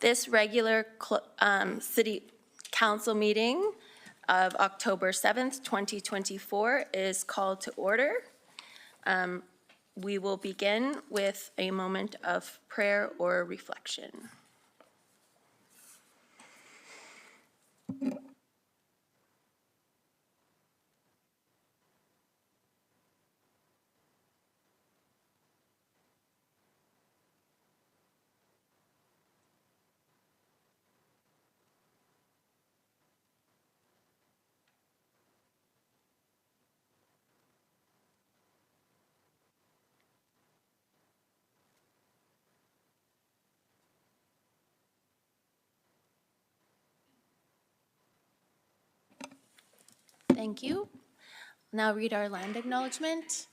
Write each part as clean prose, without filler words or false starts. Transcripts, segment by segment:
This regular City Council meeting of October 7th, 2024 is called to order. We will begin with a moment of prayer or reflection. Thank you. Now read our land acknowledgement.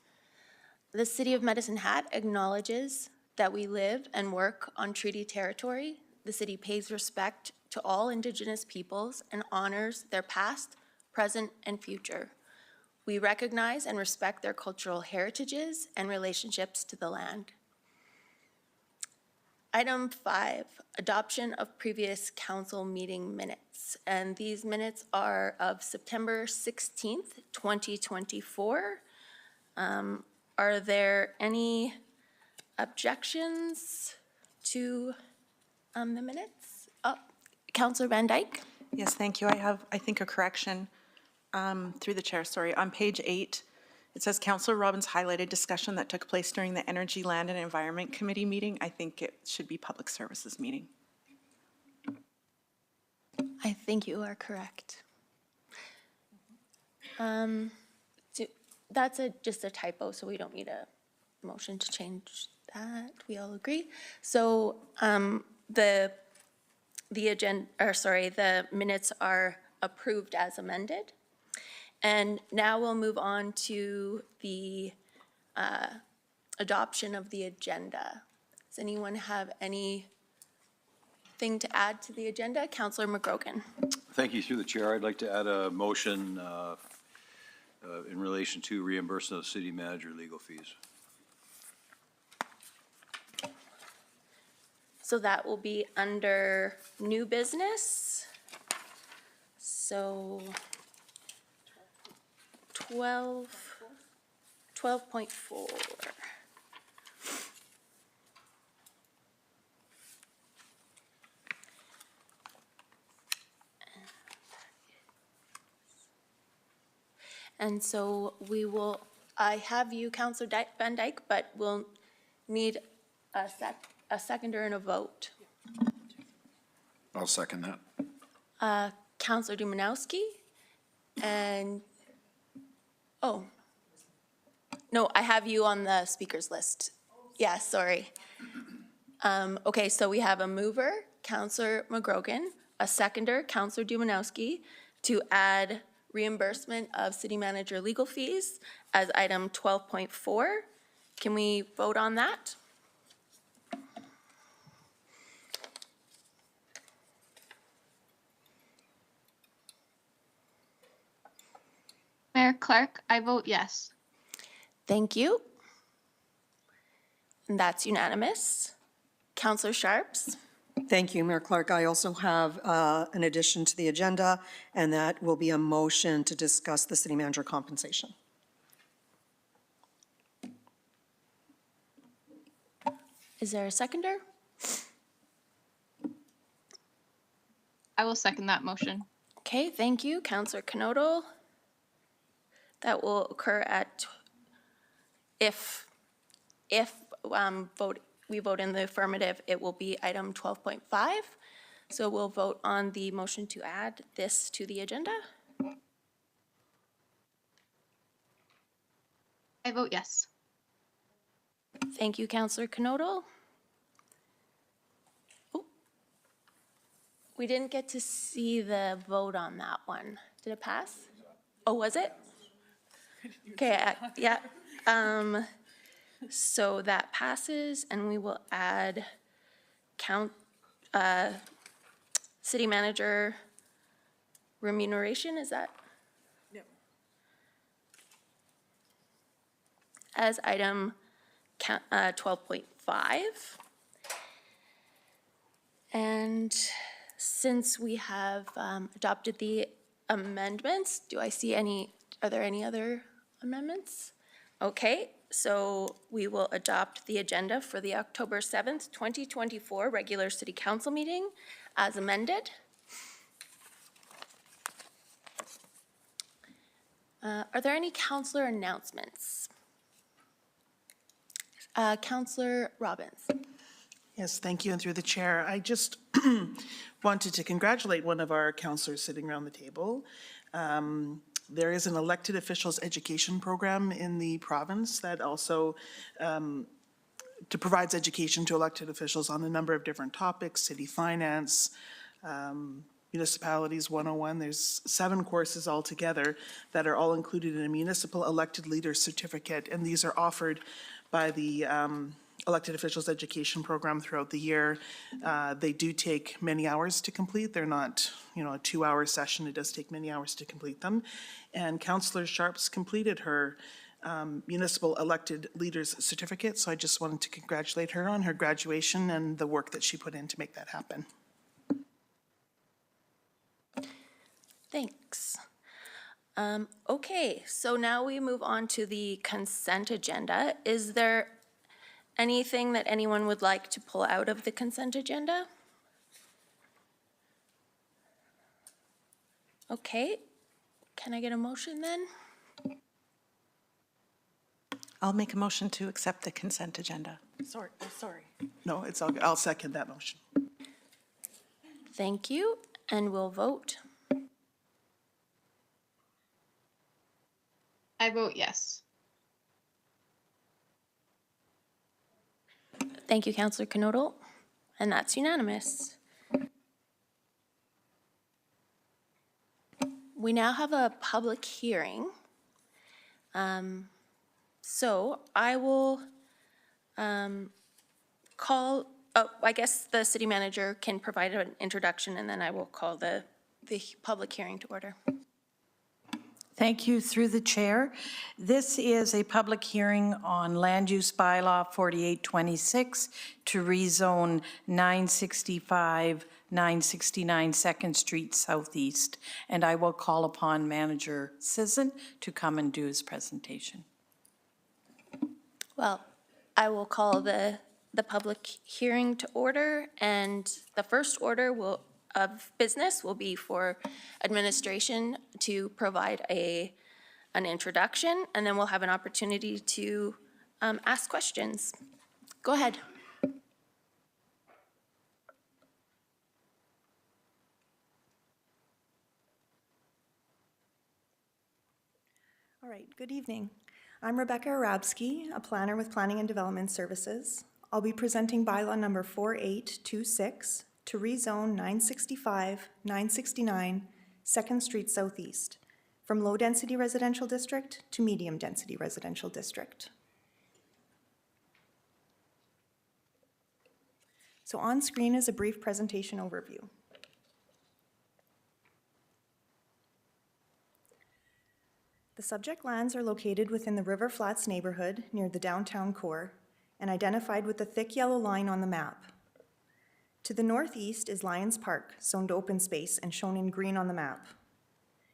The City of Medicine Hat acknowledges that we live and work on treaty territory. The city pays respect to all Indigenous peoples and honors their past, present, and future. We recognize and respect their cultural heritages and relationships to the land. Item 5, adoption of previous council meeting minutes. And these minutes are of September 16th, 2024. Are there any objections to the minutes? Councillor Van Dyke? Yes, thank you. I have, I think, a correction through the chair, sorry. On page 8, it says Councillor Robbins highlighted discussion that took place during the Energy, Land and Environment Committee meeting. I think it should be Public Services meeting. I think you are correct. That's just a typo, so we don't need a motion to change that. We all agree. So the minutes are approved as amended. And now we'll move on to the adoption of the agenda. Does anyone have anything to add to the agenda? Councillor McGrogan. Thank you. Through the chair, I'd like to add a motion in relation to reimbursement of city manager legal fees. So that will be under new business. So 12.4. And so I have you, Councillor Van Dyke, but we'll need a seconder and a vote. I'll second that. Councillor Dumanowski and, oh, no, I have you on the speakers list. Yeah, sorry. Okay, so we have a mover, Councillor McGrogan, a seconder, Councillor Dumanowski, to add reimbursement of city manager legal fees as item 12.4. Can we vote on that? Mayor Clark, I vote yes. Thank you. And that's unanimous. Councillor Sharps? Thank you, Mayor Clark. I also have an addition to the agenda, and that will be a motion to discuss the city manager compensation. Is there a seconder? I will second that motion. Okay, thank you. Councillor Knodel. That will occur at, if we vote in the affirmative, it will be item 12.5. So we'll vote on the motion to add this to the agenda. I vote yes. Thank you, Councillor Knodel. Oh, we didn't get to see the vote on that one. Did it pass? Oh, was it? Okay, yeah. So that passes, and we will add city manager remuneration, is that? No. As item 12.5. And since we have adopted the amendments, are there any other amendments? Okay, so we will adopt the agenda for the October 7th, 2024 regular city council meeting as amended. Are there any councillor announcements? Councillor Robbins. Yes, thank you, and through the chair, I just wanted to congratulate one of our councillors sitting around the table. There is an elected officials education program in the province that also provides education to elected officials on a number of different topics, city finance, Municipalities 101. There's 7 courses altogether that are all included in a municipal elected leader certificate, and these are offered by the elected officials education program throughout the year. They do take many hours to complete. They're not, a 2-hour session. It does take many hours to complete them. And Councillor Sharps completed her municipal elected leaders certificate, so I just wanted to congratulate her on her graduation and the work that she put in to make that happen. Thanks. Okay, so now we move on to the consent agenda. Is there anything that anyone would like to pull out of the consent agenda? Okay, can I get a motion then? I'll make a motion to accept the consent agenda. Sorry. No, it's all good. I'll second that motion. Thank you, and we'll vote. I vote yes. Thank you, Councillor Knodel, and that's unanimous. We now have a public hearing. So I will I guess the city manager can provide an introduction, and then I will call the public hearing to order. Thank you, through the chair. This is a public hearing on land use bylaw 4826 to rezone 965, 969 2nd Street Southeast. And I will call upon Manager Sisson to come and do his presentation. Well, I will call the public hearing to order, and the first order of business will be for administration to provide an introduction, and then we'll have an opportunity to ask questions. Go ahead. All right, good evening. I'm Rebecca Arabsky, a planner with Planning and Development Services. I'll be presenting bylaw number 4826 to rezone 965, 969 2nd Street Southeast from low-density residential district to medium-density residential district. So on screen is a brief presentation overview. The subject lands are located within the River Flats neighborhood near the downtown core and identified with the thick yellow line on the map. To the northeast is Lions Park, zoned open space and shown in green on the map.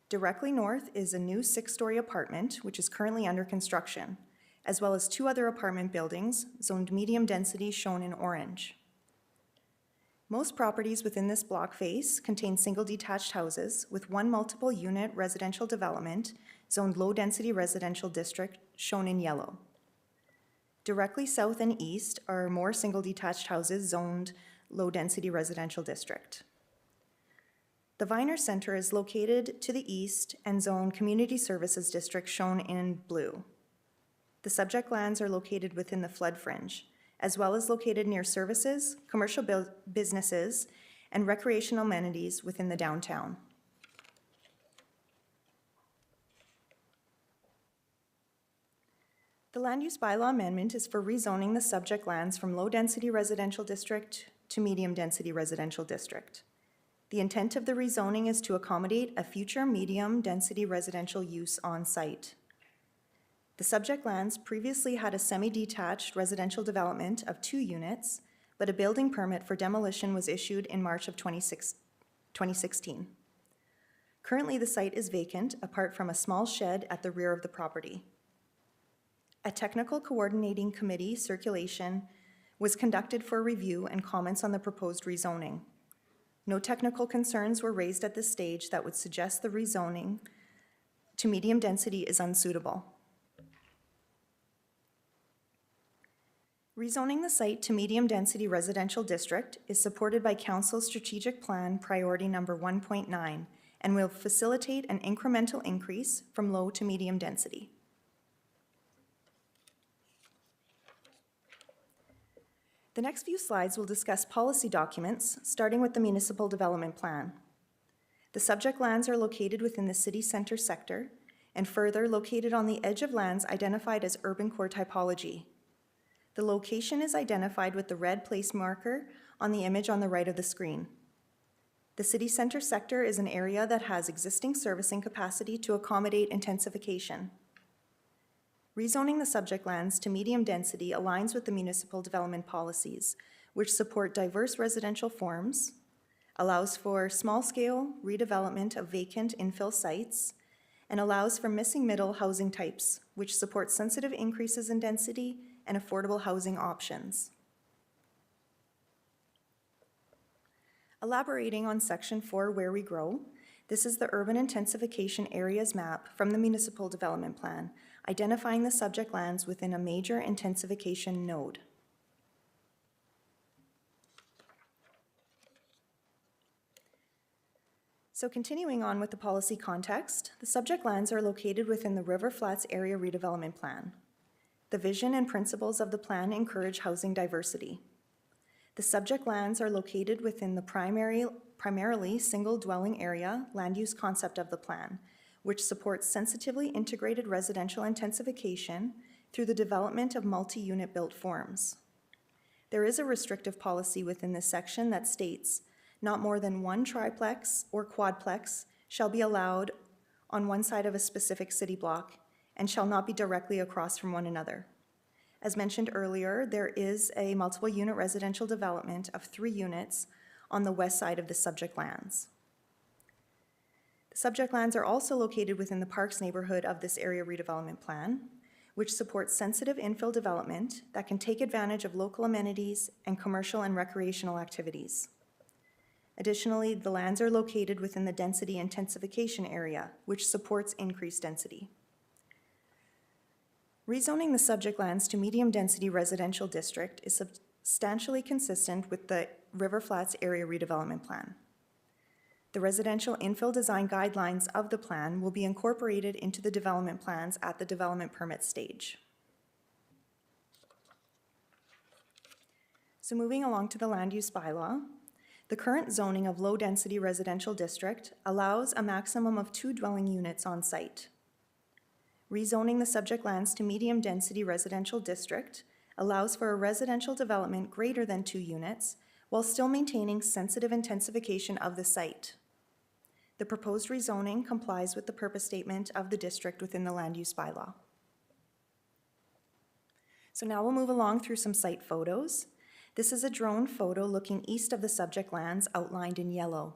Directly north is a new 6-story apartment, which is currently under construction, as well as 2 other apartment buildings, zoned medium density shown in orange. Most properties within this block face contain single detached houses with 1 multiple unit residential development, zoned low density residential district shown in yellow. Directly south and east are more single detached houses zoned low-density residential district. The Viner Center is located to the east and zoned community services district shown in blue. The subject lands are located within the flood fringe, as well as located near services, commercial businesses, and recreational amenities within the downtown. The land use bylaw amendment is for rezoning the subject lands from low-density residential district to medium-density residential district. The intent of the rezoning is to accommodate a future medium-density residential use on site. The subject lands previously had a semi-detached residential development of 2 units, but a building permit for demolition was issued in March of 2016. Currently, the site is vacant, apart from a small shed at the rear of the property. A technical coordinating committee circulation was conducted for review and comments on the proposed rezoning. No technical concerns were raised at this stage that would suggest the rezoning to medium density is unsuitable. Rezoning the site to medium-density residential district is supported by Council's Strategic Plan Priority Number 1.9 and will facilitate an incremental increase from low to medium density. The next few slides will discuss policy documents, starting with the Municipal Development Plan. The subject lands are located within the city center sector and further located on the edge of lands identified as urban core typology. The location is identified with the red place marker on the image on the right of the screen. The city center sector is an area that has existing servicing capacity to accommodate intensification. Rezoning the subject lands to medium density aligns with the municipal development policies, which support diverse residential forms, allows for small-scale redevelopment of vacant infill sites, and allows for missing middle housing types, which support sensitive increases in density and affordable housing options. Elaborating on Section 4, Where We Grow, this is the Urban Intensification Areas Map from the Municipal Development Plan, identifying the subject lands within a major intensification node. So continuing on with the policy context, the subject lands are located within the River Flats Area Redevelopment Plan. The vision and principles of the plan encourage housing diversity. The subject lands are located within the primarily single-dwelling area land use concept of the plan, which supports sensitively integrated residential intensification through the development of multi-unit built forms. There is a restrictive policy within this section that states not more than one triplex or quadplex shall be allowed on one side of a specific city block and shall not be directly across from one another. As mentioned earlier, there is a multiple unit residential development of 3 units on the west side of the subject lands. The subject lands are also located within the Parks neighborhood of this area redevelopment plan, which supports sensitive infill development that can take advantage of local amenities and commercial and recreational activities. Additionally, the lands are located within the density intensification area, which supports increased density. Rezoning the subject lands to medium-density residential district is substantially consistent with the River Flats Area Redevelopment Plan. The residential infill design guidelines of the plan will be incorporated into the development plans at the development permit stage. So moving along to the land use bylaw, the current zoning of low-density residential district allows a maximum of 2 dwelling units on site. Rezoning the subject lands to medium-density residential district allows for a residential development greater than 2 units while still maintaining sensitive intensification of the site. The proposed rezoning complies with the purpose statement of the district within the land use bylaw. So now we'll move along through some site photos. This is a drone photo looking east of the subject lands outlined in yellow.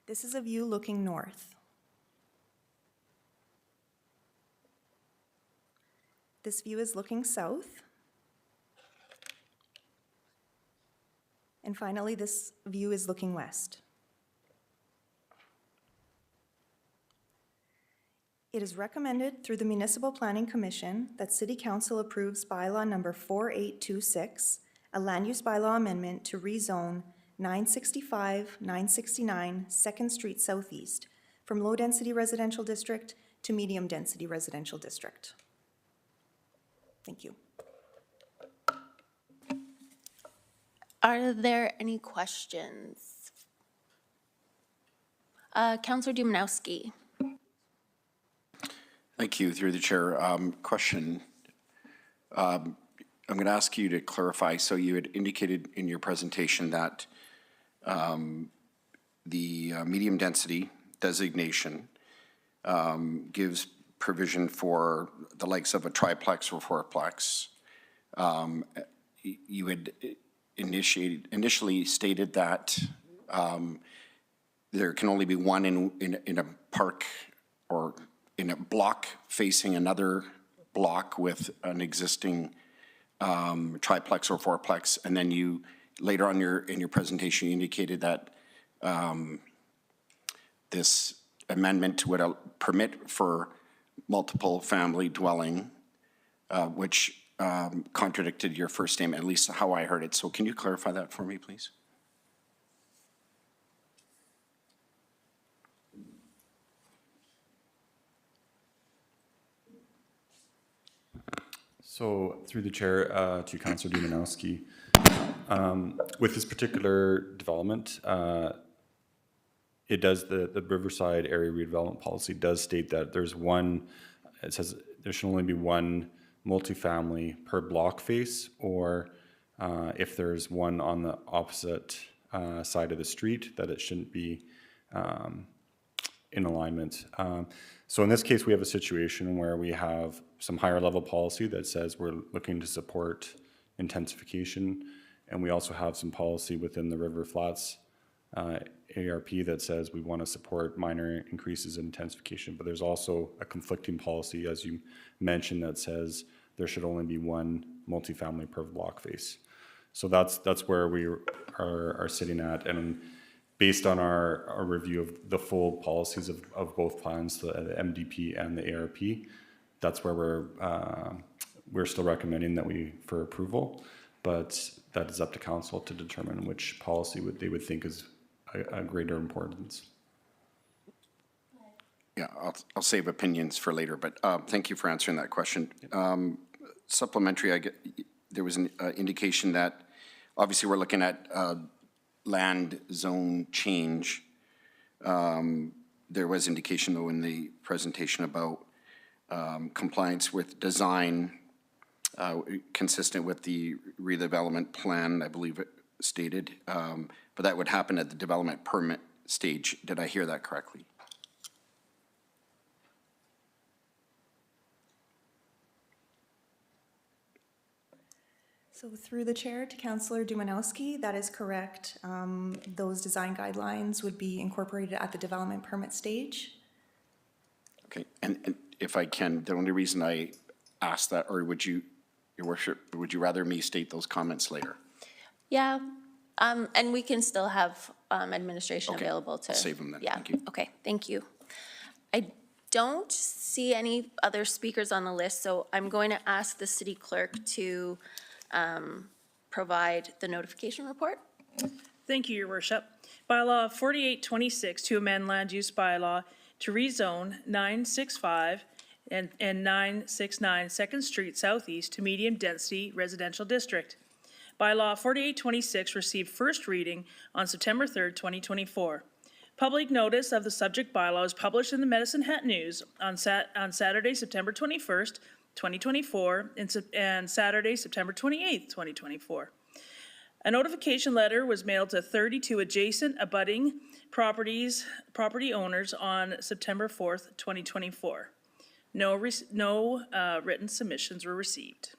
This is a view looking north. This view is looking south. And finally, this view is looking west. It is recommended through the Municipal Planning Commission that City Council approves bylaw number 4826, a land use bylaw amendment to rezone 965, 969 2nd Street Southeast from low-density residential district to medium-density residential district. Thank you. Are there any questions? Councilor Dumanowski. Thank you, through the chair. Question. I'm going to ask you to clarify. So you had indicated in your presentation that the medium density designation gives provision for the likes of a triplex or fourplex. You had initially stated that there can only be one in a park or in a block facing another block with an existing triplex or fourplex, and then you later on in your presentation you indicated that this amendment would permit for multiple family dwelling, which contradicted your first statement, at least how I heard it. So can you clarify that for me, please? So through the chair to Councillor Dumanowski, with this particular development, it does, the Riverside Area Redevelopment Policy does state that there's one, it says there should only be one multifamily per block face, or if there's one on the opposite side of the street, that it shouldn't be in alignment. So in this case, we have a situation where we have some higher level policy that says we're looking to support intensification, and we also have some policy within the River Flats ARP that says we want to support minor increases in intensification, but there's also a conflicting policy, as you mentioned, that says there should only be one multifamily per block face. So that's where we are sitting at, and based on our review of the full policies of both plans, the MDP and the ARP, that's where we're still recommending that for approval, but that is up to council to determine which policy they would think is a greater importance. Yeah, I'll save opinions for later, but thank you for answering that question. Supplementary, there was an indication that obviously we're looking at land zone change. There was indication though in the presentation about compliance with design consistent with the redevelopment plan, I believe it stated, but that would happen at the development permit stage. Did I hear that correctly? So through the chair to Councillor Dumanowski, that is correct. Those design guidelines would be incorporated at the development permit stage. Okay, and if I can, the only reason I asked that, or would you, Your Worship, would you rather me state those comments later? Yeah, and we can still have administration Okay, available to. I'll save them then. Yeah. Thank you. Okay, thank you. I don't see any other speakers on the list, so I'm going to ask the city clerk to provide the notification report. Thank you, Your Worship. Bylaw 4826 to amend land use bylaw to rezone 965 and 969 Second Street Southeast to medium density residential district. Bylaw 4826 received first reading on September 3rd, 2024. Public notice of the subject bylaw is published in the Medicine Hat News on Saturday, September 21st, 2024, and Saturday, September 28th, 2024. A notification letter was mailed to 32 adjacent abutting property owners on September 4th, 2024. No written submissions were received.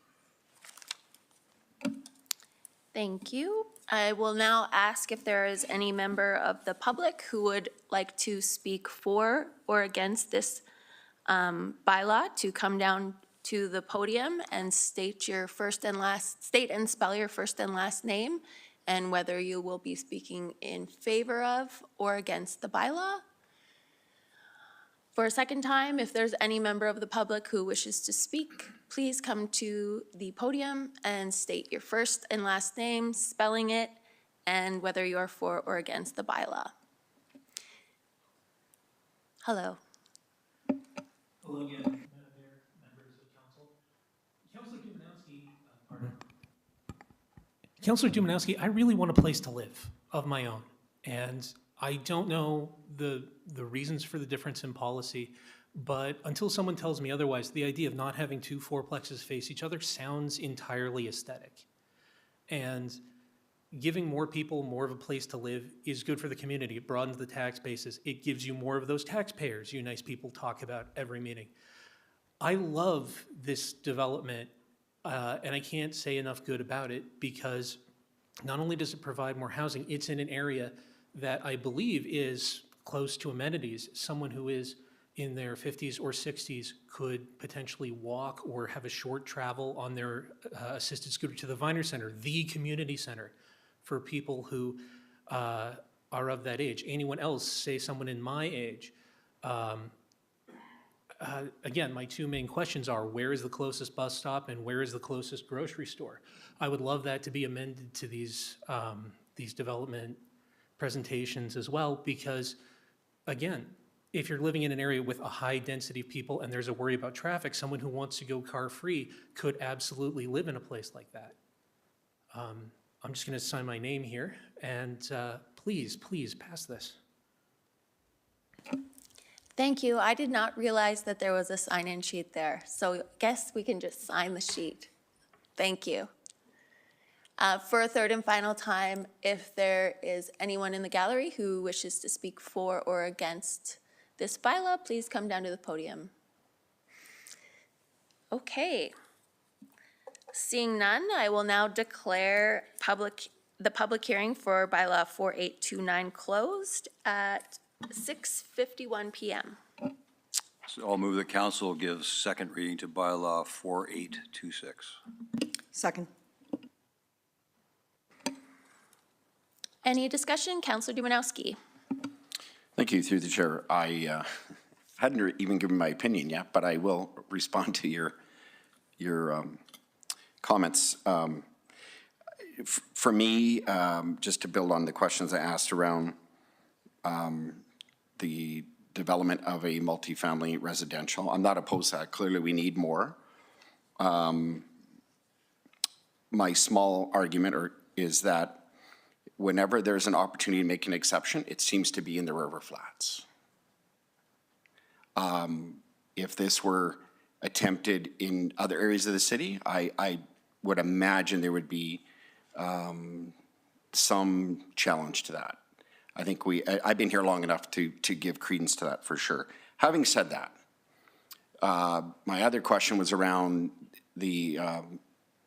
Thank you. I will now ask if there is any member of the public who would like to speak for or against this bylaw to come down to the podium and state and spell your first and last name, and whether you will be speaking in favor of or against the bylaw. For a second time, if there's any member of the public who wishes to speak, please come to the podium and state your first and last name, spelling it, and whether you are for or against the bylaw. Hello. Hello again, Madam Mayor, members of council. Councillor Dumanowski, I really want a place to live of my own. And I don't know the reasons for the difference in policy, but until someone tells me otherwise, the idea of not having two fourplexes face each other sounds entirely aesthetic. And giving more people more of a place to live is good for the community. It broadens the tax bases. It gives you more of those taxpayers you nice people talk about every meeting. I love this development, and I can't say enough good about it, because not only does it provide more housing, it's in an area that I believe is close to amenities. Someone who is in their 50s or 60s could potentially walk or have a short travel on their assisted scooter to the Viner Center, the community center for people who are of that age. Anyone else, say someone in my age. Again, my two main questions are, where is the closest bus stop and where is the closest grocery store? I would love that to be amended to these development presentations as well, because again, if you're living in an area with a high density of people and there's a worry about traffic, someone who wants to go car-free could absolutely live in a place like that. I'm just gonna sign my name here, and please, please pass this. Thank you. I did not realize that there was a sign-in sheet there, so I guess we can just sign the sheet. Thank you. For a third and final time, if there is anyone in the gallery who wishes to speak for or against this bylaw, please come down to the podium. Okay. Seeing none, I will now declare the public hearing for bylaw 4829 closed at 6:51 p.m. So I'll move the council gives second reading to bylaw 4826. Second. Any discussion? Councillor Dumanowski. Thank you, through the chair. I hadn't even given my opinion yet, but I will respond to your comments. For me, just to build on the questions I asked around the development of a multifamily residential, I'm not opposed to that. Clearly, we need more. My small argument is that whenever there's an opportunity to make an exception, it seems to be in the river flats. If this were attempted in other areas of the city, I would imagine there would be some challenge to that. I think I've been here long enough to give credence to that for sure. Having said that, my other question was around the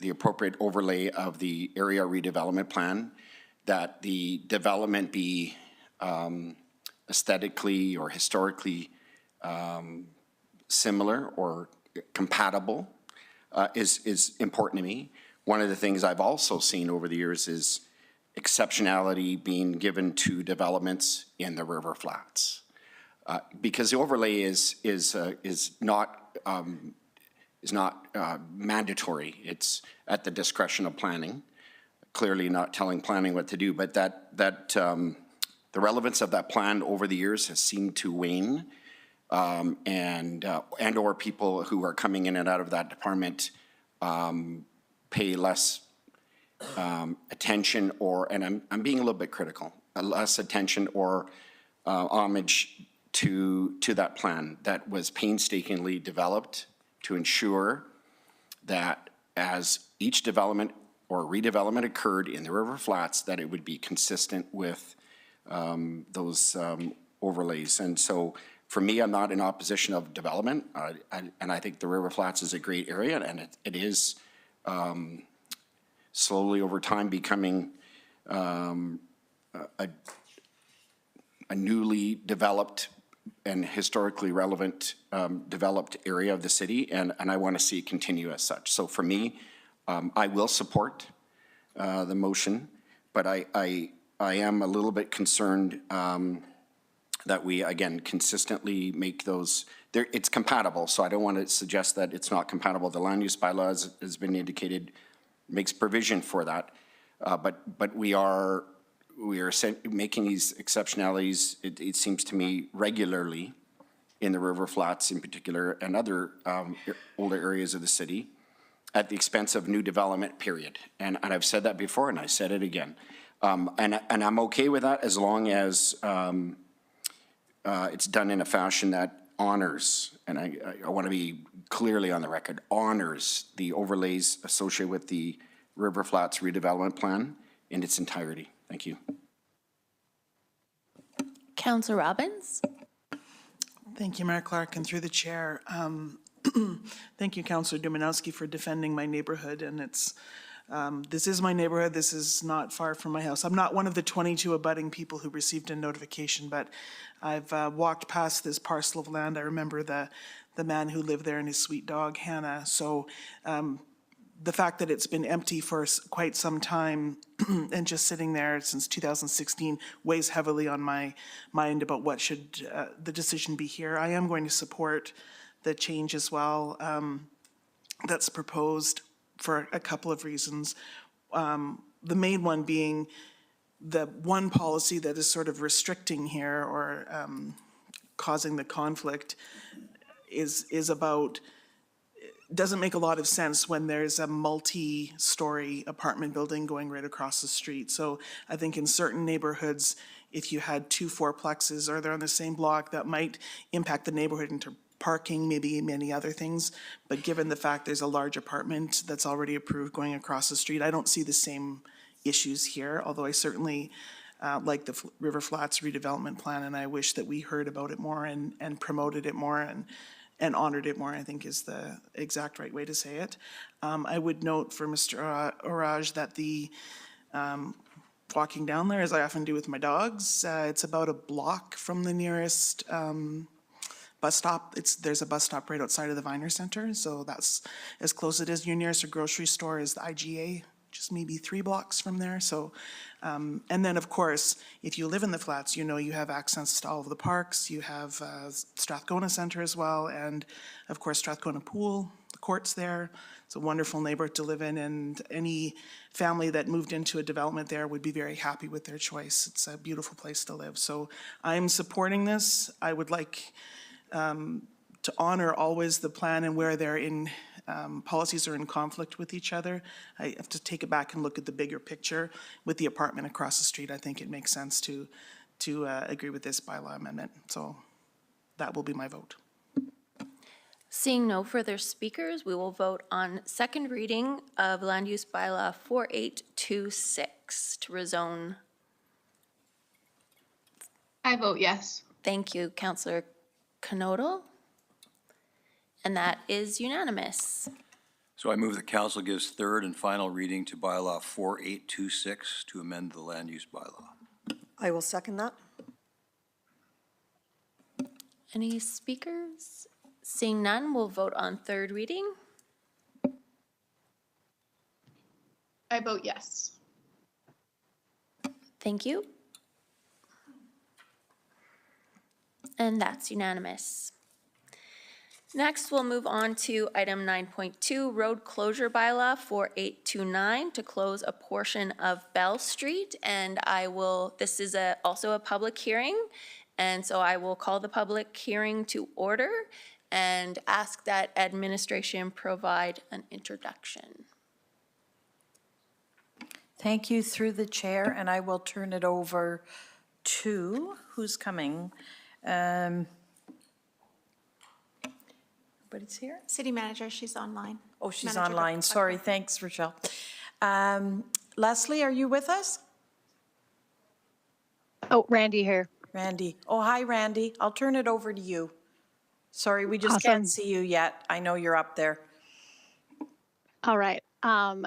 appropriate overlay of the area redevelopment plan, that the development be aesthetically or historically similar or compatible is important to me. One of the things I've also seen over the years is exceptionality being given to developments in the river flats, because the overlay is not mandatory. It's at the discretion of planning. Clearly not telling planning what to do, but the relevance of that plan over the years has seemed to wane, and or people who are coming in and out of that department pay less attention, and I'm being a little bit critical, less attention or homage to that plan that was painstakingly developed to ensure that as each development or redevelopment occurred in the river flats, that it would be consistent with those overlays. And so for me, I'm not in opposition of development, and I think the river flats is a great area, and it is slowly over time becoming a newly developed and historically relevant developed area of the city, and I want to see it continue as such. So for me, I will support the motion, but I am a little bit concerned that we, again, consistently make those, it's compatible, so I don't want to suggest that it's not compatible. The land use bylaw has been indicated, makes provision for that, but we are making these exceptionalities, it seems to me, regularly in the river flats in particular and other older areas of the city at the expense of new development, period. And I've said that before, and I said it again. And I'm okay with that as long as it's done in a fashion that honors, and I want to be clearly on the record, honors the overlays associated with the River Flats redevelopment plan in its entirety. Thank you. Councillor Robbins. Thank you, Mayor Clark, and through the chair. Thank you, Councillor Dumanowski, for defending my neighborhood, and this is my neighborhood. This is not far from my house. I'm not one of the 22 abutting people who received a notification, but I've walked past this parcel of land. I remember the man who lived there and his sweet dog, Hannah. So the fact that it's been empty for quite some time and just sitting there since 2016 weighs heavily on my mind about what should the decision be here. I am going to support the change as well that's proposed for a couple of reasons. The main one being the one policy that is sort of restricting here or causing the conflict is about, doesn't make a lot of sense when there's a multi-story apartment building going right across the street. So I think in certain neighborhoods, if you had 2 fourplexes or they're on the same block, that might impact the neighborhood into parking, maybe many other things. But given the fact there's a large apartment that's already approved going across the street, I don't see the same issues here, although I certainly like the River Flats redevelopment plan, and I wish that we heard about it more and promoted it more and honored it more, I think is the exact right way to say it. I would note for Mr. Oraj that the walking down there, as I often do with my dogs, it's about a block from the nearest bus stop. There's a bus stop right outside of the Viner Center, so that's as close it is. Your nearest grocery store is the IGA, just maybe 3 blocks from there. So, and then of course, if you live in the flats, you know you have access to all of the parks. You have Strathcona Center as well, and of course Strathcona Pool, the courts there. It's a wonderful neighborhood to live in, and any family that moved into a development there would be very happy with their choice. It's a beautiful place to live. So I'm supporting this. I would like to honor always the plan and where they're in, policies are in conflict with each other. I have to take it back and look at the bigger picture. With the apartment across the street, I think it makes sense to agree with this bylaw amendment. So that will be my vote. Seeing no further speakers, we will vote on second reading of Land Use Bylaw 4826 to rezone. I vote yes. Thank you, Councillor Knodel. And that is unanimous. So I move the council gives third and final reading to bylaw 4826 to amend the land use bylaw. I will second that. Any speakers? Seeing none, we'll vote on third reading. I vote yes. Thank you. And that's unanimous. Next, we'll move on to item 9.2, road closure bylaw 4829 to close a portion of Bell Street. And this is also a public hearing. And so I will call the public hearing to order and ask that administration provide an introduction. Thank you through the chair, and I will turn it over to, who's coming? Everybody's here? City manager, she's online. Oh, she's Manager online. Buck- Sorry, thanks, Rochelle. Leslie, are you with us? Oh, Randy here. Randy. Oh, hi, Randy. I'll turn it over to you. Sorry, we just can't see you yet. I know you're up there. All right.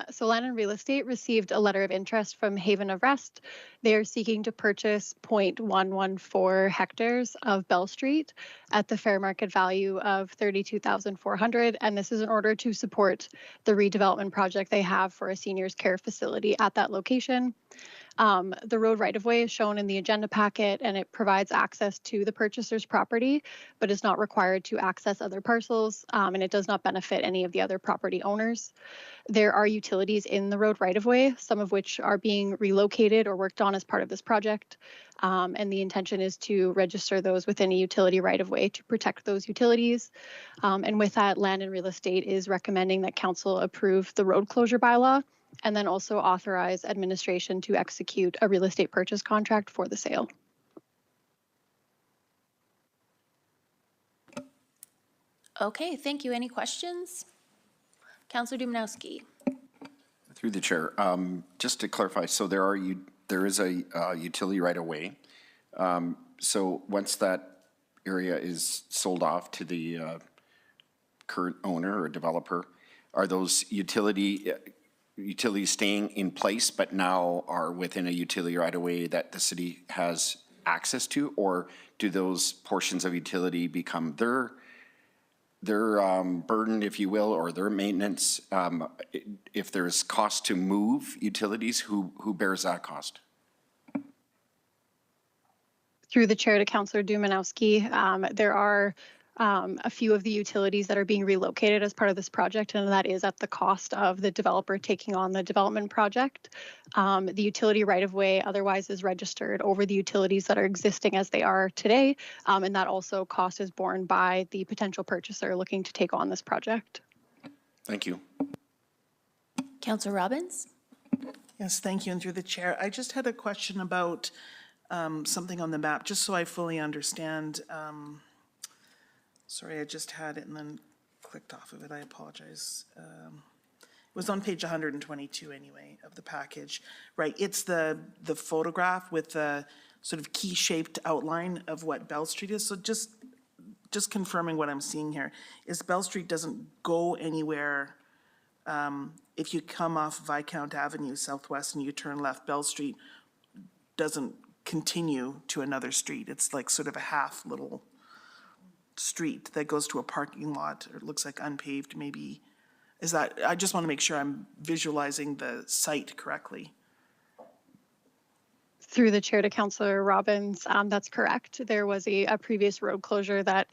So Land and Real Estate received a letter of interest from Haven of Rest. They are seeking to purchase 0.114 hectares of Bell Street at the fair market value of $32,400. And this is in order to support the redevelopment project they have for a seniors care facility at that location. The road right-of-way is shown in the agenda packet, and it provides access to the purchaser's property, but is not required to access other parcels, and it does not benefit any of the other property owners. There are utilities in the road right-of-way, some of which are being relocated or worked on as part of this project, and the intention is to register those within a utility right-of-way to protect those utilities. And with that, Land and Real Estate is recommending that council approve the road closure bylaw, and then also authorize administration to execute a real estate purchase contract for the sale. Okay, thank you. Any questions? Councillor Dumanowski. Through the chair, just to clarify, so there is a utility right away. So once that area is sold off to the current owner or developer, are those utilities staying in place but now are within a utility right-of-way that the city has access to? Or do those portions of utility become their burden, if you will, or their maintenance? If there's cost to move utilities, who bears that cost? Through the chair to Councillor Dumanowski, there are a few of the utilities that are being relocated as part of this project, and that is at the cost of the developer taking on the development project. The utility right-of-way otherwise is registered over the utilities that are existing as they are today, and that also cost is borne by the potential purchaser looking to take on this project. Thank you. Councillor Robbins? Yes, thank you, and through the chair, I just had a question about something on the map, just so I fully understand. Sorry, I just had it and then clicked off of it, I apologize. It was on page 122 anyway of the package. Right, it's the photograph with the sort of key-shaped outline of what Bell Street is. So just confirming what I'm seeing here, is Bell Street doesn't go anywhere. If you come off Viscount Avenue Southwest and you turn left, Bell Street doesn't continue to another street. It's like sort of a half little street that goes to a parking lot, or it looks like unpaved maybe. Is that, I just want to make sure I'm visualizing the site correctly. Through the chair to Councillor Robbins, that's correct. There was a previous road closure that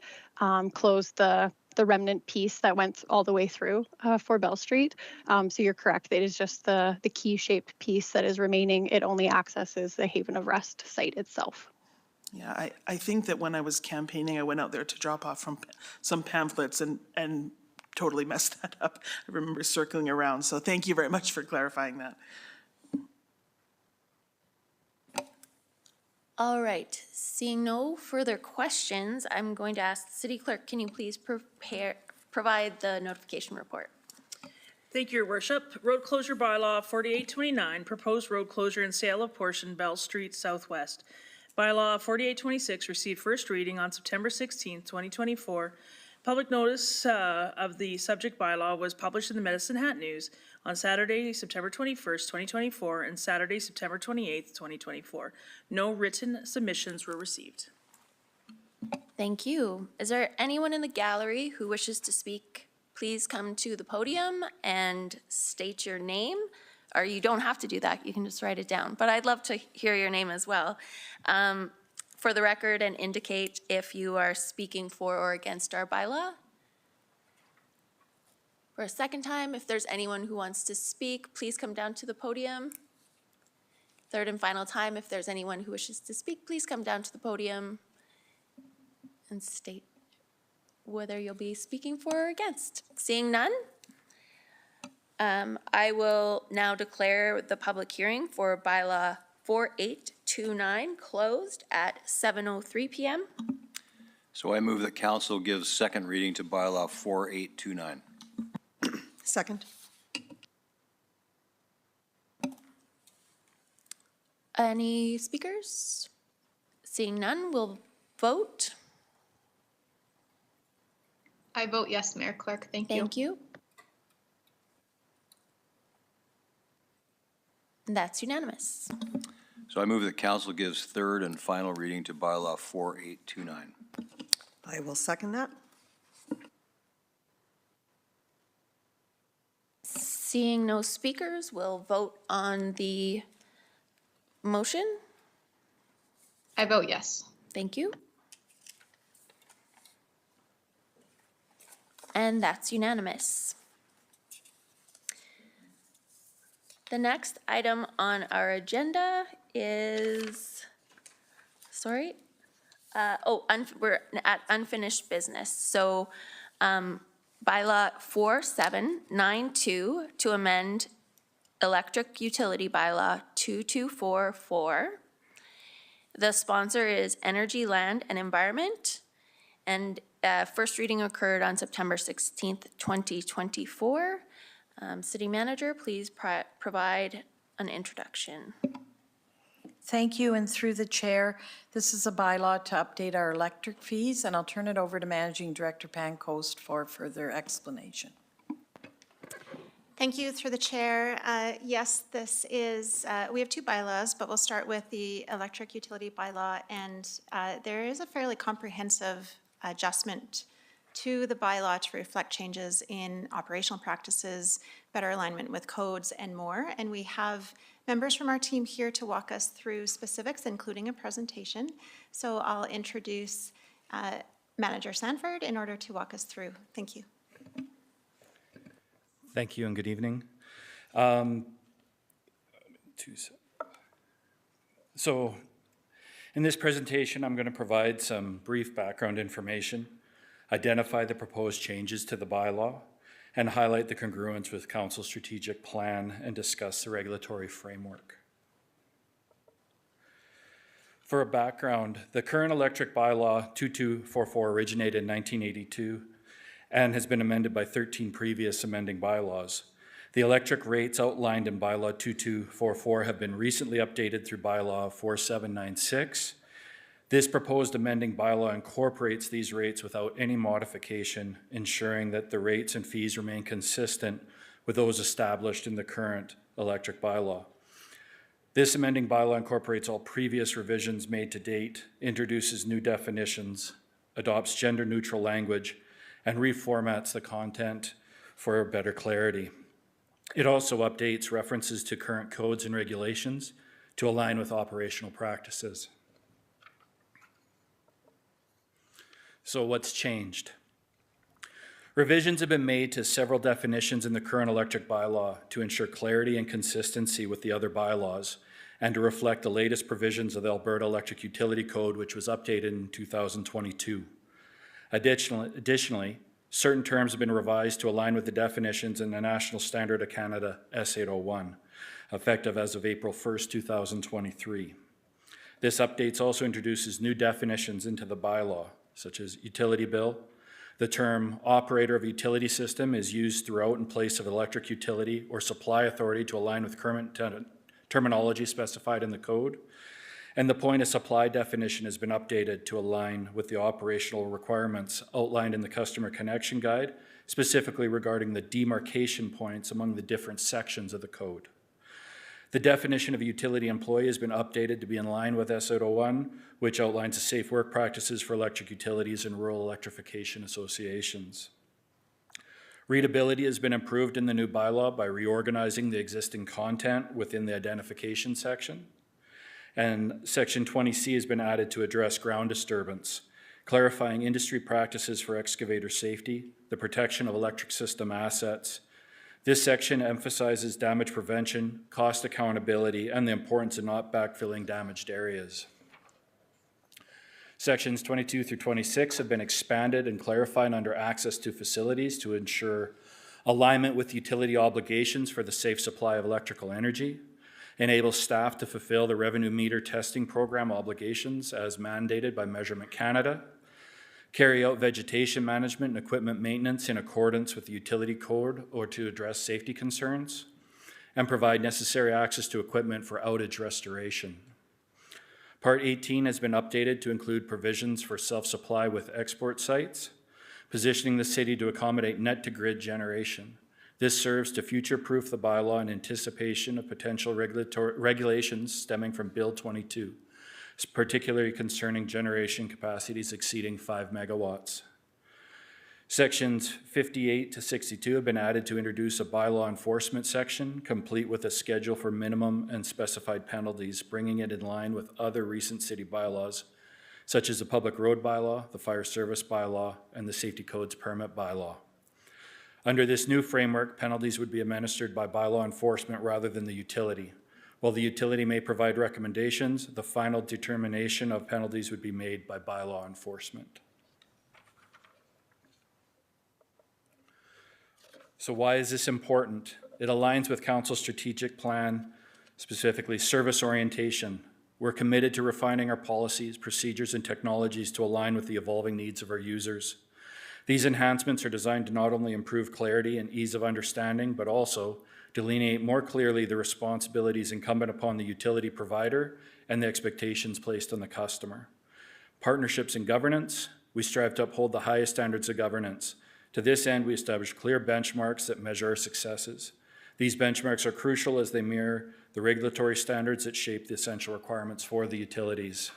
closed the remnant piece that went all the way through for Bell Street. So you're correct. It is just the key-shaped piece that is remaining. It only accesses the Haven of Rest site itself. Yeah, I think that when I was campaigning, I went out there to drop off from some pamphlets and totally messed that up. I remember circling around. So thank you very much for clarifying that. All right, seeing no further questions, I'm going to ask the city clerk, can you please provide the notification report? Thank you, Your Worship. Road closure bylaw 4829, proposed road closure and sale of portion Bell Street Southwest. Bylaw 4826 received first reading on September 16, 2024. Public notice of the subject bylaw was published in the Medicine Hat News on Saturday, September 21st, 2024, and Saturday, September 28th, 2024. No written submissions were received. Thank you. Is there anyone in the gallery who wishes to speak? Please come to the podium and state your name. Or you don't have to do that, you can just write it down. But I'd love to hear your name as well. For the record, and indicate if you are speaking for or against our bylaw. For a second time, if there's anyone who wants to speak, please come down to the podium. Third and final time, if there's anyone who wishes to speak, please come down to the podium and state whether you'll be speaking for or against. Seeing none, I will now declare the public hearing for bylaw 4829 closed at 7:03 p.m. So I move that council gives second reading to bylaw 4829. Second. Any speakers? Seeing none, we'll vote. I vote yes, Mayor Clark. Thank you. Thank you. That's unanimous. So I move that council gives third and final reading to bylaw 4829. I will second that. Seeing no speakers, we'll vote on the motion. I vote yes. Thank you. And that's unanimous. The next item on our agenda is, we're at unfinished business. So bylaw 4792 to amend electric utility bylaw 2244. The sponsor is Energy, Land, and Environment. And first reading occurred on September 16th, 2024. City Manager, please provide an introduction. Thank you, and through the chair, this is a bylaw to update our electric fees, and I'll turn it over to Managing Director Pancoast for further explanation. Thank you, through the chair. Yes, this is, we have two bylaws, but we'll start with the electric utility bylaw, and there is a fairly comprehensive adjustment to the bylaw to reflect changes in operational practices, better alignment with codes, and more. And we have members from our team here to walk us through specifics, including a presentation. So I'll introduce Manager Sanford in order to walk us through. Thank you. Thank you and good evening. So in this presentation, I'm going to provide some brief background information, identify the proposed changes to the bylaw, and highlight the congruence with Council's strategic plan and discuss the regulatory framework. For a background, the current electric bylaw 2244 originated in 1982 and has been amended by 13 previous amending bylaws. The electric rates outlined in bylaw 2244 have been recently updated through bylaw 4796. This proposed amending bylaw incorporates these rates without any modification, ensuring that the rates and fees remain consistent with those established in the current electric bylaw. This amending bylaw incorporates all previous revisions made to date, introduces new definitions, adopts gender-neutral language, and reformats the content for better clarity. It also updates references to current codes and regulations to align with operational practices. So what's changed? Revisions have been made to several definitions in the current electric bylaw to ensure clarity and consistency with the other bylaws and to reflect the latest provisions of the Alberta Electric Utility Code, which was updated in 2022. Additionally, certain terms have been revised to align with the definitions in the National Standard of Canada S801, effective as of April 1st, 2023. This update also introduces new definitions into the bylaw, such as utility bill. The term operator of utility system is used throughout in place of electric utility or supply authority to align with current terminology specified in the code. And the point of supply definition has been updated to align with the operational requirements outlined in the customer connection guide, specifically regarding the demarcation points among the different sections of the code. The definition of a utility employee has been updated to be in line with S801, which outlines the safe work practices for electric utilities and rural electrification associations. Readability has been improved in the new bylaw by reorganizing the existing content within the identification section. And Section 20C has been added to address ground disturbance, clarifying industry practices for excavator safety, the protection of electric system assets. This section emphasizes damage prevention, cost accountability, and the importance of not backfilling damaged areas. Sections 22 through 26 have been expanded and clarified under access to facilities to ensure alignment with utility obligations for the safe supply of electrical energy, enable staff to fulfill the revenue meter testing program obligations as mandated by Measurement Canada, carry out vegetation management and equipment maintenance in accordance with the utility code or to address safety concerns, and provide necessary access to equipment for outage restoration. Part 18 has been updated to include provisions for self-supply with export sites, positioning the city to accommodate net-to-grid generation. This serves to future-proof the bylaw in anticipation of potential regulations stemming from Bill 22, particularly concerning generation capacities exceeding 5 megawatts. Sections 58 to 62 have been added to introduce a bylaw enforcement section, complete with a schedule for minimum and specified penalties, bringing it in line with other recent city bylaws, such as the Public Road Bylaw, the Fire Service Bylaw, and the Safety Codes Permit Bylaw. Under this new framework, penalties would be administered by bylaw enforcement rather than the utility. While the utility may provide recommendations, the final determination of penalties would be made by bylaw enforcement. So why is this important? It aligns with Council's strategic plan, specifically service orientation. We're committed to refining our policies, procedures, and technologies to align with the evolving needs of our users. These enhancements are designed to not only improve clarity and ease of understanding, but also delineate more clearly the responsibilities incumbent upon the utility provider and the expectations placed on the customer. Partnerships and governance, we strive to uphold the highest standards of governance. To this end, we establish clear benchmarks that measure our successes. These benchmarks are crucial as they mirror the regulatory standards that shape the essential requirements for the utilities.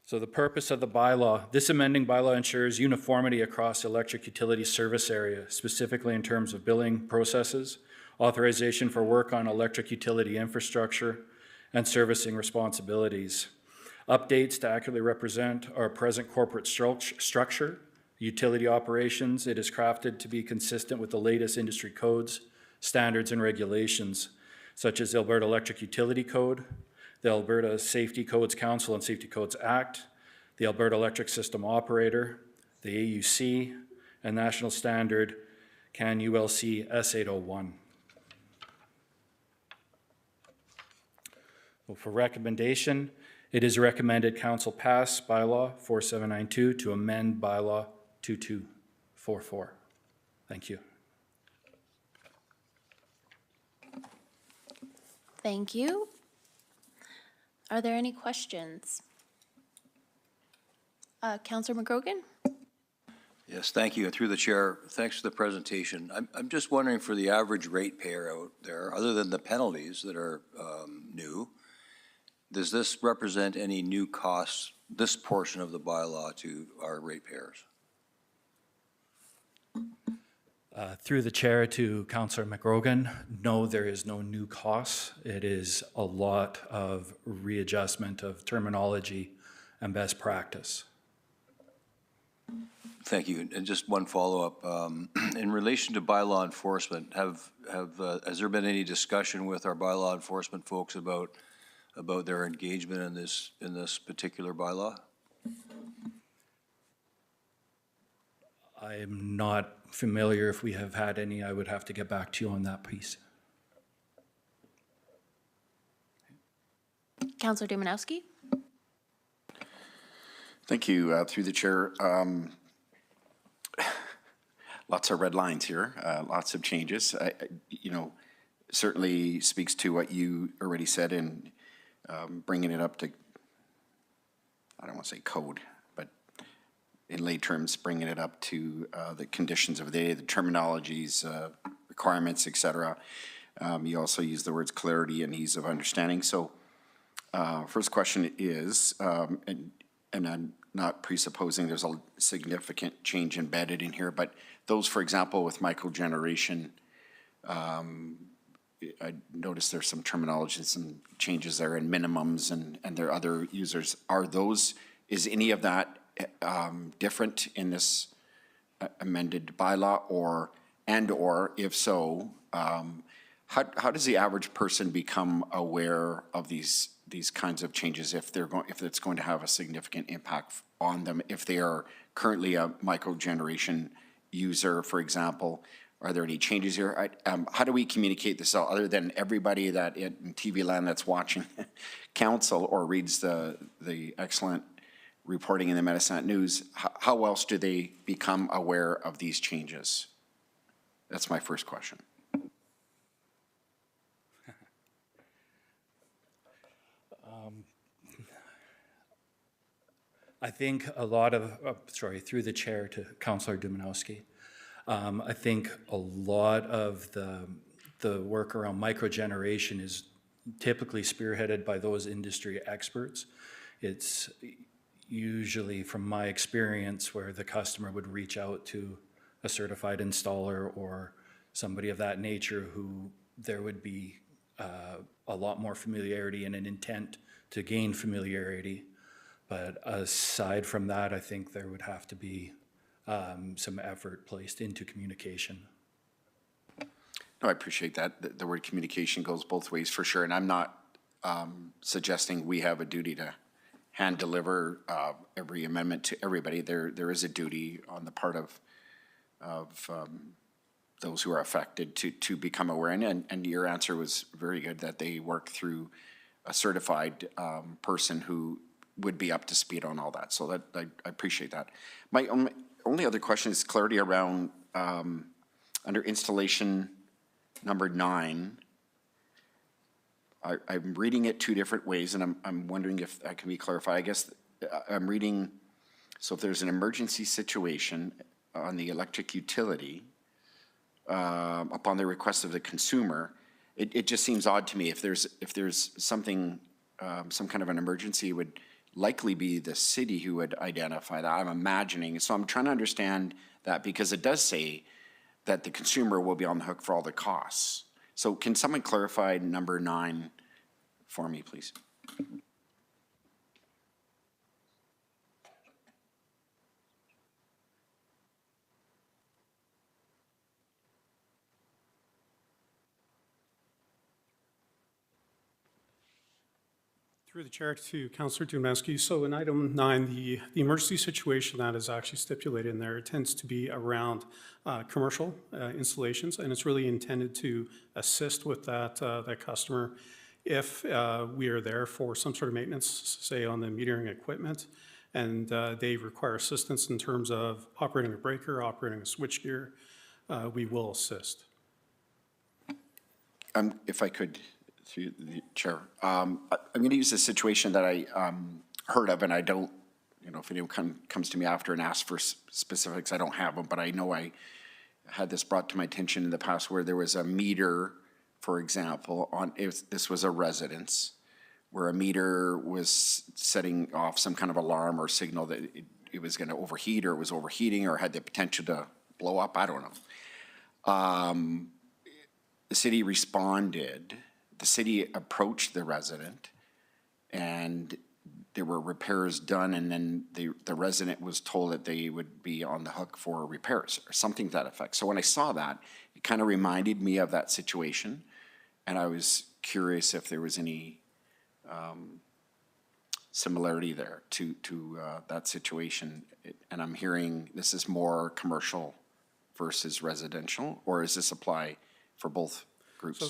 So the purpose of the bylaw, this amending bylaw ensures uniformity across electric utility service area, specifically in terms of billing processes, authorization for work on electric utility infrastructure, and servicing responsibilities. Updates to accurately represent our present corporate structure, utility operations. It is crafted to be consistent with the latest industry codes, standards, and regulations, such as the Alberta Electric Utility Code, the Alberta Safety Codes Council and Safety Codes Act, the Alberta Electric System Operator, the AUC, and National Standard CAN ULC S801. Well, for recommendation, it is recommended Council pass bylaw 4792 to amend bylaw 2244. Thank you. Thank you. Are there any questions? Councillor McGrogan? Yes, thank you. And through the chair, thanks for the presentation. I'm just wondering for the average ratepayer out there, other than the penalties that are new, does this represent any new costs, this portion of the bylaw, to our ratepayers? Through the chair to Councillor McGrogan, no, there is no new costs. It is a lot of readjustment of terminology and best practice. Thank you. And just one follow-up. In relation to bylaw enforcement, has there been any discussion with our bylaw enforcement folks about their engagement in this particular bylaw? I am not familiar if we have had any. I would have to get back to you on that piece. Councillor Dumanowski? Thank you. Through the chair, lots of red lines here, lots of changes. Certainly speaks to what you already said in bringing it up to, I don't want to say code, but in lay terms, bringing it up to the conditions of the day, the terminologies, requirements, et cetera. You also use the words clarity and ease of understanding. So first question is, and I'm not presupposing there's a significant change embedded in here, but those, for example, with microgeneration, I noticed there's some terminology, some changes there, and minimums, and there are other users. Is any of that different in this amended bylaw, or if so, how does the average person become aware of these kinds of changes if it's going to have a significant impact on them? If they are currently a microgeneration user, for example, are there any changes here? How do we communicate this out, other than everybody that in TV land that's watching council or reads the excellent reporting in the Medicine News? How else do they become aware of these changes? That's my first question. I think a lot of, through the chair to Councillor Dumanowski, I think a lot of the work around microgeneration is typically spearheaded by those industry experts. It's usually, from my experience, where the customer would reach out to a certified installer or somebody of that nature who there would be a lot more familiarity and an intent to gain familiarity. But aside from that, I think there would have to be some effort placed into communication. No, I appreciate that. The word communication goes both ways for sure, and I'm not suggesting we have a duty to hand deliver every amendment to everybody. There is a duty on the part of those who are affected to become aware, and your answer was very good, that they work through a certified person who would be up to speed on all that. So that I appreciate that. My only other question is clarity around under installation number 9, I'm reading it two different ways, and I'm wondering if that can be clarified. I guess I'm reading, so if there's an emergency situation on the electric utility, upon the request of the consumer, it just seems odd to me. If there's something, some kind of an emergency, it would likely be the city who would identify that, I'm imagining. So I'm trying to understand that, because it does say that the consumer will be on the hook for all the costs. So can someone clarify number 9 for me, please? Through the chair to Councillor Dumansky. So in item 9, the emergency situation that is actually stipulated in there, it tends to be around commercial installations, and it's really intended to assist with that customer if we are there for some sort of maintenance, say on the metering equipment, and they require assistance in terms of operating a breaker, operating a switchgear, we will assist. If I could, through the chair, I'm going to use a situation that I heard of, and I don't, if anyone comes to me after and asks for specifics, I don't have them, but I know I had this brought to my attention in the past where there was a meter, for example, this was a residence, where a meter was setting off some kind of alarm or signal that it was going to overheat, or it was overheating, or had the potential to blow up, I don't know. The city responded. The city approached the resident, and there were repairs done, and then the resident was told that they would be on the hook for repairs or something to that effect. So when I saw that, it kind of reminded me of that situation, and I was curious if there was any similarity there to that situation. And I'm hearing this is more commercial versus residential, or does this apply for both groups? So,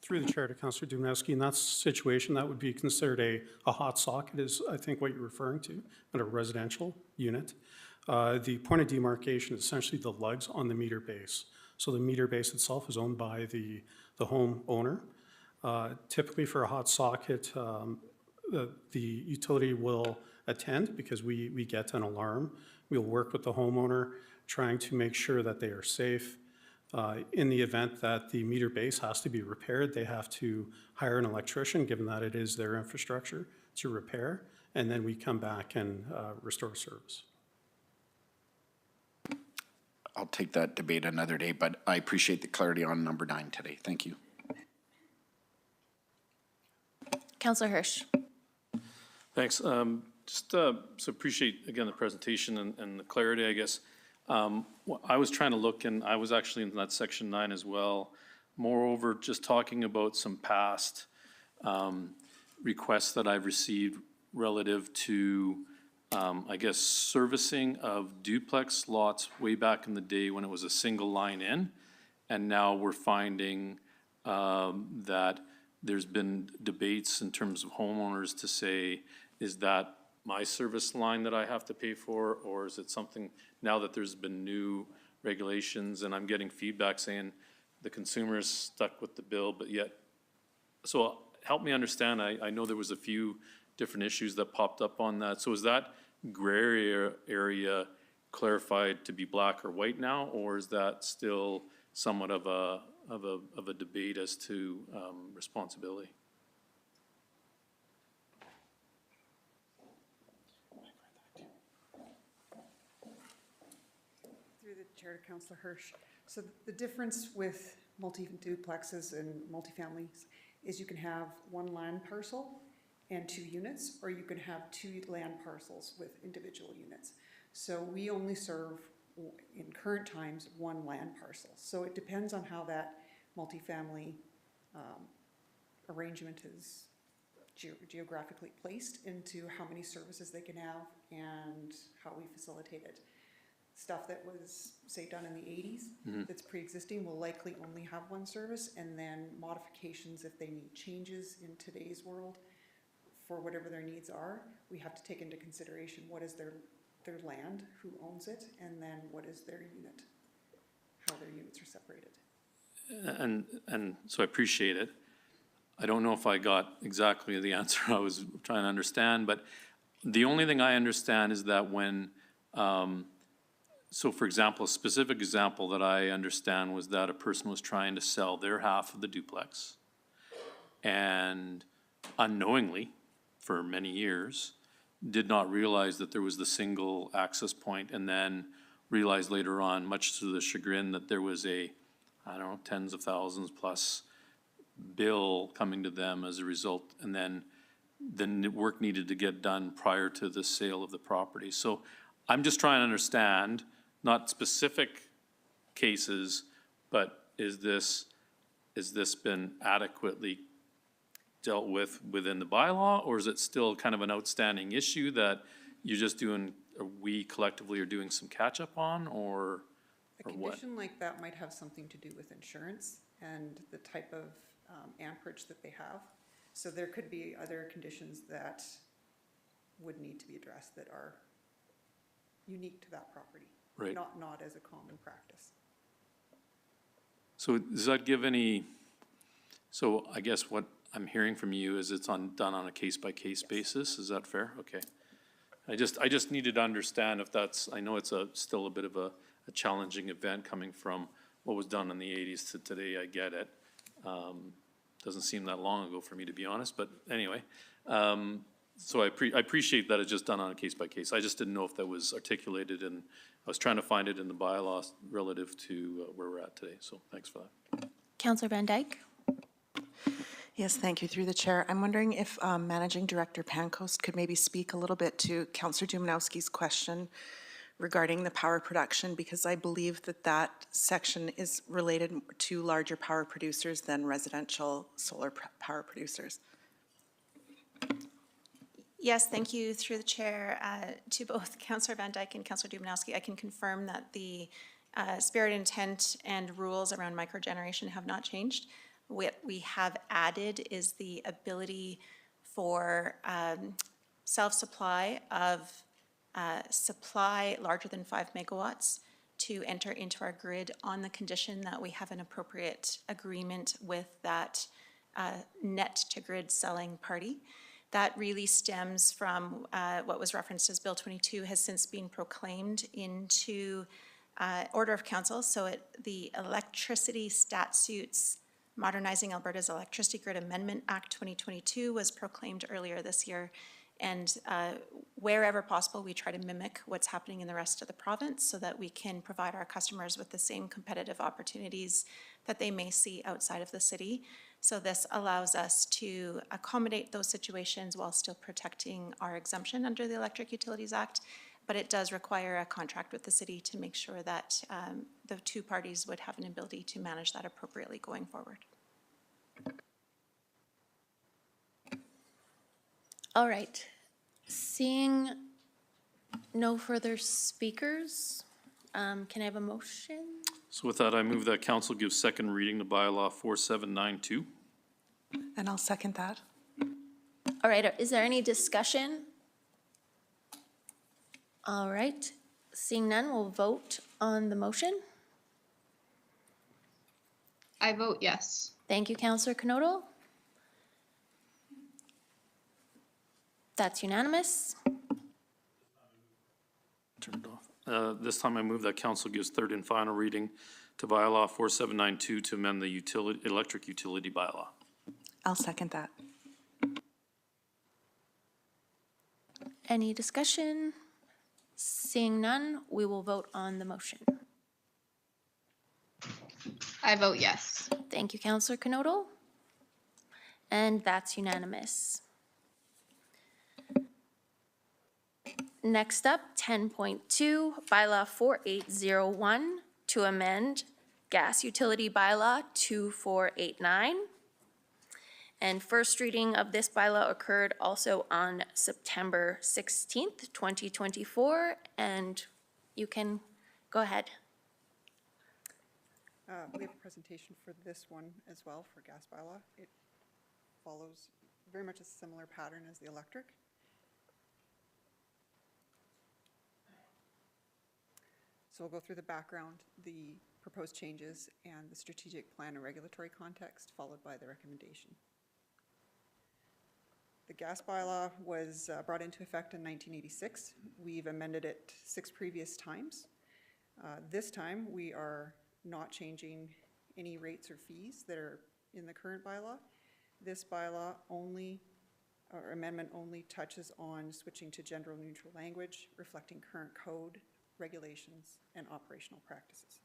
through the chair to Councillor Dumansky, in that situation, that would be considered a hot socket, is I think what you're referring to, in a residential unit. The point of demarcation is essentially the lugs on the meter base. So the meter base itself is owned by the home owner. Typically for a hot socket, the utility will attend because we get an alarm. We'll work with the homeowner trying to make sure that they are safe. In the event that the meter base has to be repaired, they have to hire an electrician, given that it is their infrastructure, to repair, and then we come back and restore service. I'll take that debate another day, but I appreciate the clarity on number 9 today. Thank you. Councillor Hirsch. Thanks. So appreciate, again, the presentation and the clarity, I guess. I was trying to look, and I was actually in that section 9 as well. Moreover, just talking about some past requests that I've received relative to, I guess, servicing of duplex lots way back in the day when it was a single line in. And now we're finding that there's been debates in terms of homeowners to say, is that my service line that I have to pay for, or is it something, now that there's been new regulations, and I'm getting feedback saying the consumer is stuck with the bill, but yet, so help me understand, I know there was a few different issues that popped up on that. So is that gray area clarified to be black or white now, or is that still somewhat of a debate as to responsibility? Chair to Councillor Hirsch. So the difference with multi-duplexes and multifamilies is you can have one land parcel and 2 units, or you can have 2 land parcels with individual units. So we only serve, in current times, 1 land parcel. So it depends on how that multifamily arrangement is geographically placed into how many services they can have and how we facilitate it. Stuff that was, say, done in the 80s, that's pre-existing, will likely only have 1 service, and then modifications, if they need changes in today's world for whatever their needs are, we have to take into consideration what is their land, who owns it, and then what is their unit, how their units are separated. And so I appreciate it. I don't know if I got exactly the answer I was trying to understand, but the only thing I understand is that when, so for example, a specific example that I understand was that a person was trying to sell their half of the duplex and unknowingly, for many years, did not realize that there was the single access point, and then realized later on, much to the chagrin, that there was a, I don't know, tens of thousands plus bill coming to them as a result, and then the work needed to get done prior to the sale of the property. So I'm just trying to understand, not specific cases, but is this been adequately dealt with within the bylaw, or is it still kind of an outstanding issue that you're just doing, or we collectively are doing some catch-up on, or what? A condition like that might have something to do with insurance and the type of amperage that they have. So there could be other conditions that would need to be addressed that are unique to that property. Right. Not as a common practice. So does that give any, so I guess what I'm hearing from you is it's done on a case-by-case basis, is that fair? Okay. I just needed to understand if that's, I know it's still a bit of a challenging event coming from what was done in the 80s to today, I get it. Doesn't seem that long ago for me, to be honest, but anyway. So I appreciate that it's just done on a case-by-case. I just didn't know if that was articulated, and I was trying to find it in the bylaws relative to where we're at today, so thanks for that. Councillor Van Dyke? Yes, thank you, through the chair. I'm wondering if Managing Director Pancoast could maybe speak a little bit to Councillor Dumanowski's question regarding the power production, because I believe that that section is related to larger power producers than residential solar power producers. Yes, thank you through the chair to both Councillor Van Dyke and Councillor Dumanowski. I can confirm that the spirit, intent, and rules around microgeneration have not changed. What we have added is the ability for self-supply of supply larger than 5 megawatts to enter into our grid on the condition that we have an appropriate agreement with that net to grid selling party. That really stems from what was referenced as Bill 22 has since been proclaimed into Order of Council. So the Electricity Statutes Modernizing Alberta's Electricity Grid Amendment Act 2022 was proclaimed earlier this year. And wherever possible, we try to mimic what's happening in the rest of the province so that we can provide our customers with the same competitive opportunities that they may see outside of the city. So this allows us to accommodate those situations while still protecting our exemption under the Electric Utilities Act. But it does require a contract with the city to make sure that the two parties would have an ability to manage that appropriately going forward. All right. Seeing no further speakers, can I have a motion? So with that, I move that council gives second reading to bylaw 4792. And I'll second that. All right, is there any discussion? All right, seeing none, we'll vote on the motion. I vote yes. Thank you, Councillor Knodel. That's unanimous. Turn it off. This time I move that council gives third and final reading to bylaw 4792 to amend the electric utility bylaw. I'll second that. Any discussion? Seeing none, we will vote on the motion. I vote yes. Thank you, Councillor Knodel. And that's unanimous. Next up, 10.2, bylaw 4801 to amend gas utility bylaw 2489. And first reading of this bylaw occurred also on September 16th, 2024, and you can go ahead. We have a presentation for this one as well for gas bylaw. It follows very much a similar pattern as the electric. So we'll go through the background, the proposed changes, and the strategic plan and regulatory context, followed by the recommendation. gas bylaw was brought into effect in 1986. We've amended it 6 previous times. This time, we are not changing any rates or fees that are in the current bylaw. This bylaw only, or amendment only, touches on switching to gender neutral language, reflecting current code, regulations, and operational practices.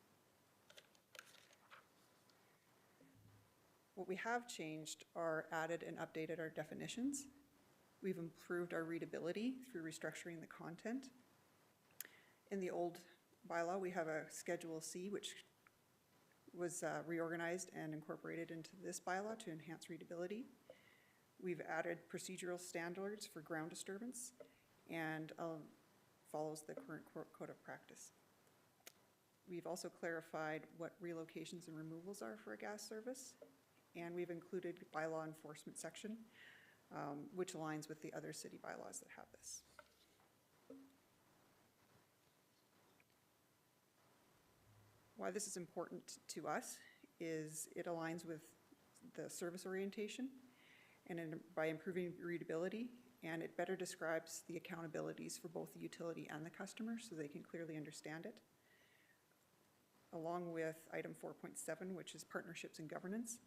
What we have changed are added and updated our definitions. We've improved our readability through restructuring the content. In the old bylaw, we have a Schedule C, which was reorganized and incorporated into this bylaw to enhance readability. We've added procedural standards for ground disturbance and follows the current code of practice. We've also clarified what relocations and removals are for a gas service, and we've included bylaw enforcement section, which aligns with the other city bylaws that have this. Why this is important to us is it aligns with the service orientation and by improving readability, and it better describes the accountabilities for both the utility and the customer so they can clearly understand it. Along with item 4.7, which is partnerships and governance,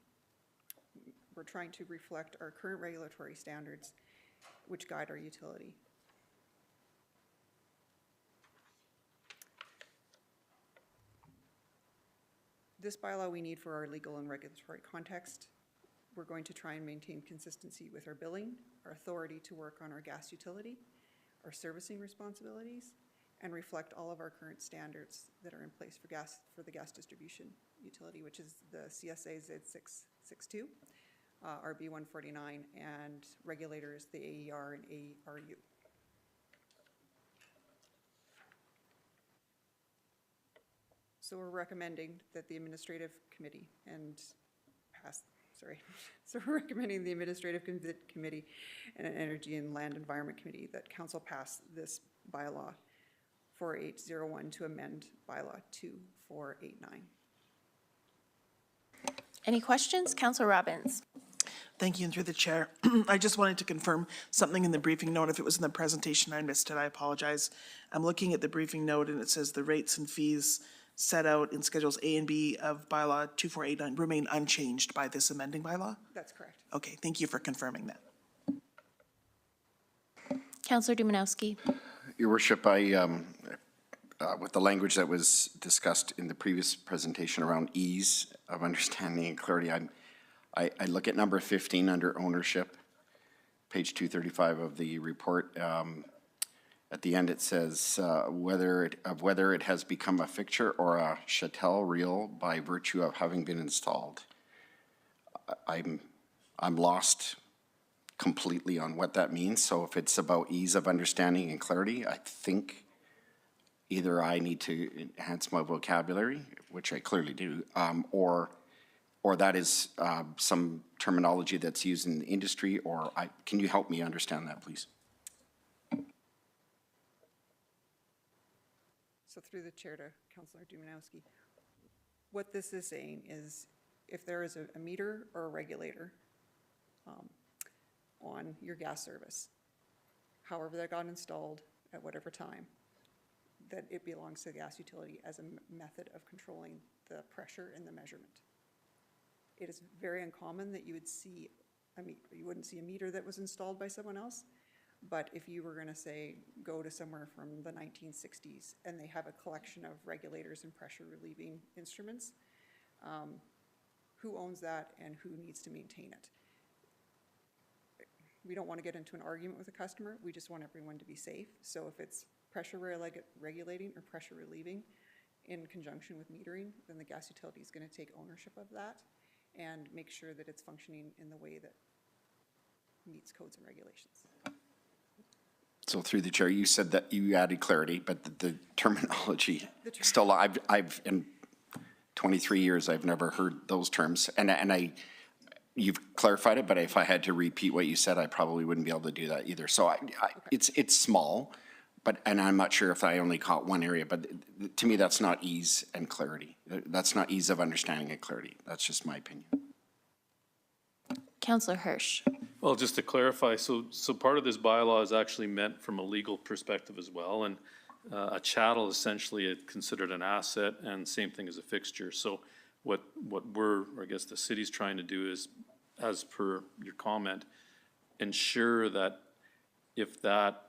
we're trying to reflect our current regulatory standards which guide our utility. This bylaw we need for our legal and regulatory context. We're going to try and maintain consistency with our billing, our authority to work on our gas utility, our servicing responsibilities, and reflect all of our current standards that are in place for the gas distribution utility, which is the CSA Z662, RB 149, and regulators, the AER and ARU. So we're recommending that the administrative committee so we're recommending the administrative committee and an energy and land environment committee that council pass this bylaw 4801 to amend bylaw 2489. Any questions? Councillor Robbins. Thank you, and through the chair. I just wanted to confirm something in the briefing note. If it was in the presentation, I missed it, I apologize. I'm looking at the briefing note and it says the rates and fees set out in Schedules A and B of bylaw 2489 remain unchanged by this amending bylaw? That's correct. Okay, thank you for confirming that. Councillor Dumanowski. Your Worship, with the language that was discussed in the previous presentation around ease of understanding and clarity, I look at number 15 under ownership, page 235 of the report. At the end, it says whether it has become a fixture or a chattel reel by virtue of having been installed. I'm lost completely on what that means. So if it's about ease of understanding and clarity, I think either I need to enhance my vocabulary, which I clearly do, or that is some terminology that's used in the industry, or can you help me understand that, please? So through the chair to Councillor Dumanowski, what this is saying is if there is a meter or a regulator on your gas service, however that got installed at whatever time, that it belongs to the gas utility as a method of controlling the pressure and the measurement. It is very uncommon that you would see, you wouldn't see a meter that was installed by someone else, but if you were going to say, go to somewhere from the 1960s and they have a collection of regulators and pressure relieving instruments, who owns that and who needs to maintain it? We don't want to get into an argument with a customer. We just want everyone to be safe. So if it's pressure regulating or pressure relieving in conjunction with metering, then the gas utility is going to take ownership of that and make sure that it's functioning in the way that meets codes and regulations. So through the chair, you said that you added clarity, but the terminology still, I've in 23 years, I've never heard those terms. And you've clarified it, but if I had to repeat what you said, I probably wouldn't be able to do that either. So it's small, and I'm not sure if I only caught one area, but to me, that's not ease and clarity. That's not ease of understanding and clarity. That's just my opinion. Councillor Hirsch. Well, just to clarify, so part of this bylaw is actually meant from a legal perspective as well, and a chattel essentially is considered an asset, and same thing as a fixture. So what we're, or I guess the city's trying to do is, as per your comment, ensure that if that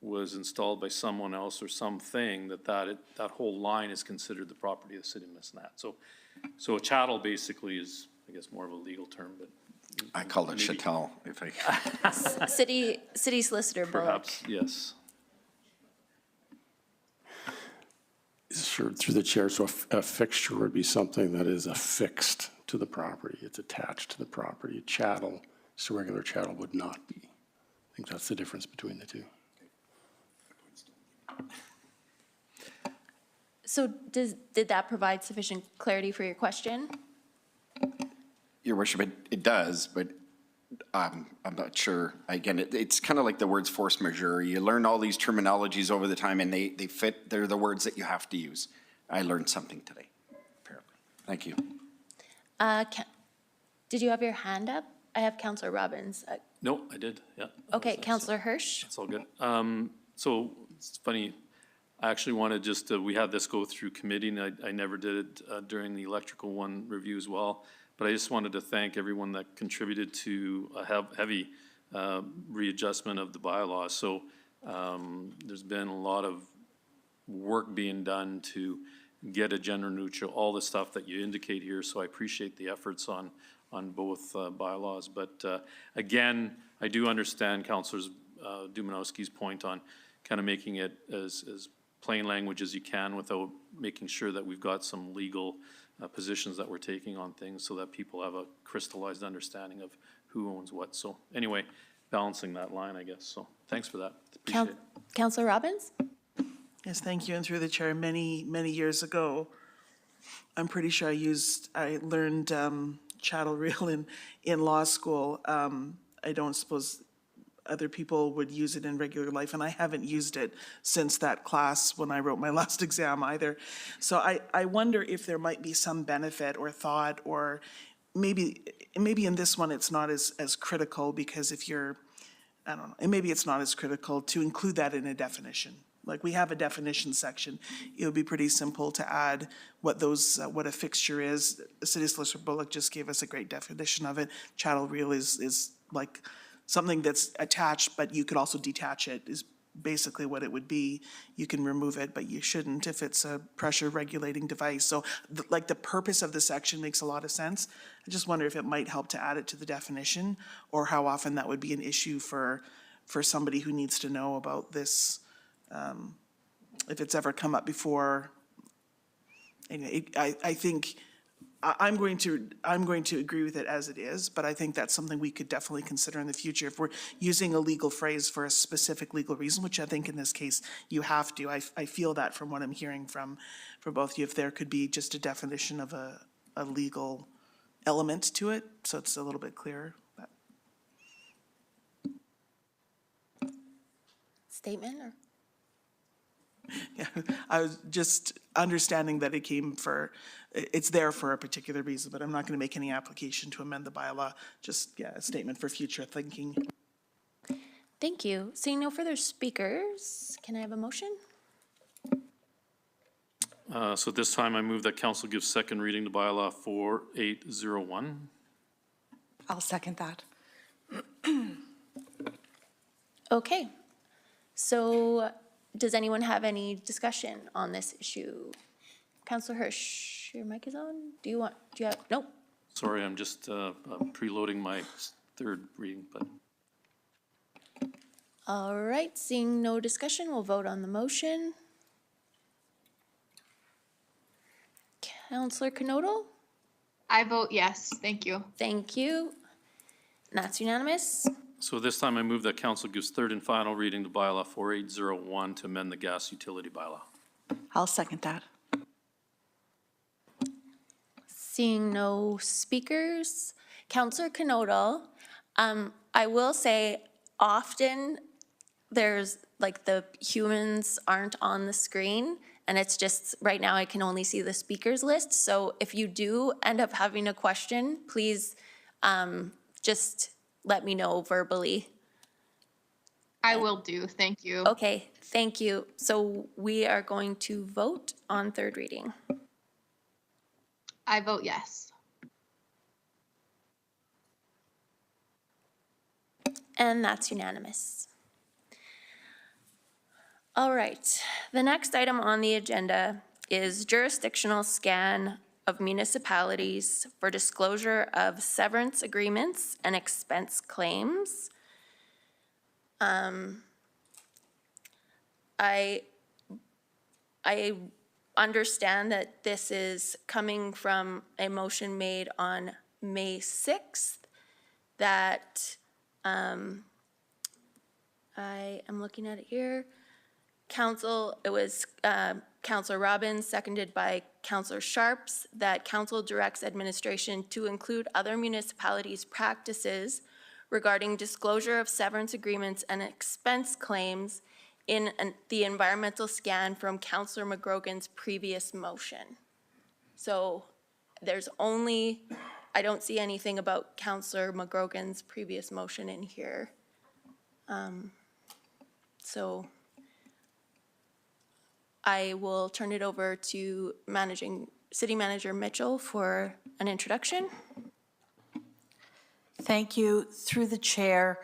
was installed by someone else or something, that whole line is considered the property of the city of Missinat. So a chattel basically is, I guess, more of a legal term, but I call it maybe- chattel, if I. City Solicitor Bullock. Perhaps, yes. Sure, through the chair, so a fixture would be something that is affixed to the property. It's attached to the property. A chattel, just a regular chattel would not be. I think that's the difference between the two. So did that provide sufficient clarity for your question? Your worship, it does, but I'm not sure. Again, it's kind of like the words force majeure. You learn all these terminologies over the time and they fit, they're the words that you have to use. I learned something today, apparently. Thank you. Did you have your hand up? I have Councillor Robbins. No, I did, yeah. Okay, Councillor Hirsch. That's all good. So it's funny, I actually wanted just, we had this go through committee, and I never did it during the electrical one review as well. But I just wanted to thank everyone that contributed to a heavy readjustment of the bylaws. So there's been a lot of work being done to get a gender neutral, all the stuff that you indicate here. So I appreciate the efforts on both bylaws. But again, I do understand Councillor Dumanowski's point on kind of making it as plain language as you can without making sure that we've got some legal positions that we're taking on things so that people have a crystallized understanding of who owns what. So anyway, balancing that line, I guess. So thanks for that. Appreciate it. Councillor Robbins? Yes, thank you. And through the chair, many years ago, I'm pretty sure I learned chattel reel in law school. I don't suppose other people would use it in regular life, and I haven't used it since that class when I wrote my last exam either. So I wonder if there might be some benefit or thought, or maybe in this one it's not as critical, because if you're, I don't know, and maybe it's not as critical to include that in a definition. Like, we have a definition section. It would be pretty simple to add what a fixture is. City Solicitor Bullock just gave us a great definition of it. Chattel reel is like something that's attached, but you could also detach it, is basically what it would be. You can remove it, but you shouldn't if it's a pressure regulating device. So like the purpose of the section makes a lot of sense. I just wonder if it might help to add it to the definition, or how often that would be an issue for somebody who needs to know about this. If it's ever come up before. Anyway, I think I'm going to agree with it as it is, but I think that's something we could definitely consider in the future if we're using a legal phrase for a specific legal reason, which I think in this case you have to. I feel that from what I'm hearing from both of you, if there could be just a definition of a legal element to it, so it's a little bit clearer. But. Statement or? Yeah, I was just understanding that it's there for a particular reason, but I'm not going to make any application to amend the bylaw. Just, a statement for future thinking. Thank you. Seeing no further speakers, can I have a motion? So at this time, I move that council gives second reading to bylaw 4801. I'll second that. Okay. So does anyone have any discussion on this issue? Councillor Hirsch, your mic is on. Do you have, nope. Sorry, I'm just preloading my third reading, but. All right, seeing no discussion, we'll vote on the motion. Councillor Knodel? I vote yes. Thank you. Thank you. That's unanimous. So this time I move that council gives third and final reading to bylaw 4801 to amend the gas utility bylaw. I'll second that. Seeing no speakers, Councillor Knodel, I will say often there's like the humans aren't on the screen, and it's just right now I can only see the speakers list. So if you do end up having a question, please just let me know verbally. I will do, thank you. Okay, thank you. So we are going to vote on third reading. I vote yes. And that's unanimous. All right, the next item on the agenda is jurisdictional scan of municipalities for disclosure of severance agreements and expense claims. I understand that this is coming from a motion made on May 6th that, I am looking at it here. It was Councillor Robbins, seconded by Councillor Sharps, that council directs administration to include other municipalities' practices regarding disclosure of severance agreements and expense claims in the environmental scan from Councillor McGrogan's previous motion. So there's only, I don't see anything about Councillor McGrogan's previous motion in here. So I will turn it over to City Manager Mitchell for an introduction. Thank you. Through the chair,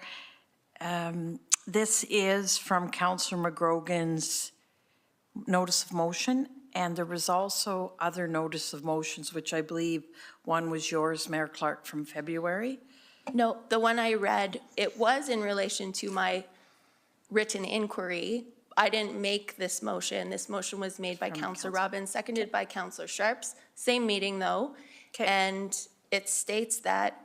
this is from Councillor McGrogan's notice of motion, and there was also other notice of motions, which I believe one was yours, Mayor Clark, from February. No, the one I read, it was in relation to my written inquiry. I didn't make this motion. This motion was made by Councillor Robbins, seconded by Councillor Sharps. Same meeting, though. Okay. And it states that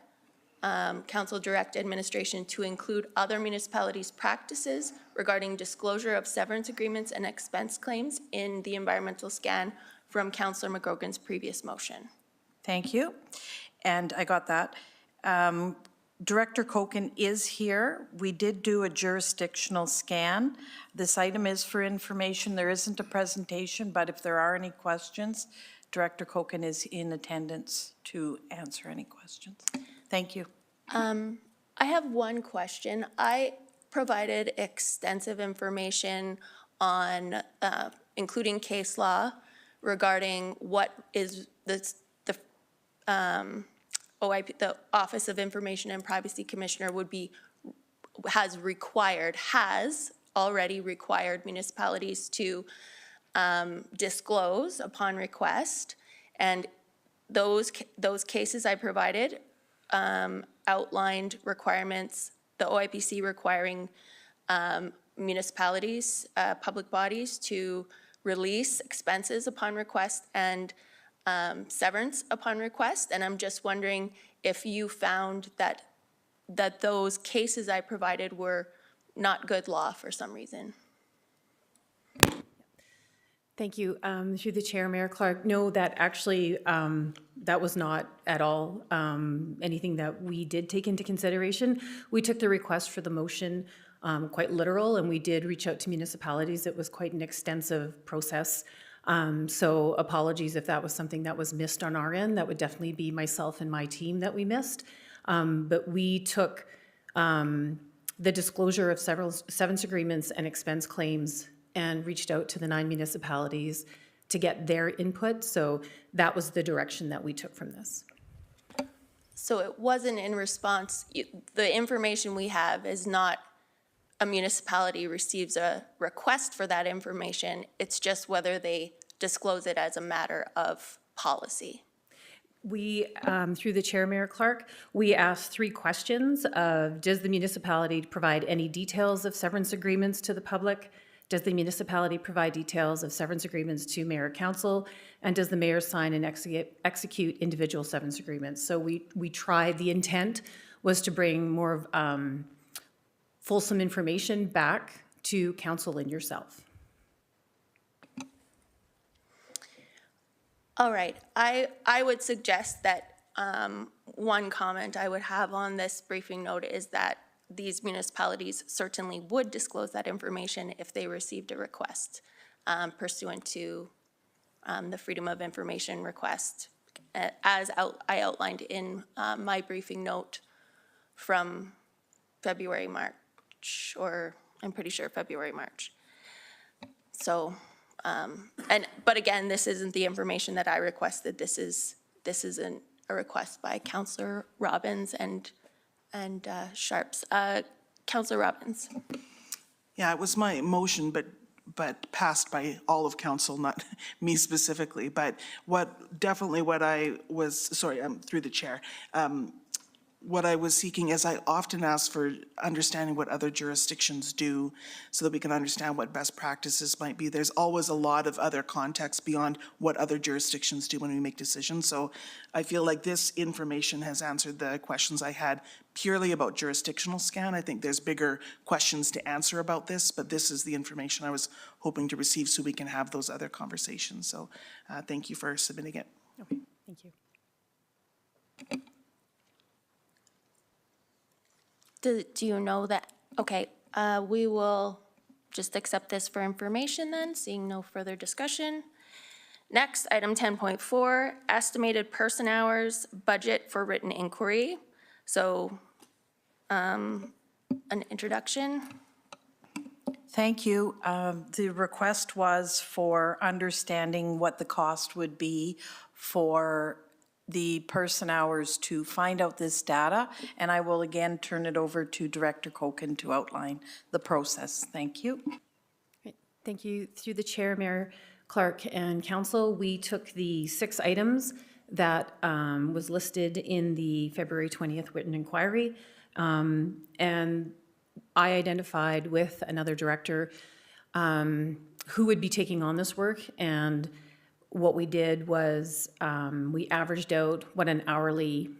council direct administration to include other municipalities' practices regarding disclosure of severance agreements and expense claims in the environmental scan from Councillor McGrogan's previous motion. Thank you. And I got that. Director Koken is here. We did do a jurisdictional scan. This item is for information. There isn't a presentation, but if there are any questions, Director Koken is in attendance to answer any questions. Thank you. I have one question. I provided extensive information on, including case law, regarding what is the OIP, the Office of Information and Privacy Commissioner has already required municipalities to disclose upon request. And those cases I provided outlined requirements, the OIPC requiring municipalities, public bodies to release expenses upon request and severance upon request. And I'm just wondering if you found that those cases I provided were not good law for some reason. Thank you. Through the chair, Mayor Clark, no, that actually, that was not at all anything that we did take into consideration. We took the request for the motion quite literal, and we did reach out to municipalities. It was quite an extensive process. So apologies if that was something that was missed on our end. That would definitely be myself and my team that we missed. But we took the disclosure of severance agreements and expense claims and reached out to the 9 municipalities to get their input. So that was the direction that we took from this. So it wasn't in response, the information we have is not a municipality receives a request for that information. It's just whether they disclose it as a matter of policy. We, through the chair, Mayor Clark, we asked 3 questions of, does the municipality provide any details of severance agreements to the public? Does the municipality provide details of severance agreements to mayor council? And does the mayor sign and execute individual severance agreements? So we tried, the intent was to bring more of fulsome information back to council and yourself. All right, I would suggest that one comment I would have on this briefing note is that these municipalities certainly would disclose that information if they received a request pursuant to the Freedom of Information request, as I outlined in my briefing note from February, March, or I'm pretty sure February, March. So, but again, this isn't the information that I requested. This isn't a request by Councillor Robbins and Sharps. Councillor Robbins. Yeah, it was my motion, but passed by all of council, not me specifically. But what I was, sorry, through the chair, what I was seeking is I often ask for understanding what other jurisdictions do so that we can understand what best practices might be. There's always a lot of other context beyond what other jurisdictions do when we make decisions. So I feel like this information has answered the questions I had purely about jurisdictional scan. I think there's bigger questions to answer about this, but this is the information I was hoping to receive so we can have those other conversations. So thank you for submitting it. Okay, thank you. Do you know that? Okay, we will just accept this for information then, seeing no further discussion. Next, item 10.4, estimated person hours, budget for written inquiry. So, an introduction. Thank you. The request was for understanding what the cost would be for the person hours to find out this data, and I will again turn it over to Director Koken to outline the process. Thank you. Great. Thank you. Through the chair, Mayor Clark and council, we took the 6 items that was listed in the February 20th written inquiry, and I identified with another director who would be taking on this work, and what we did was we averaged out what an hourly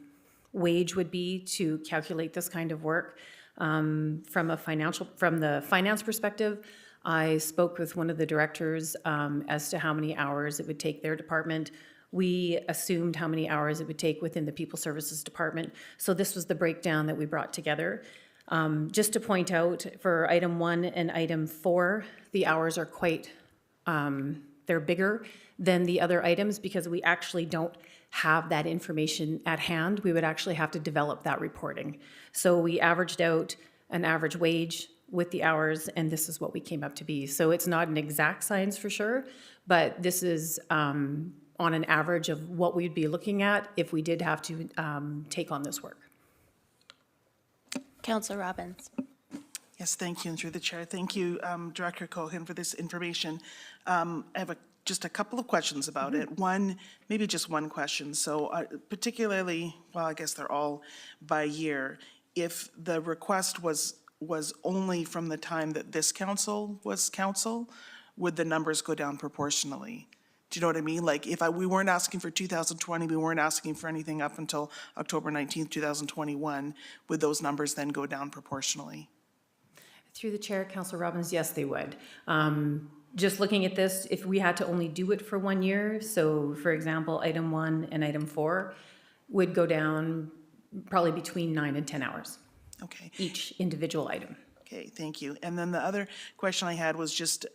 wage would be to calculate this kind of work. From the finance perspective, I spoke with one of the directors as to how many hours it would take their department. We assumed how many hours it would take within the People Services Department. So this was the breakdown that we brought together. Just to point out, for item 1 and item 4, the hours are quite, they're bigger than the other items because we actually don't have that information at hand. We would actually have to develop that reporting. So we averaged out an average wage with the hours, and this is what we came up to be. So it's not an exact science for sure, but this is on an average of what we'd be looking at if we did have to take on this work. Councillor Robbins. Yes, thank you, and through the chair, thank you, Director Cohen, for this information. I have just a couple of questions about it. One, maybe just one question. So particularly, well, I guess they're all by year. If the request was only from the time that this council was council, would the numbers go down proportionally? Do you know what I mean? Like if we weren't asking for 2020, we weren't asking for anything up until October 19th, 2021, would those numbers then go down proportionally? Through the chair, Councillor Robbins, yes, they would. Just looking at this, if we had to only do it for 1 year, so for example, item 1 and item 4 would go down probably between 9 and 10 hours. Okay. Each individual item. Okay, thank you. And then the other question I had was just,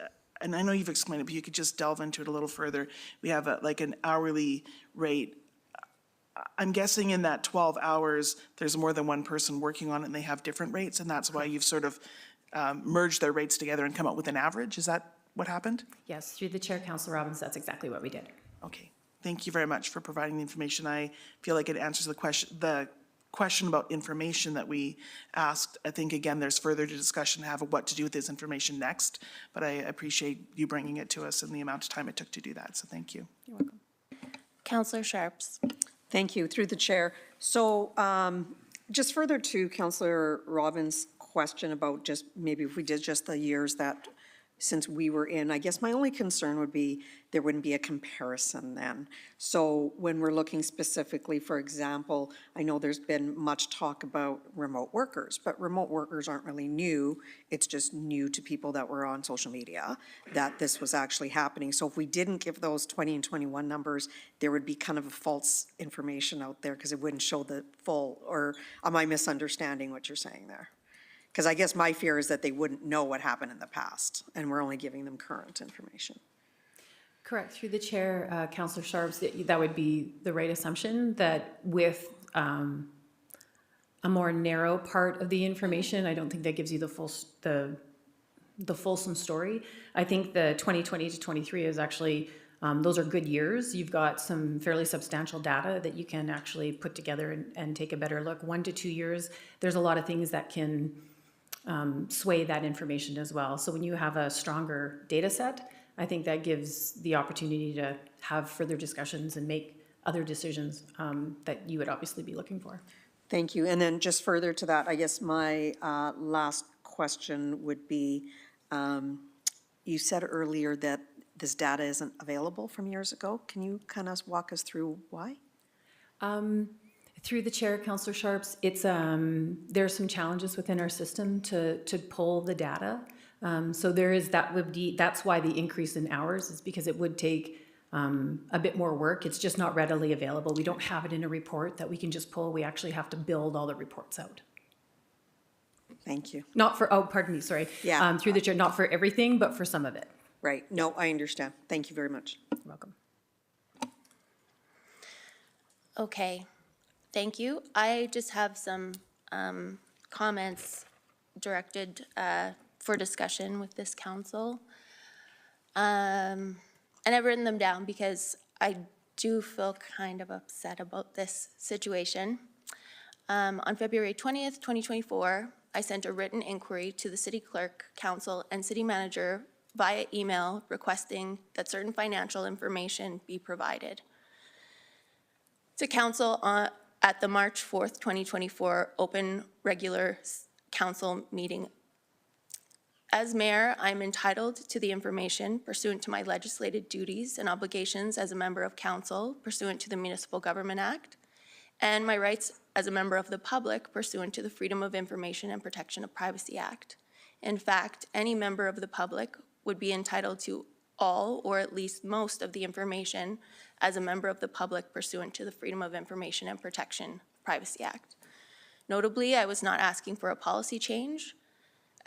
and I know you've explained it, but you could just delve into it a little further. We have like an hourly rate. I'm guessing in that 12 hours, there's more than one person working on it and they have different rates, and that's why you've sort of merged their rates together and come up with an average. Is that what happened? Yes, through the chair, Councillor Robbins, that's exactly what we did. Okay, thank you very much for providing the information. I feel like it answers the question about information that we asked. I think, again, there's further discussion to have of what to do with this information next, but I appreciate you bringing it to us and the amount of time it took to do that, so thank you. You're welcome. Councillor Sharps. Thank you, through the chair. So just further to Councillor Robbins' question about just maybe if we did just the years that since we were in, I guess my only concern would be there wouldn't be a comparison then. So when we're looking specifically, for example, I know there's been much talk about remote workers, but remote workers aren't really new. It's just new to people that were on social media that this was actually happening. So if we didn't give those 20 and 21 numbers, there would be kind of a false information out there because it wouldn't show the full, or am I misunderstanding what you're saying there? Because I guess my fear is that they wouldn't know what happened in the past, and we're only giving them current information. Correct. Through the chair, Councillor Sharps, that would be the right assumption, that with a more narrow part of the information. I don't think that gives you the fulsome story. I think the 2020 to 23 is actually, those are good years. You've got some fairly substantial data that you can actually put together and take a better look. 1 to 2 years, there's a lot of things that can sway that information as well. So when you have a stronger data set, I think that gives the opportunity to have further discussions and make other decisions that you would obviously be looking for. Thank you. And then just further to that, I guess my last question would be, you said earlier that this data isn't available from years ago. Can you kind of walk us through why? Through the chair, Councillor Sharps, it's there's some challenges within our system to pull the data. So that's why the increase in hours is because it would take a bit more work. It's just not readily available. We don't have it in a report that we can just pull. We actually have to build all the reports out. Thank you. Not for, oh, pardon me, sorry. Yeah. Through the chair, not for everything, but for some of it. Right. No, I understand. Thank you very much. You're welcome. Okay, thank you. I just have some comments directed for discussion with this council. And I've written them down because I do feel kind of upset about this situation. On February 20th, 2024, I sent a written inquiry to the city clerk, council, and city manager via email requesting that certain financial information be provided to council at the March 4th, 2024 open regular council meeting. As mayor, I'm entitled to the information pursuant to my legislated duties and obligations as a member of council pursuant to the Municipal Government Act, and my rights as a member of the public pursuant to the Freedom of Information and Protection of Privacy Act. In fact, any member of the public would be entitled to all or at least most of the information as a member of the public pursuant to the Freedom of Information and Protection of Privacy Act. Notably, I was not asking for a policy change,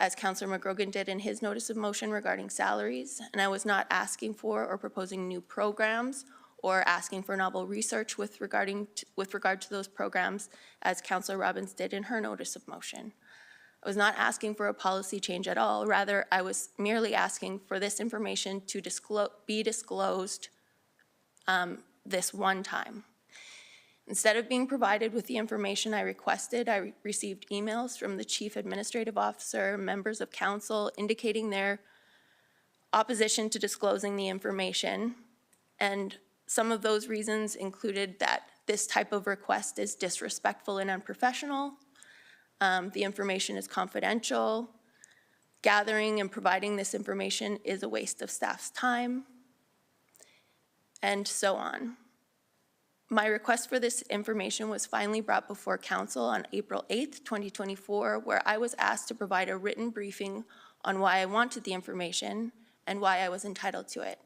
as Councillor McGrogan did in his notice of motion regarding salaries, and I was not asking for or proposing new programs or asking for novel research with regard to those programs, as Councillor Robbins did in her notice of motion. I was not asking for a policy change at all. Rather, I was merely asking for this information to be disclosed this one time. Instead of being provided with the information I requested, I received emails from the Chief Administrative Officer, members of council, indicating their opposition to disclosing the information. And some of those reasons included that this type of request is disrespectful and unprofessional, the information is confidential, gathering and providing this information is a waste of staff's time, and so on. My request for this information was finally brought before council on April 8th, 2024, where I was asked to provide a written briefing on why I wanted the information and why I was entitled to it.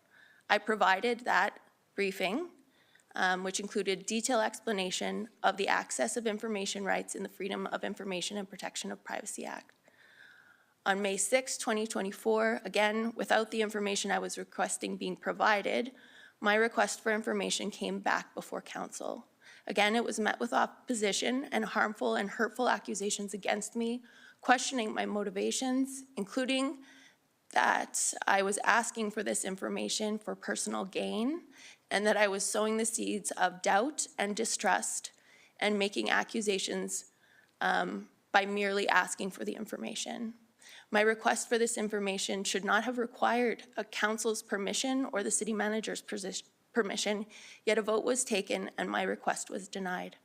I provided that briefing, which included detailed explanation of the access of information rights in the Freedom of Information and Protection of Privacy Act. On May 6, 2024, again, without the information I was requesting being provided, my request for information came back before council. Again, it was met with opposition and harmful and hurtful accusations against me, questioning my motivations, including that I was asking for this information for personal gain, and that I was sowing the seeds of doubt and distrust and making accusations by merely asking for the information. My request for this information should not have required a council's permission or the city manager's permission, yet a vote was taken and my request was denied.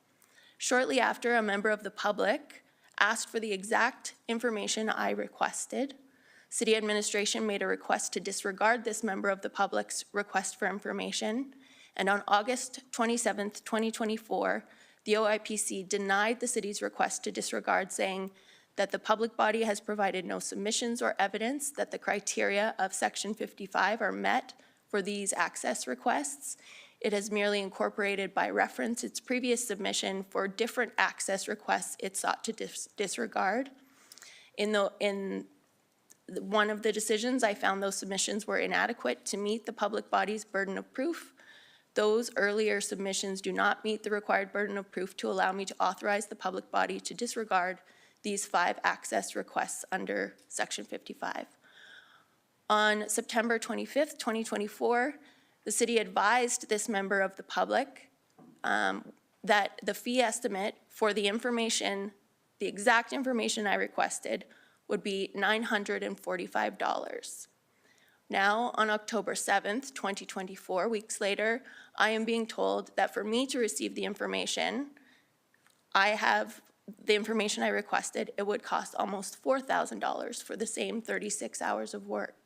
Shortly after, a member of the public asked for the exact information I requested. City administration made a request to disregard this member of the public's request for information, and on August 27th, 2024, the OIPC denied the city's request to disregard, saying that the public body has provided no submissions or evidence that the criteria of Section 55 are met for these access requests. It has merely incorporated by reference its previous submission for different access requests it sought to disregard. In one of the decisions, I found those submissions were inadequate to meet the public body's burden of proof those earlier submissions do not meet the required burden of proof to allow me to authorize the public body to disregard these 5 access requests under Section 55. On September 25th, 2024, the city advised this member of the public that the fee estimate for the information, the exact information I requested, would be $945. Now, on October 7th, 2024, weeks later, I am being told that for me to receive the information, the information I requested, it would cost almost $4,000 for the same 36 hours of work.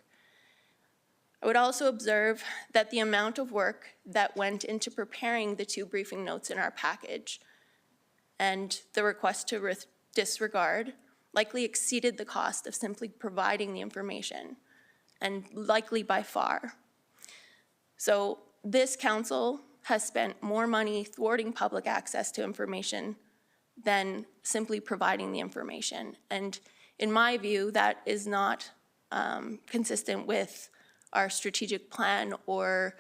I would also observe that the amount of work that went into preparing the 2 briefing notes in our package and the request to disregard likely exceeded the cost of simply providing the information, and likely by far. So this council has spent more money thwarting public access to information than simply providing the information. And in my view, that is not consistent with our strategic plan or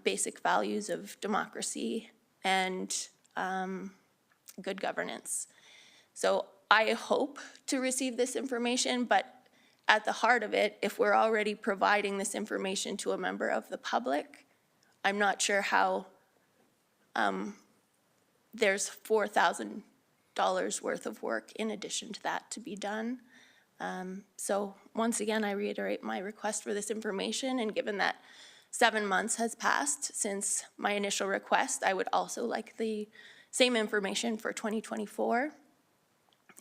basic values of democracy and good governance. So I hope to receive this information, but at the heart of it, if we're already providing this information to a member of the public, I'm not sure how there's $4,000 worth of work in addition to that to be done. So once again, I reiterate my request for this information, and given that 7 months has passed since my initial request, I would also like the same information for 2024.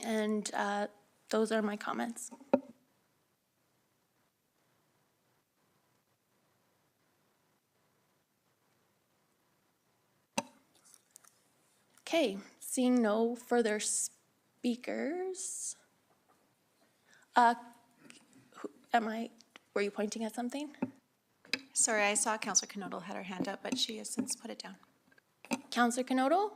And those are my comments. Okay, seeing no further speakers. Were you pointing at something? Sorry, I saw Councillor Knodel had her hand up, but she has since put it down. Councillor Knodel?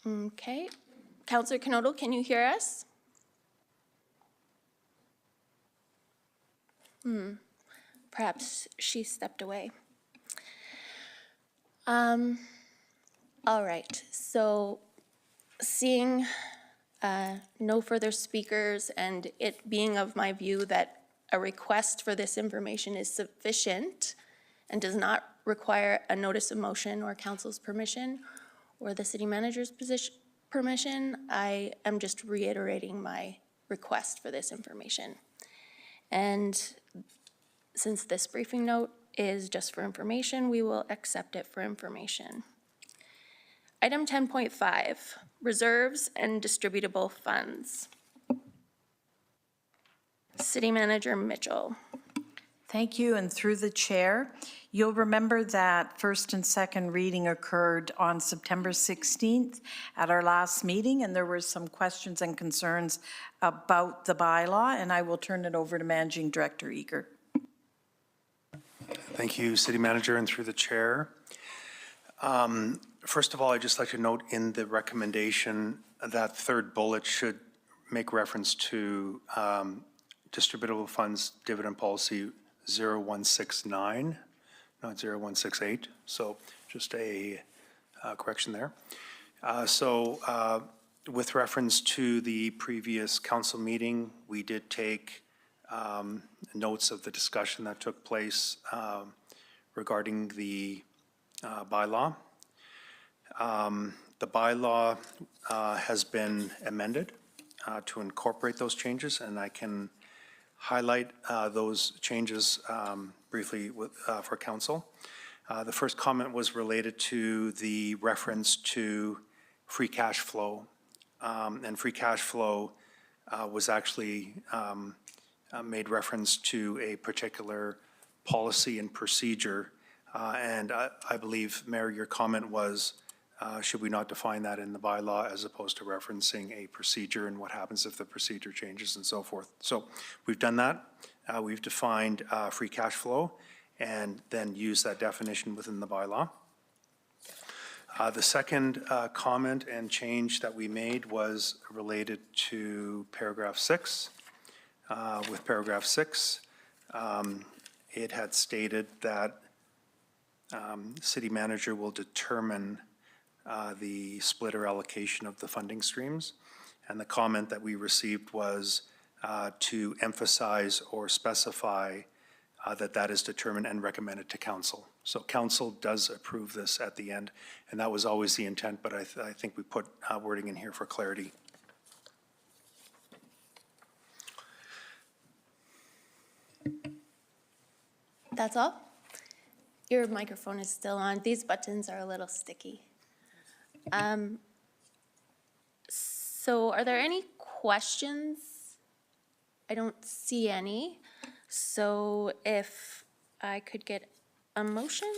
Okay. Councillor Knodel, can you hear us? Perhaps she stepped away. All right, so seeing no further speakers and it being of my view that a request for this information is sufficient and does not require a notice of motion or council's permission or the city manager's permission, I am just reiterating my request for this information. And since this briefing note is just for information, we will accept it for information. Item 10.5, reserves and distributable funds. City Manager Mitchell. Thank you, and through the chair, you'll remember that first and second reading occurred on September 16th at our last meeting, and there were some questions and concerns about the bylaw, and I will turn it over to Managing Director Eager. Thank you, City Manager, and through the chair. First of all, I'd just like to note in the recommendation that third bullet should make reference to distributable funds dividend policy 0169, not 0168. So just a correction there. With reference to the previous council meeting, we did take notes of the discussion that took place regarding the bylaw. The bylaw has been amended to incorporate those changes, and I can highlight those changes briefly for council. The first comment was related to the reference to free cash flow, and free cash flow was actually made reference to a particular policy and procedure, and I believe, Mayor, your comment was, should we not define that in the bylaw as opposed to referencing a procedure and what happens if the procedure changes and so forth. So we've done that. We've defined free cash flow and then used that definition within the bylaw. The second comment and change that we made was related to paragraph 6. with paragraph 6. It had stated that city manager will determine the split or allocation of the funding streams. And the comment that we received was to emphasize or specify that that is determined and recommended to council. So council does approve this at the end, and that was always the intent, but I think we put wording in here for clarity. That's all? Your microphone is still on. These buttons are a little sticky. So are there any questions? I don't see any. So if I could get a motion?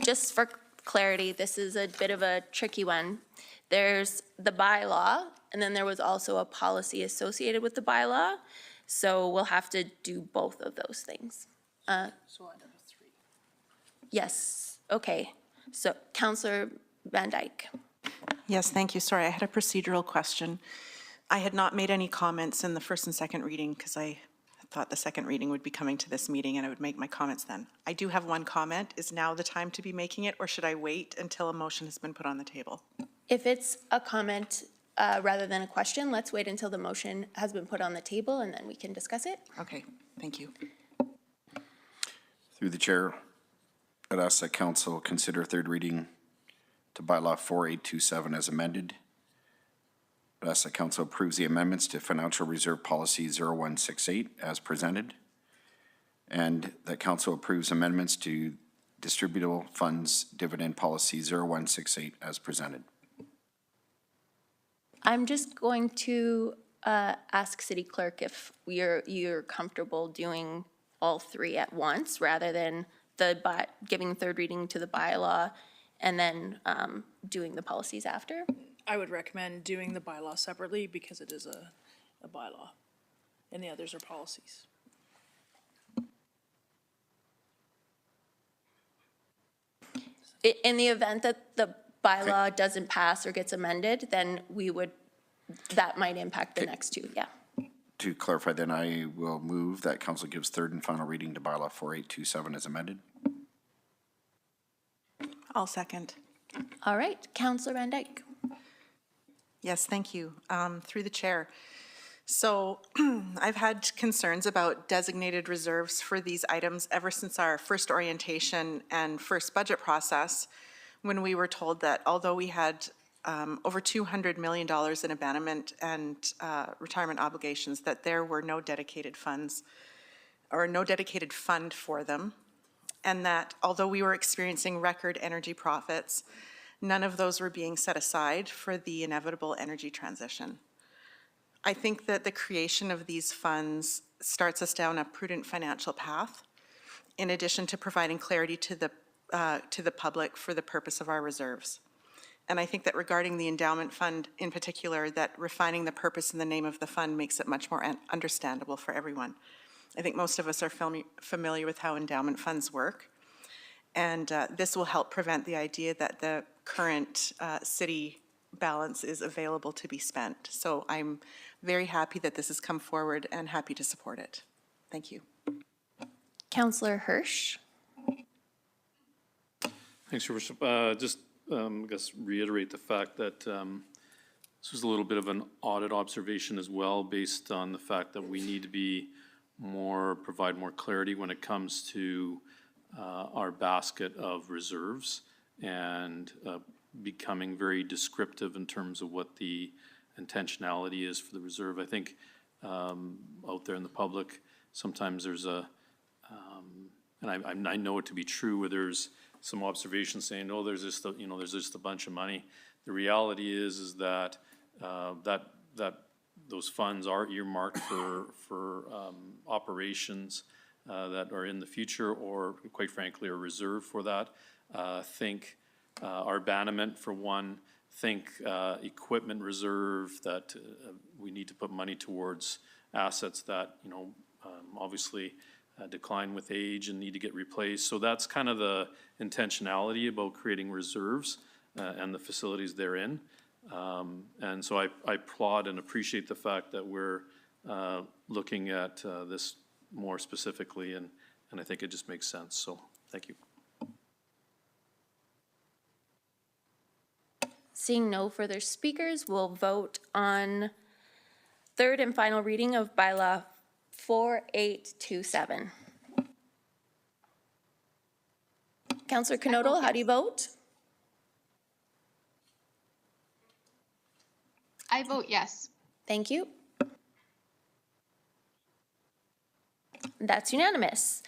Just for clarity, this is a bit of a tricky one. There's the bylaw, and then there was also a policy associated with the bylaw. So we'll have to do both of those things. So item 3. Yes, okay. So Councillor Van Dyke. Yes, thank you. Sorry, I had a procedural question. I had not made any comments in the first and second reading because I thought the second reading would be coming to this meeting and I would make my comments then. I do have one comment. Is now the time to be making it, or should I wait until a motion has been put on the table? If it's a comment rather than a question, let's wait until the motion has been put on the table and then we can discuss it. Okay, thank you. Through the chair, I'd ask that council consider third reading to bylaw 4827 as amended. I'd ask that council approves the amendments to financial reserve policy 0168 as presented, and that council approves amendments to distributable funds dividend policy 0168 as presented. I'm just going to ask City Clerk if you're comfortable doing all three at once rather than giving third reading to the bylaw and then doing the policies after. I would recommend doing the bylaw separately because it is a bylaw and the others are policies. In the event that the bylaw doesn't pass or gets amended, then that might impact the next two, yeah. To clarify, then I will move that council gives third and final reading to bylaw 4827 as amended. I'll second. All right, Councillor Van Dyke. Yes, thank you. Through the chair. So I've had concerns about designated reserves for these items ever since our first orientation and first budget process, when we were told that although we had over $200 million in abandonment and retirement obligations, that there were no dedicated funds or no dedicated fund for them. And that although we were experiencing record energy profits, none of those were being set aside for the inevitable energy transition. I think that the creation of these funds starts us down a prudent financial path, in addition to providing clarity to the public for the purpose of our reserves. And I think that regarding the endowment fund in particular, that refining the purpose and the name of the fund makes it much more understandable for everyone. I think most of us are familiar with how endowment funds work. And this will help prevent the idea that the current city balance is available to be spent. So I'm very happy that this has come forward and happy to support it. Thank you. Councillor Hirsch. Thanks, Your Worship. Just, I guess, reiterate the fact that this was a little bit of an audit observation as well, based on the fact that we need to provide more clarity when it comes to our basket of reserves and becoming very descriptive in terms of what the intentionality is for the reserve. I think out there in the public, sometimes there's and I know it to be true, where there's some observations saying, oh, there's just a bunch of money. The reality is that those funds are earmarked for operations that are in the future, or quite frankly, are reserved for that. Think our abandonment for one. Think equipment reserve, that we need to put money towards assets that obviously decline with age and need to get replaced. So that's kind of the intentionality about creating reserves and the facilities therein. And so I applaud and appreciate the fact that we're looking at this more specifically, and I think it just makes sense. So thank you. Seeing no further speakers, we'll vote on third and final reading of bylaw 4827. Councillor Knodel, how do you vote? I vote yes. Thank you. That's unanimous.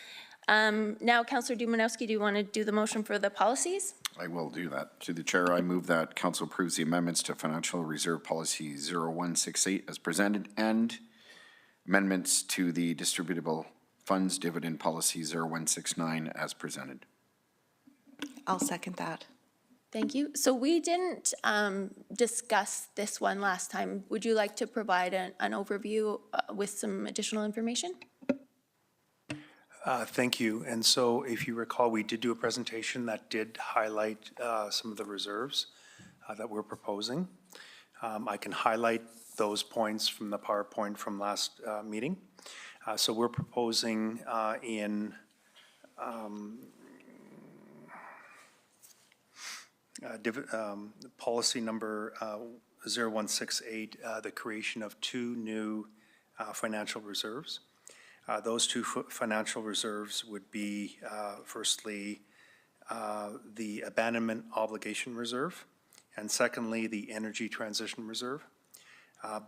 Now, Councillor Dumanowski, do you want to do the motion for the policies? I will do that. To the chair, I move that council approves the amendments to Financial Reserve Policy 0168 as presented and amendments to the Distributable Funds Dividend Policy 0169 as presented. I'll second that. Thank you. So we didn't discuss this one last time. Would you like to provide an overview with some additional information? Thank you. And so if you recall, we did do a presentation that did highlight some of the reserves that we're proposing. I can highlight those points from the PowerPoint from last meeting. So we're proposing in policy number 0168, the creation of 2 new financial reserves. Those 2 financial reserves would be, firstly, the abandonment obligation reserve, and secondly, the energy transition reserve.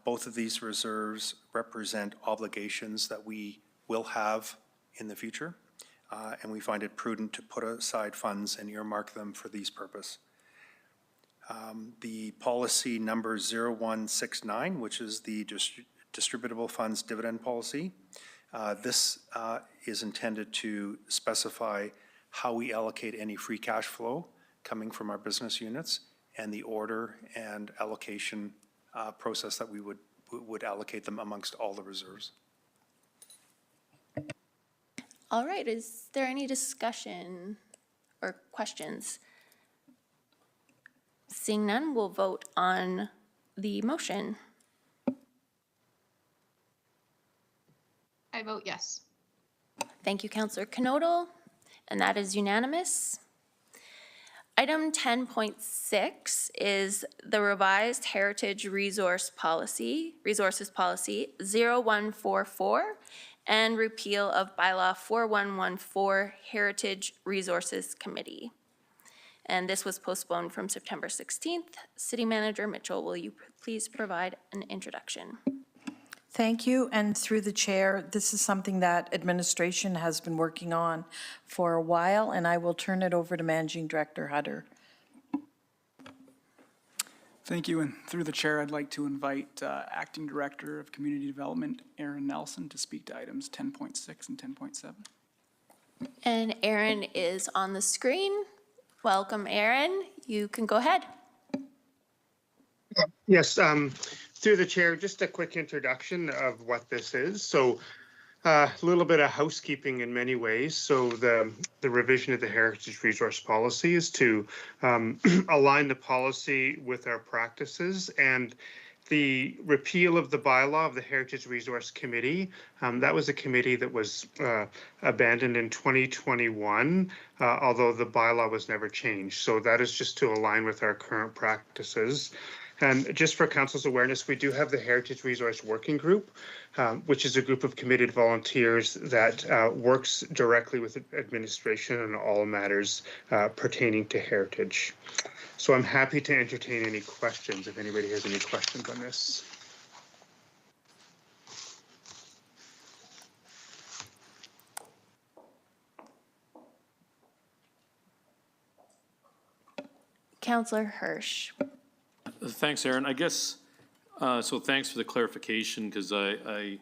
Both of these reserves represent obligations that we will have in the future, and we find it prudent to put aside funds and earmark them for these purposes. The policy number 0169, which is the distributable funds dividend policy, this is intended to specify how we allocate any free cash flow coming from our business units and the order and allocation process that we would allocate them amongst all the reserves. All right, is there any discussion or questions? Seeing none, we'll vote on the motion. I vote yes. Thank you, Councillor Knodel, and that is unanimous. Item 10.6 is the revised Heritage Resources Policy 0144 and repeal of bylaw 4114 Heritage Resources Committee. And this was postponed from September 16th. City Manager Mitchell, will you please provide an introduction? Thank you, and through the chair, this is something that administration has been working on for a while, and I will turn it over to Managing Director Hutter. Thank you, and through the chair, I'd like to invite Acting Director of Community Development, Aaron Nelson, to speak to items 10.6 and 10.7. And Aaron is on the screen. Welcome, Aaron. You can go ahead. Yes, through the chair, just a quick introduction of what this is. So a little bit of housekeeping in many ways. So the revision of the Heritage Resource Policy is to align the policy with our practices, and the repeal of the bylaw of the Heritage Resource Committee, that was a committee that was abandoned in 2021, although the bylaw was never changed. So that is just to align with our current practices. And just for council's awareness, we do have the Heritage Resource Working Group, which is a group of committed volunteers that works directly with administration on all matters pertaining to heritage. So I'm happy to entertain any questions if anybody has any questions on this. Councillor Hirsch. Thanks, Aaron. I guess, so thanks for the clarification, because I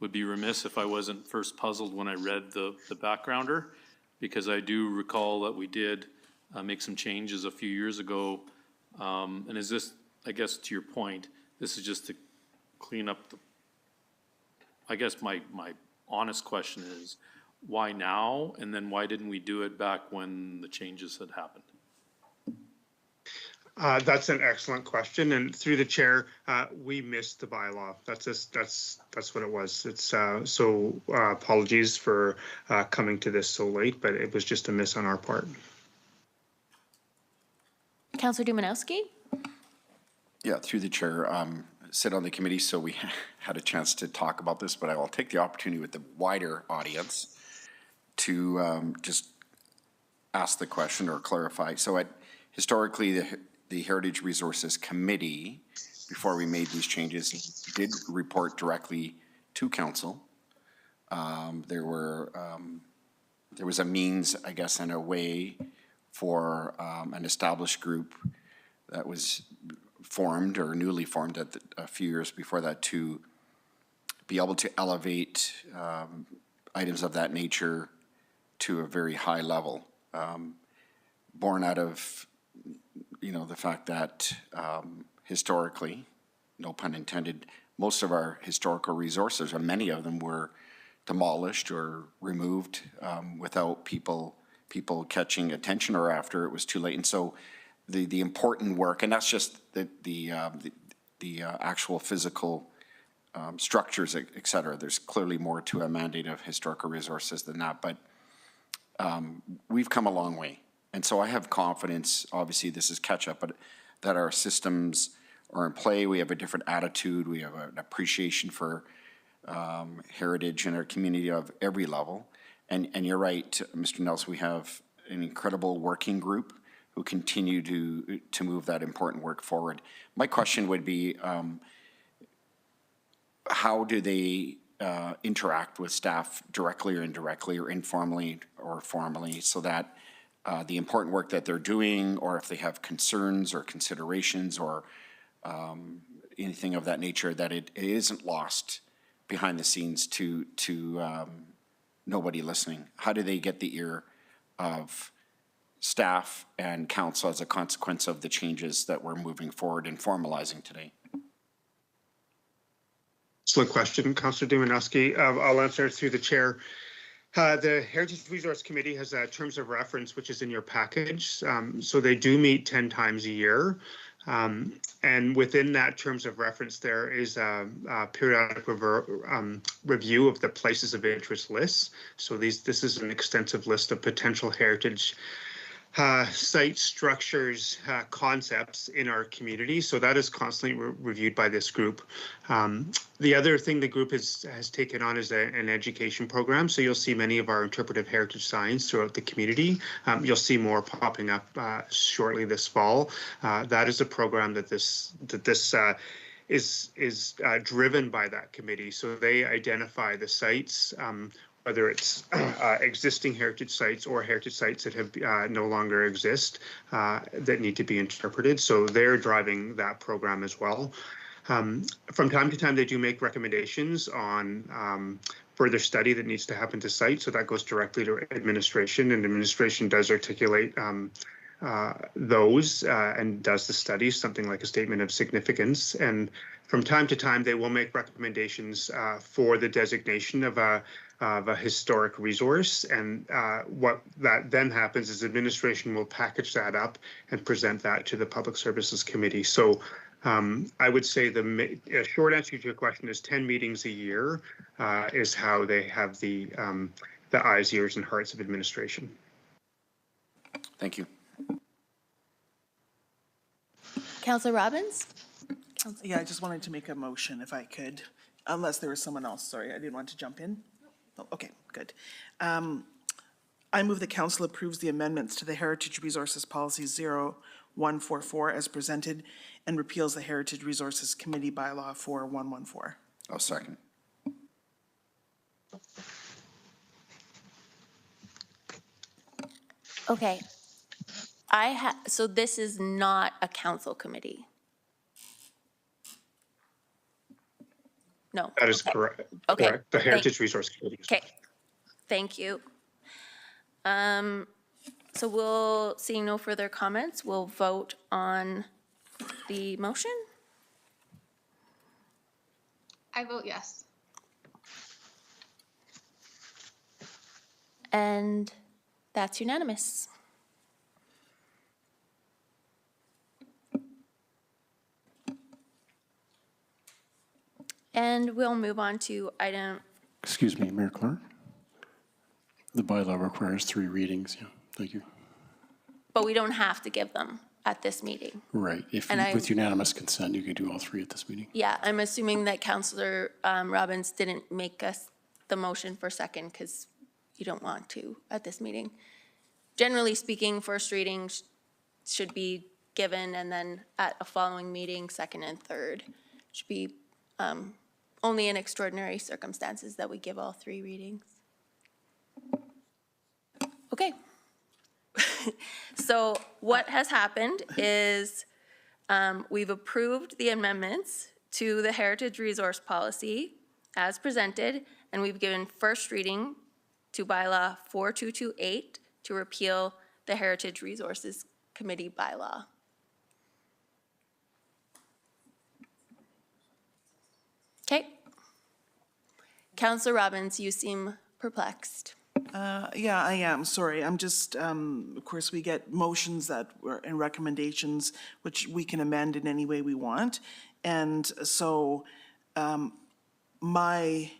would be remiss if I wasn't first puzzled when I read the backgrounder, because I do recall that we did make some changes a few years ago. And is this, I guess to your point, this is just to clean up the, I guess my honest question is, why now? And then why didn't we do it back when the changes had happened? That's an excellent question, and through the chair, we missed the bylaw. That's what it was. It's apologies for coming to this so late, but it was just a miss on our part. Councillor Dumanowski? Yeah, through the chair, sit on the committee, so we had a chance to talk about this, but I will take the opportunity with the wider audience to just ask the question or clarify. So historically, the Heritage Resources Committee, before we made these changes, did report directly to council. There was a means, I guess, and a way for an established group that was formed or newly formed a few years before that to be able to elevate items of that nature to a very high level, born out of the fact that historically, no pun intended, most of our historical resources, or many of them, were demolished or removed without people catching attention, or after it was too late. And so the important work, and that's just the actual physical structures, et cetera. There's clearly more to a mandate of historical resources than that, but we've come a long way. And so I have confidence, obviously this is catch up, but that our systems are in play. We have a different attitude. We have an appreciation for heritage in our community of every level. And you're right, Mr. Nelson, we have an incredible working group who continue to move that important work forward. My question would be, how do they interact with staff directly or indirectly or informally or formally, so that the important work that they're doing, or if they have concerns or considerations or anything of that nature, that it isn't lost behind the scenes to nobody listening? How do they get the ear of staff and council as a consequence of the changes that we're moving forward and formalizing today? Excellent question, Councillor Dumanowski. I'll answer through the chair. The Heritage Resource Committee has terms of reference, which is in your package. So they do meet 10 times a year. And within that terms of reference, there is a periodic review of the places of interest lists. So this is an extensive list of potential heritage site structures, concepts in our community. So that is constantly reviewed by this group. The other thing the group has taken on is an education program. So you'll see many of our interpretive heritage signs throughout the community. You'll see more popping up shortly this fall. That is a program that this is driven by that committee. So they identify the sites, whether it's existing heritage sites or heritage sites that have no longer exist that need to be interpreted. So they're driving that program as well. From time to time, they do make recommendations on further study that needs to happen to site. So that goes directly to administration, and administration does articulate those and does the study, something like a statement of significance. And from time to time, they will make recommendations for the designation of a historic resource. And what that then happens is administration will package that up and present that to the Public Services Committee. So I would say the short answer to your question is 10 meetings a year is how they have the eyes, ears, and hearts of administration. Thank you. Councillor Robbins? Yeah, I just wanted to make a motion if I could, unless there was someone else. Sorry, I didn't want to jump in. Oh, okay, good. I move the council approves the amendments to the Heritage Resources Policy 0144 as presented and repeals the Heritage Resources Committee bylaw 4114. I'll second. Okay. So this is not a council committee? No. That is okay. correct. Okay. Correct. The Heritage Resource Committee. Okay. Thank you. So seeing no further comments, we'll vote on the motion. I vote yes. And that's unanimous. And we'll move on to item, Excuse me, Mayor Clark. The bylaw requires 3 readings, yeah, thank you. but we don't have to give them at this meeting. Right, if, And with unanimous consent, you could do all 3 at this meeting. Yeah, I'm assuming that Councillor Robbins didn't make us the motion for second because you don't want to at this meeting. Generally speaking, first reading should be given, and then at a following meeting, second and third should be only in extraordinary circumstances that we give all 3 readings. Okay. So what has happened is we've approved the amendments to the Heritage Resource Policy as presented, and we've given first reading to bylaw 4228 to repeal the Heritage Resources Committee bylaw. Okay. Councillor Robbins, you seem perplexed. Yeah, I am, sorry. I'm just, of course, we get motions that were, and recommendations, which we can amend in any way we want. And so my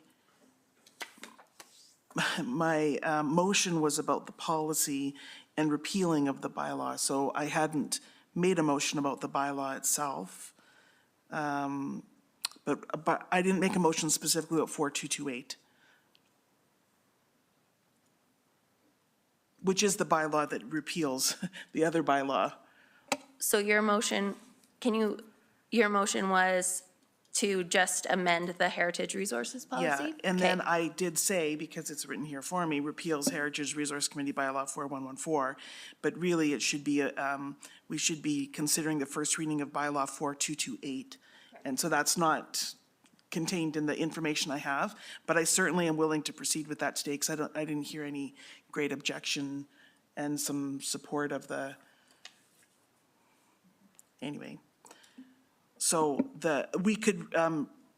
motion was about the policy and repealing of the bylaw. So I hadn't made a motion about the bylaw itself. But I didn't make a motion specifically about 4228. Which is the bylaw that repeals the other bylaw. So your motion, your motion was to just amend the Heritage Resources Policy? Yeah, and Okay. then I did say, because it's written here for me, repeals Heritage Resource Committee bylaw 4114, but really it should be, we should be considering the first reading of bylaw 4228. And so that's not contained in the information I have, but I certainly am willing to proceed with that today because I didn't hear any great objection and some support of the, anyway. So we could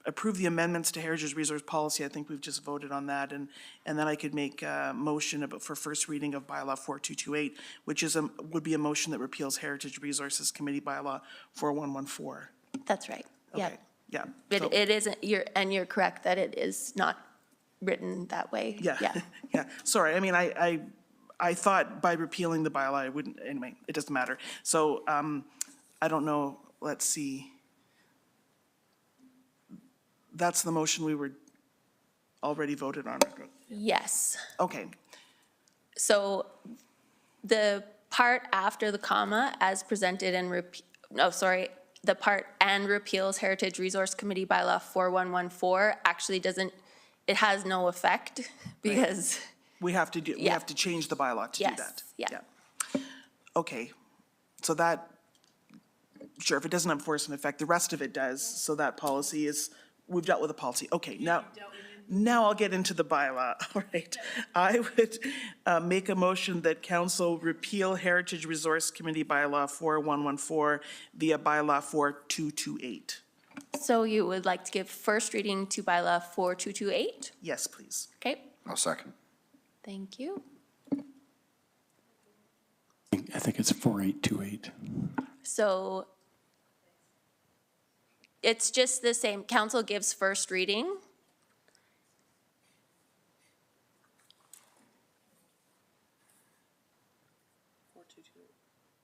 approve the amendments to Heritage Resource Policy. I think we've just voted on that, and then I could make a motion for first reading of bylaw 4228, which is would be a motion that repeals Heritage Resources Committee bylaw 4114. That's right, yeah. Okay. Yeah. But it isn't, you're correct that it is not written that way. Yeah. Yeah. Sorry. I mean, I thought by repealing the bylaw, I wouldn't, anyway, it doesn't matter. So I don't know. Let's see. That's the motion we were already voted on. Yes. Okay. So the part after the comma as presented and the part and repeals Heritage Resource Committee bylaw 4114 actually doesn't, it has no effect because. We have to do, we have to change the bylaw to do that. Yes, yeah. Okay. So that, sure, if it doesn't have force and effect, the rest of it does. So that policy is, we've dealt with the policy. Okay, now I'll get into the bylaw. All right. I would make a motion that council repeal Heritage Resource Committee bylaw 4114 via bylaw 4228. So you would like to give first reading to bylaw 4228? Yes, please. Okay, I'll second. thank you. I think it's 4828. So it's just the same, council gives first reading.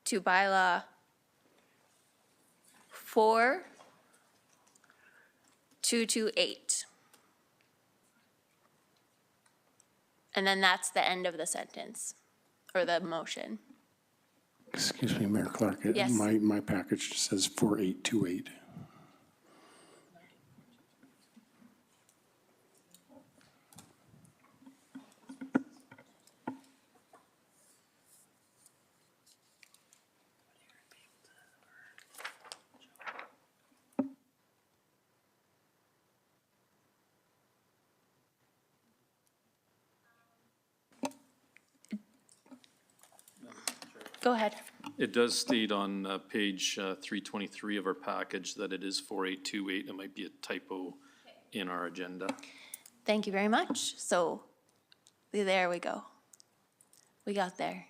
To bylaw 4228. And then that's the end of the sentence, or the motion. Excuse me, Mayor Clark. Yes. My package says 4828. Go ahead. It does state on page 323 of our package that it is 4828. It might be a typo in our agenda. Thank you very much. So there we go. We got there.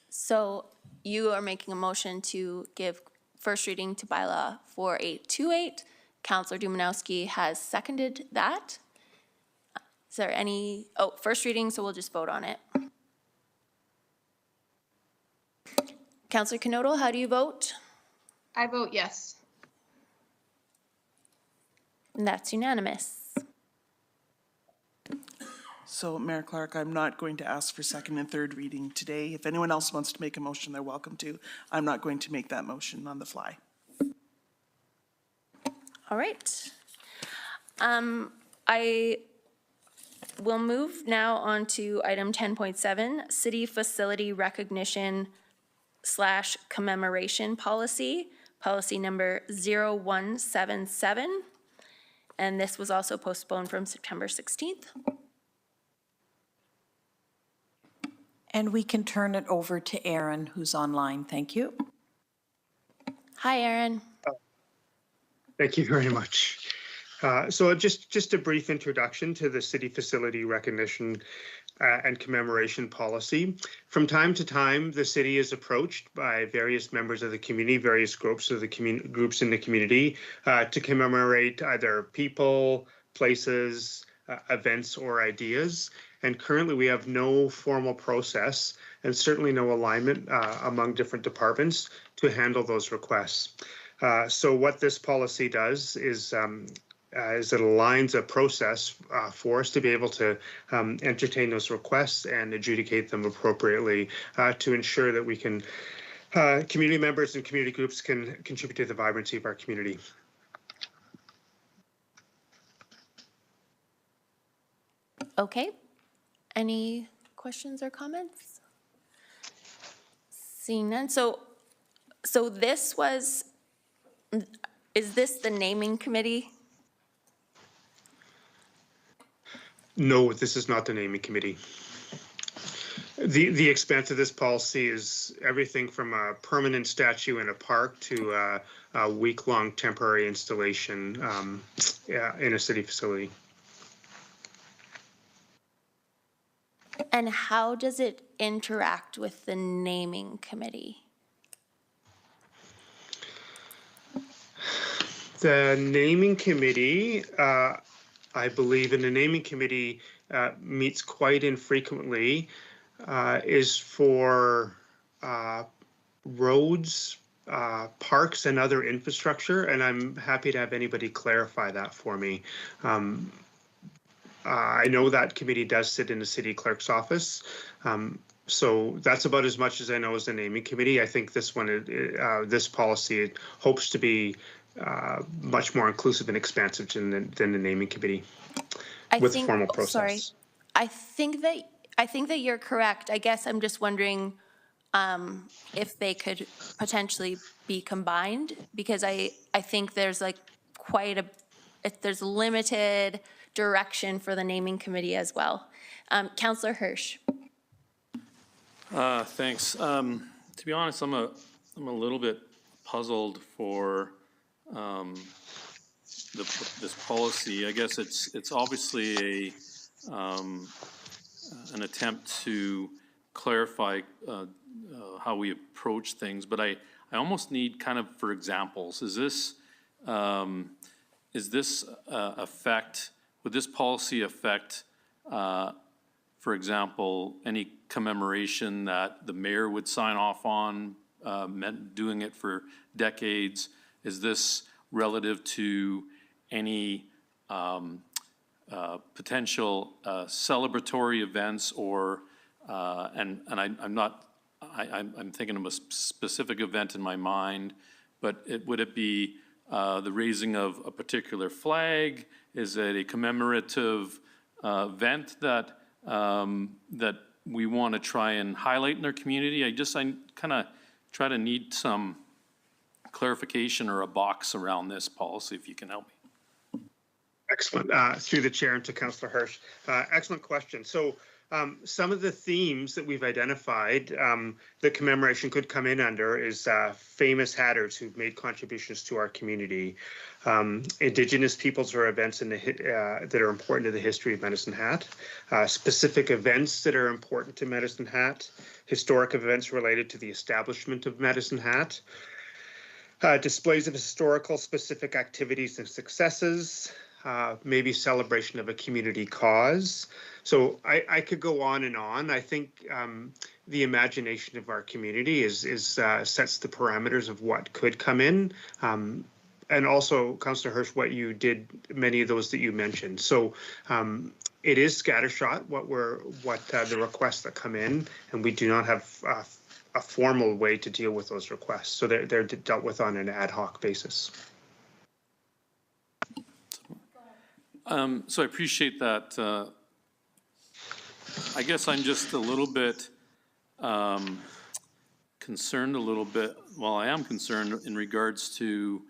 So you are making a motion to give first reading to bylaw 4828 Counselor Dumanowski has seconded that. Is there any, first reading, so we'll just vote on it. Counselor Knodel, how do you vote? I vote yes. And that's unanimous. So, Mayor Clark, I'm not going to ask for second and third reading today. If anyone else wants to make a motion, they're welcome to. I'm not going to make that motion on the fly. All right. I will move now on to item 10.7, City Facility Recognition / Commemoration Policy, policy number 0177. And this was also postponed from September 16th. And we can turn it over to Aaron, who's online. Thank you. Hi, Aaron. Thank you very much. So just a brief introduction to the City Facility Recognition and Commemoration Policy. From time to time, the city is approached by various members of the community, various groups of the groups in the community to commemorate either people, places, events, or ideas. And currently, we have no formal process and certainly no alignment among different departments to handle those requests. So what this policy does is it aligns a process for us to be able to entertain those requests and adjudicate them appropriately to ensure that we can, community members and community groups can contribute to the vibrancy of our community. Okay. Any questions or comments? Seeing none. So this was, is this the naming committee? No, this is not the naming committee. The expanse of this policy is everything from a permanent statue in a park to a week-long temporary installation in a city facility. And how does it interact with the naming committee? The naming committee, I believe, and the naming committee meets quite infrequently, is for roads, parks, and other infrastructure, and I'm happy to have anybody clarify that for me. I know that committee does sit in the city clerk's office, so that's about as much as I know as the naming committee. I think this one, this policy, it hopes to be much more inclusive and expansive than the naming committee with a formal process. Sorry, I think that you're correct. I guess I'm just wondering if they could potentially be combined, because I think there's like there's limited direction for the naming committee as well. Councillor Hirsch. Thanks. To be honest, I'm a little bit puzzled for this policy. I guess it's obviously an attempt to clarify how we approach things, but I almost need kind of for examples. Would this policy affect, for example, any commemoration that the mayor would sign off on, doing it for decades? Is this relative to any potential celebratory events, or I'm thinking of a specific event in my mind, but would it be the raising of a particular flag? Is it a commemorative event that we want to try and highlight in our community? I kind of try to need some clarification or a box around this policy, if you can help me. Excellent. Through the chair and to Councillor Hirsch. Excellent question. So some of the themes that we've identified the commemoration could come in under is famous hatters who've made contributions to our community, Indigenous peoples or events that are important to the history of Medicine Hat, specific events that are important to Medicine Hat, historic events related to the establishment of Medicine Hat, Displays of historical specific activities and successes, maybe celebration of a community cause. So I could go on and on. I think the imagination of our community sets the parameters of what could come in. And also, Councillor Hirsch, what you did, many of those that you mentioned. So it is scattershot, the requests that come in, and we do not have a formal way to deal with those requests. So they're dealt with on an ad hoc basis. So I appreciate that. I guess I'm just a little bit concerned I am concerned in regards to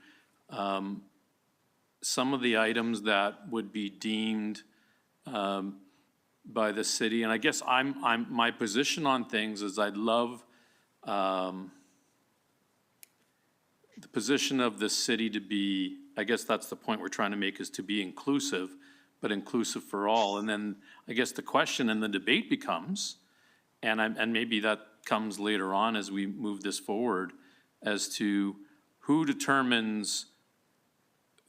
some of the items that would be deemed by the city. And I guess my position on things is I'd love the position of the city to be, I guess that's the point we're trying to make, is to be inclusive, but inclusive for all. And then I guess the question and the debate becomes, and maybe that comes later on as we move this forward, as to who determines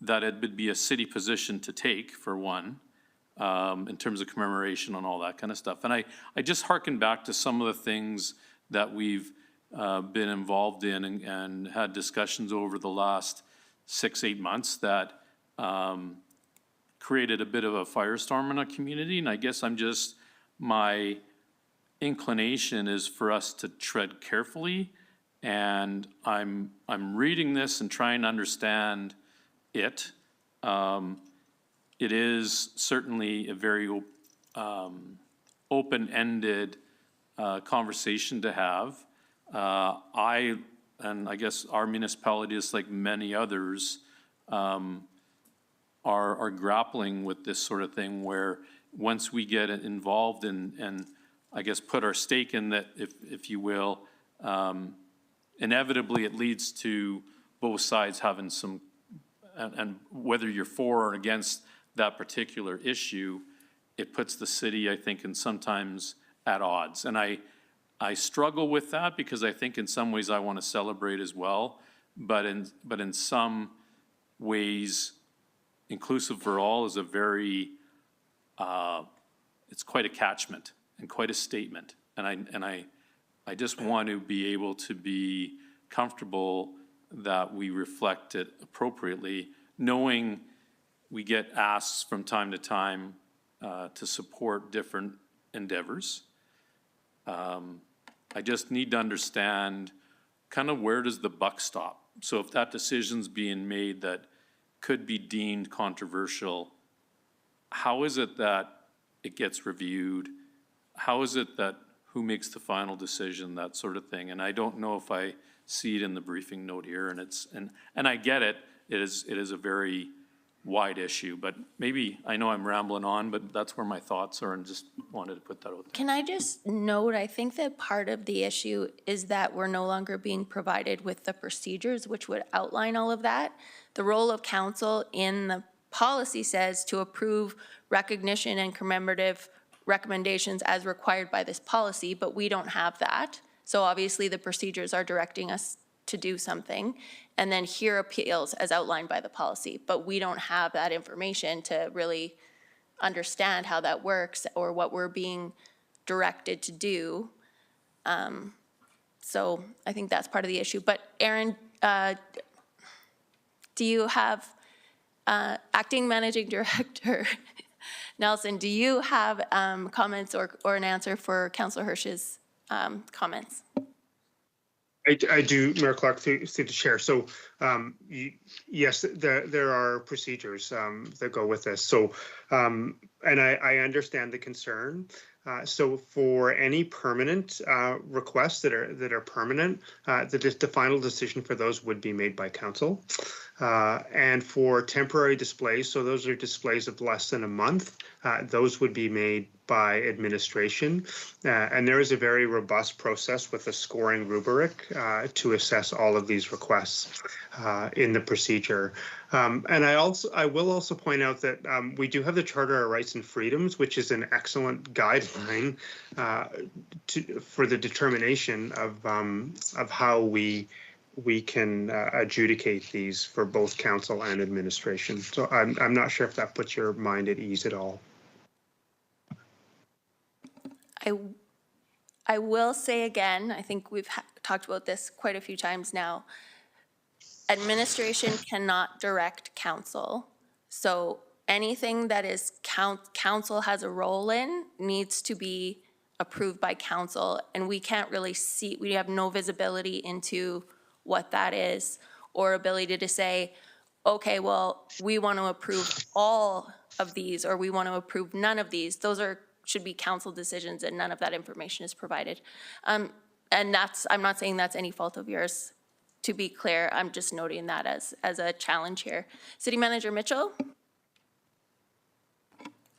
that it would be a city position to take, for one, in terms of commemoration and all that kind of stuff. And I just hearken back to some of the things that we've been involved in and had discussions over the last 6-8 months that created a bit of a firestorm in a community. And I guess my inclination is for us to tread carefully. And I'm reading this and trying to understand it. It is certainly a very open-ended conversation to have. And I guess our municipality, is like many others, are grappling with this sort of thing, where once we get involved and I guess put our stake in that, if you will, inevitably it leads to both sides having some, and whether you're for or against that particular issue, it puts the city, I think, in sometimes at odds. And I struggle with that, because I think in some ways I want to celebrate as well, but in some ways, inclusive for all is a very, it's quite a catchment and quite a statement. And I just want to be able to be comfortable that we reflect it appropriately, knowing we get asks from time to time to support different endeavors. I just need to understand kind of where does the buck stop? So if that decision's being made that could be deemed controversial, how is it that it gets reviewed? How is it that who makes the final decision, that sort of thing? And I don't know if I see it in the briefing note here, and I get it. It is a very wide issue, but maybe, I know I'm rambling on, but that's where my thoughts are, and just wanted to put that out there. Can I just note, I think that part of the issue is that we're no longer being provided with the procedures which would outline all of that. The role of council in the policy says to approve recognition and commemorative recommendations as required by this policy, but we don't have that. So obviously the procedures are directing us to do something, and then hear appeals as outlined by the policy, but we don't have that information to really understand how that works or what we're being directed to do. So I think that's part of the issue. But Aaron, do you have, Acting Managing Director Nelson, do you have comments or an answer for Councillor Hirsch's comments? I do, Mayor Clark, through the chair. So yes, there are procedures that go with this. So, and I understand the concern. So for any permanent requests that are permanent, the final decision for those would be made by council. And for temporary displays, so those are displays of less than a month, those would be made by administration. And there is a very robust process with a scoring rubric to assess all of these requests in the procedure. And I will also point out that we do have the Charter of Rights and Freedoms, which is an excellent guideline for the determination of how we we can adjudicate these for both council and administration. So I'm not sure if that puts your mind at ease at all. I will say again, I think we've talked about this quite a few times now. Administration cannot direct council. So anything that is council has a role in needs to be approved by council. And we can't really see, we have no visibility into what that is or ability to say, okay, well, we want to approve all of these or we want to approve none of these. Those should be council decisions and none of that information is provided. And I'm not saying that's any fault of yours. To be clear, I'm just noting that as a challenge here. City Manager Mitchell?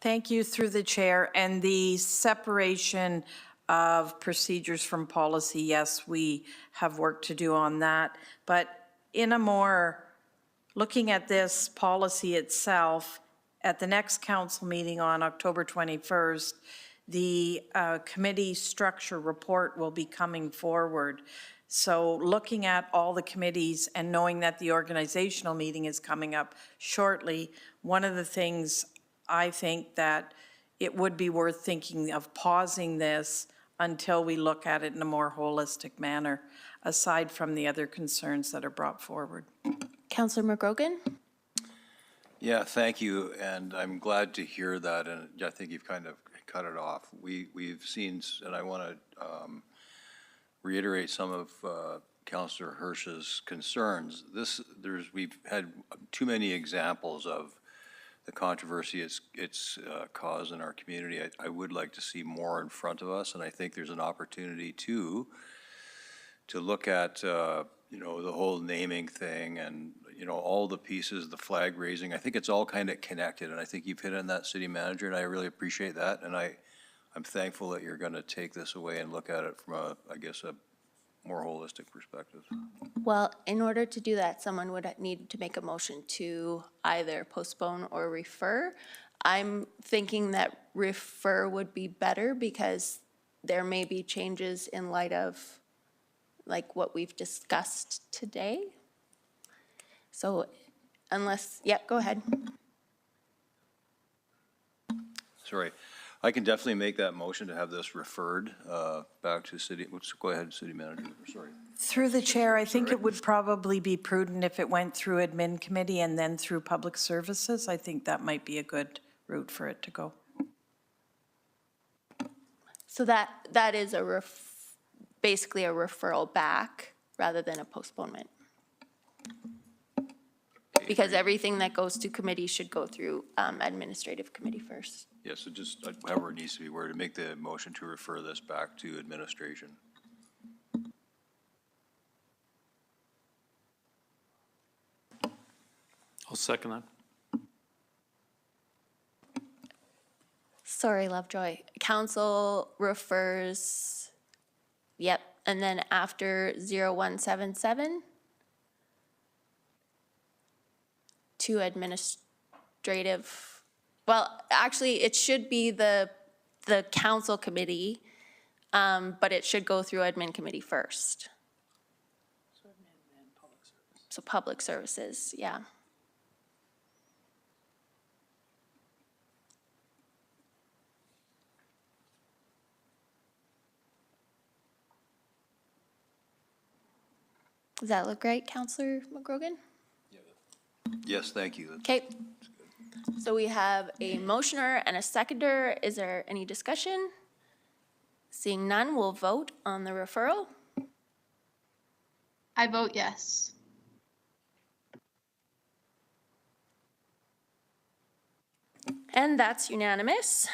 Thank you, through the chair. And the separation of procedures from policy, yes, we have work to do on that. But in a more, looking at this policy itself, at the next council meeting on October 21st, the committee structure report will be coming forward. So looking at all the committees and knowing that the organizational meeting is coming up shortly, one of the things I think that it would be worth thinking of pausing this until we look at it in a more holistic manner, aside from the other concerns that are brought forward. Councillor McGrogan? Yeah, thank you, and I'm glad to hear that, and I think you've kind of cut it off. We've seen, and I want to reiterate some of Councillor Hirsch's concerns. We've had too many examples of the controversy it's caused in our community. I would like to see more in front of us, and I think there's an opportunity to look at the whole naming thing and all the pieces, the flag raising. I think it's all kind of connected, and I think you've hit on that, City Manager, and I really appreciate that. And I'm thankful that you're going to take this away and look at it from a more holistic perspective. Well, in order to do that, someone would need to make a motion to either postpone or refer. I'm thinking that refer would be better because there may be changes in light of like what we've discussed today. So unless, go ahead. Sorry. I can definitely make that motion to have this referred back to City. Go ahead, City Manager. Sorry. Through the chair, I think it would probably be prudent if it went through admin committee and then through public services. I think that might be a good route for it to go. So that is basically a referral back rather than a postponement. Because everything that goes to committee should go through administrative committee first. Yeah, so just however it needs to be worded, to make the motion to refer this back to administration. I'll second that. Sorry, Lovejoy. Council refers, and then after 0177 to administrative, well, actually, it should be the council committee, but it should go through admin committee first. So public services, yeah. Does that look right, Councillor McGrogan? Yes, thank you. Okay. So we have a motioner and a seconder. Is there any discussion? Seeing none, we'll vote on the referral. I vote yes. And that's unanimous.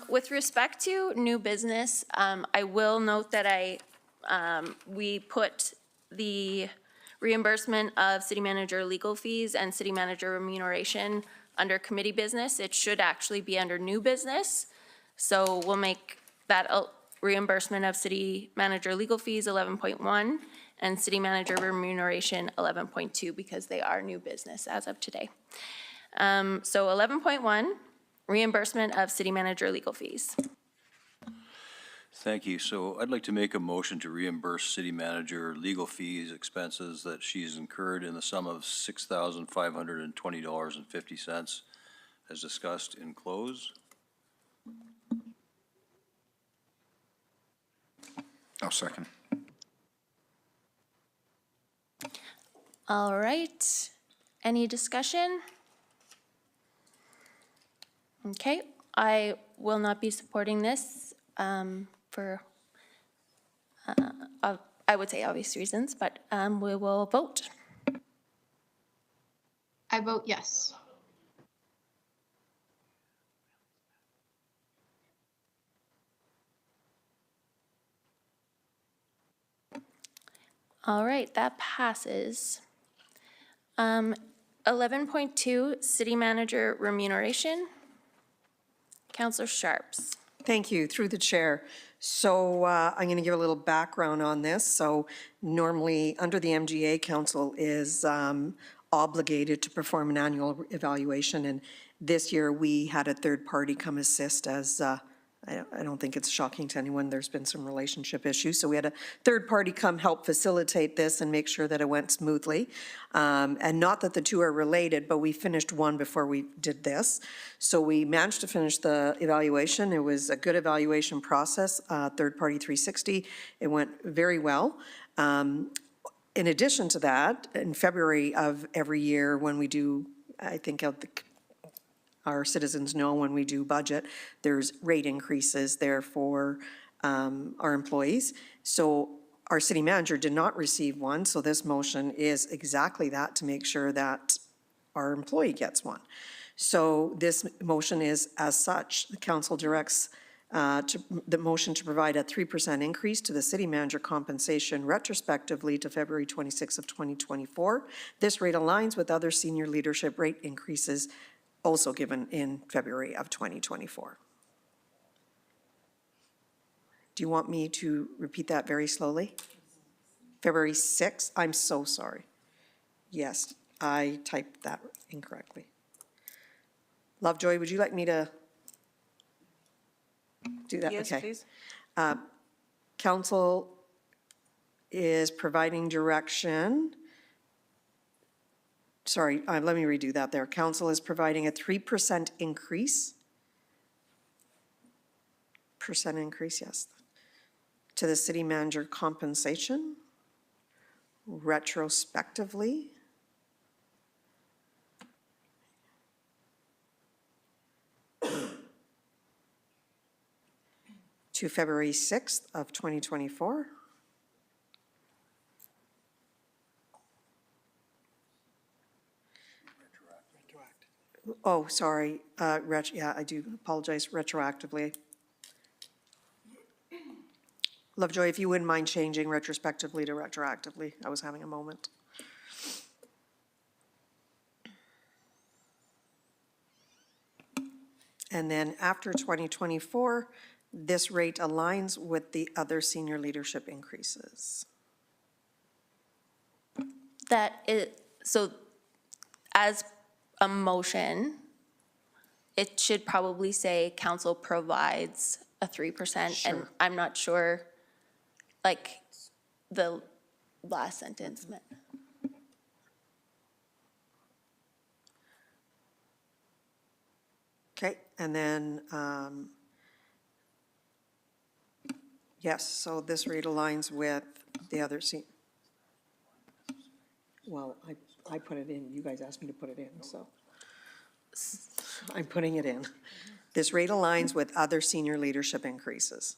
With respect to new business, I will note that we put the reimbursement of city manager legal fees and city manager remuneration under committee business. It should actually be under new business. So we'll make that reimbursement of city manager legal fees 11.1 and city manager remuneration 11.2 because they are new business as of today. So 11.1, reimbursement of city manager legal fees. Thank you. So I'd like to make a motion to reimburse city manager legal fees, expenses that she's incurred in the sum of $6,520.50 as discussed in close. I'll second. All right. Any discussion? Okay, I will not be supporting this for, I would say obvious reasons, but we will vote. I vote yes. All right, that passes. 11.2, city manager remuneration. Counselor Sharps. Thank you, through the chair. So I'm going to give a little background on this. So normally, under the MGA, council is obligated to perform an annual evaluation, and this year we had a third party come assist as, I don't think it's shocking to anyone, there's been some relationship issues, so we had a third party come help facilitate this and make sure that it went smoothly. And not that the two are related, but we finished one before we did this. So we managed to finish the evaluation. It was a good evaluation process, third party 360. It went very well. In addition to that, in February of every year when we do, I think our citizens know when we do budget, there's rate increases there for our employees. So our city manager did not receive one, so this motion is exactly that, to make sure that our employee gets one. So this motion is as such. The council directs the motion to provide a 3% increase to the city manager compensation retrospectively to February 26th of 2024. This rate aligns with other senior leadership rate increases also given in February of 2024. Do you want me to repeat that very slowly? February 6th? I'm so sorry. Yes, I typed that incorrectly. Lovejoy, would you like me to do that? Yes, Okay. please. Council is providing direction. Sorry, let me redo that there. Council is providing a 3% increase. Percent increase, yes. To the city manager compensation retrospectively. To February 6th of 2024. Oh, sorry, yeah, I do apologize, retroactively. Lovejoy, if you wouldn't mind changing retrospectively to retroactively, I was having a moment. And then after 2024, this rate aligns with the other senior leadership increases. That is, so as a motion, it should probably say council provides a 3%. And I'm not sure, like, the last sentence meant. Okay, and then, yes, so this rate aligns with the other well, I put it in, you guys asked me to put it in, so I'm putting it in. This rate aligns with other senior leadership increases.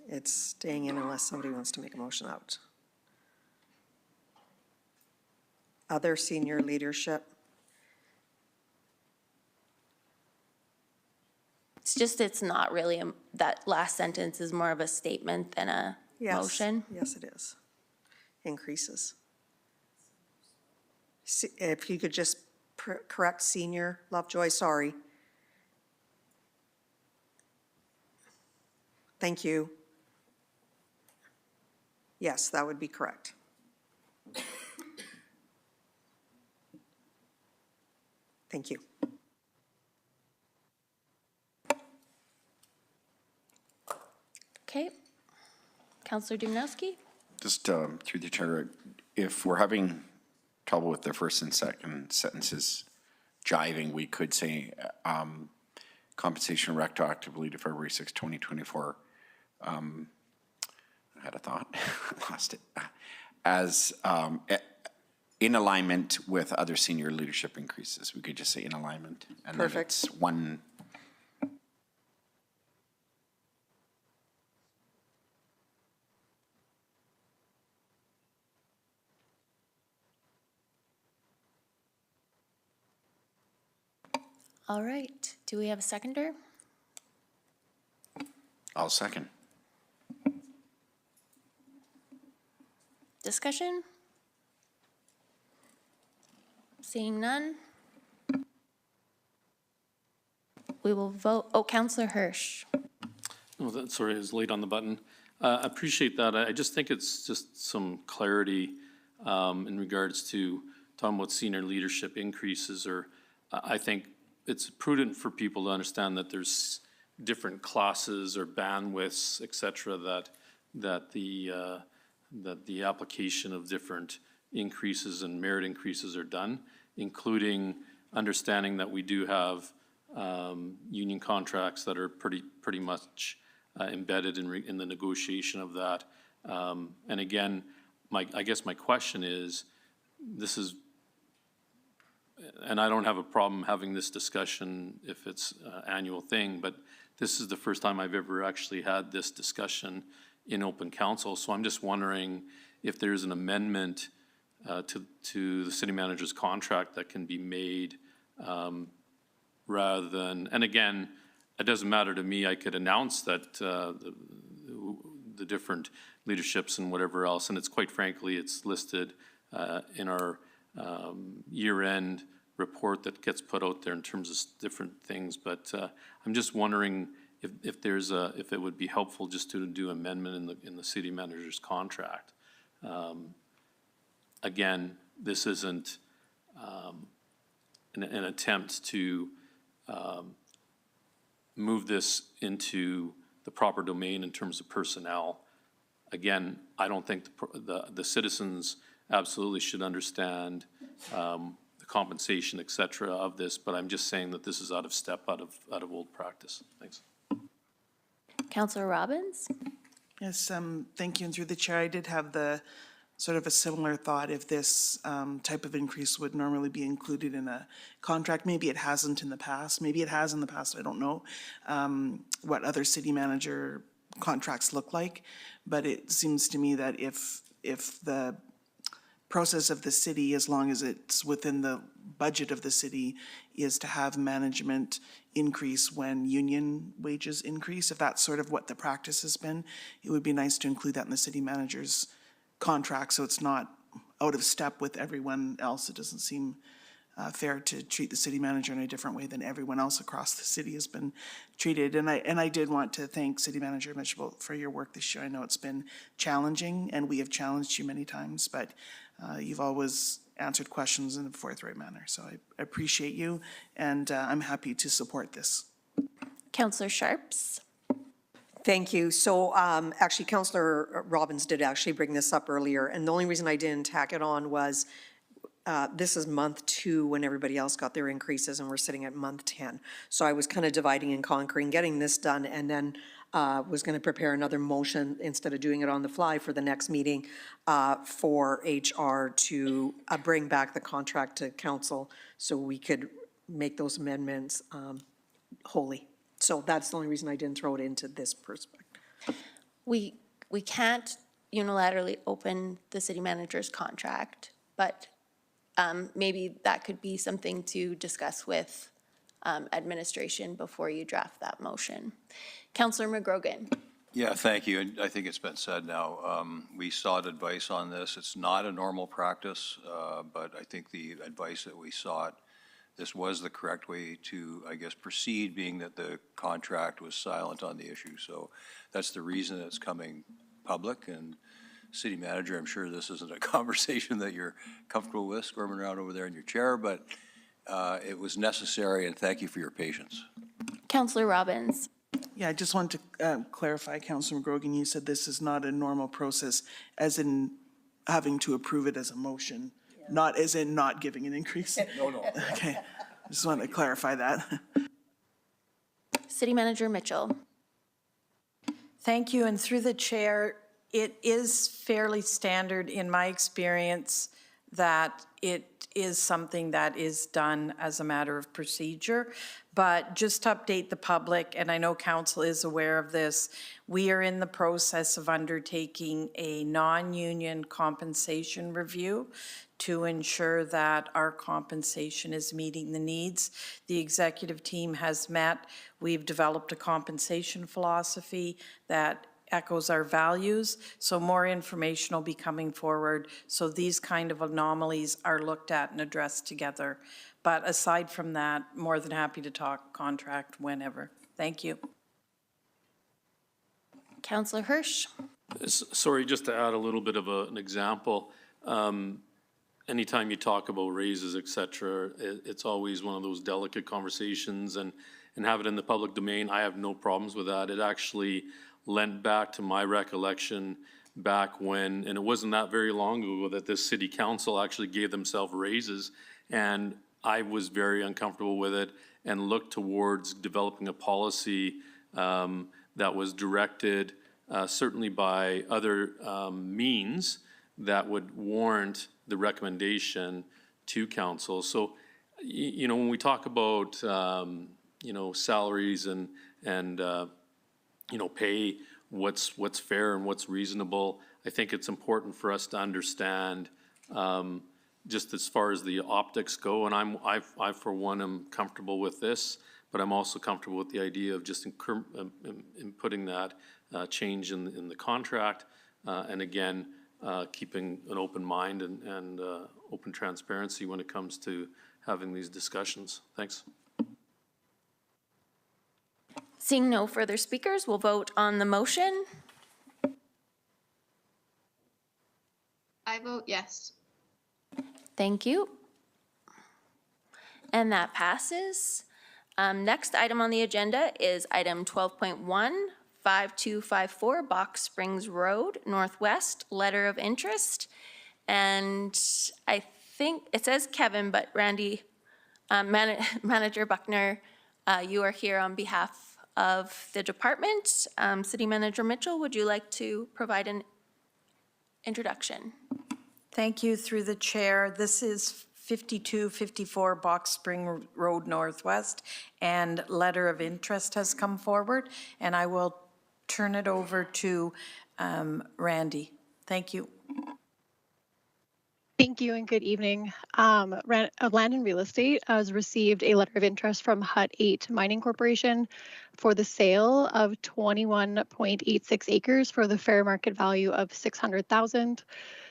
It's staying in unless somebody wants to make a motion out. Other senior leadership. It's just, it's not really, that last sentence is more of a statement than a motion. Yes, it is. Increases. If you could just correct senior, Lovejoy, sorry. Thank you. Yes, that would be correct. Thank you. Okay. Counselor Dumanowski? Just through the chair, if we're having trouble with the first and second sentences jiving, we could say compensation retroactively to February 6, 2024. I had a thought, lost it. As in alignment with other senior leadership increases. We could just say in alignment. And Perfect. Then it's one. All right. Do we have a seconder? I'll second. Discussion? Seeing none? We will vote. Oh, Counselor Hirsch. Oh, sorry, I was late on the button. Appreciate that. I just think it's just some clarity in regards to talking about senior leadership increases, or I think it's prudent for people to understand that there's different classes or bandwidths, et cetera, that the application of different increases and merit increases are done, including understanding that we do have union contracts that are pretty much embedded in the negotiation of that. And again, I guess my question is, and I don't have a problem having this discussion if it's an annual thing, but this is the first time I've ever actually had this discussion in open council. So I'm just wondering if there's an amendment to the city manager's contract that can be made rather than, and again, it doesn't matter to me. I could announce that the different leaderships and whatever else, and it's quite frankly, it's listed in our year-end report that gets put out there in terms of different things. But I'm just wondering if it would be helpful just to do amendment in the city manager's contract. Again, this isn't an attempt to move this into the proper domain in terms of personnel. Again, I don't think the citizens absolutely should understand the compensation, et cetera, of this, but I'm just saying that this is out of step, out of old practice. Thanks. Counselor Robbins? Yes, thank you. And through the chair, I did have the sort of a similar thought if this type of increase would normally be included in a contract. Maybe it hasn't in the past. Maybe it has in the past. I don't know what other city manager contracts look like. But it seems to me that if the process of the city, as long as it's within the budget of the city, is to have management increase when union wages increase, if that's sort of what the practice has been, it would be nice to include that in the city manager's contract so it's not out of step with everyone else. It doesn't seem fair to treat the city manager in a different way than everyone else across the city has been treated. And I did want to thank City Manager Mitchell for your work this year. I know it's been challenging and we have challenged you many times, but you've always answered questions in a forthright manner. So I appreciate you, and I'm happy to support this. Counselor Sharps? Thank you. So actually, Councillor Robbins did actually bring this up earlier, and the only reason I didn't tack it on was this is month 2 when everybody else got their increases, and we're sitting at month 10. So I was kind of dividing and conquering, getting this done, and then was going to prepare another motion instead of doing it on the fly for the next meeting for HR to bring back the contract to council so we could make those amendments wholly. So that's the only reason I didn't throw it into this perspective. We can't unilaterally open the city manager's contract, but maybe that could be something to discuss with administration before you draft that motion. Councillor McGrogan. Yeah, thank you. And I think it's been said now. We sought advice on this. It's not a normal practice, but I think the advice that we sought, this was the correct way to, I guess, proceed, being that the contract was silent on the issue. So that's the reason it's coming public. And City Manager, I'm sure this isn't a conversation that you're comfortable with, squirming around over there in your chair, but it was necessary, and thank you for your patience. Councillor Robbins. Yeah, I just wanted to clarify, Councilor McGrogan, you said this is not a normal process, as in having to approve it as a motion, not as in not giving an increase? No. Okay, just wanted to clarify that. City Manager Mitchell. Thank you, and through the chair, it is fairly standard in my experience that it is something that is done as a matter of procedure. But just to update the public, and I know council is aware of this, we are in the process of undertaking a non-union compensation review to ensure that our compensation is meeting the needs. The executive team has met. We've developed a compensation philosophy that echoes our values, so more information will be coming forward. So these kind of anomalies are looked at and addressed together. But aside from that, more than happy to talk contract whenever. Thank you. Councillor Hirsch. Sorry, just to add a little bit of an example. Anytime you talk about raises, et cetera, it's always one of those delicate conversations, and have it in the public domain. I have no problems with that. It actually lent back to my recollection back when, and it wasn't that very long ago, that this city council actually gave themselves raises, and I was very uncomfortable with it and looked towards developing a policy that was directed certainly by other means that would warrant the recommendation to council. So, you know, when we talk about, you know, salaries and you know, pay, what's fair and what's reasonable, I think it's important for us to understand just as far as the optics go, and I for one am comfortable with this, but I'm also comfortable with the idea of just in putting that change in the contract, and again, keeping an open mind and open transparency when it comes to having these discussions. Thanks. Seeing no further speakers, we'll vote on the motion. I vote yes. Thank you. And that passes. Next item on the agenda is item 12.1, 5254 Box Springs Road, Northwest, letter of interest. And I think it says Kevin, but Randy, Manager Buckner, you are here on behalf of the department. City Manager Mitchell, would you like to provide an introduction? Thank you, through the chair. This is 5254 Box Spring Road Northwest, and letter of interest has come forward, and I will turn it over to Randy. Thank you. Thank you and good evening. Land and Real Estate has received a letter of interest from Hut 8 Mining Corporation for the sale of 21.86 acres for the fair market value of $600,000.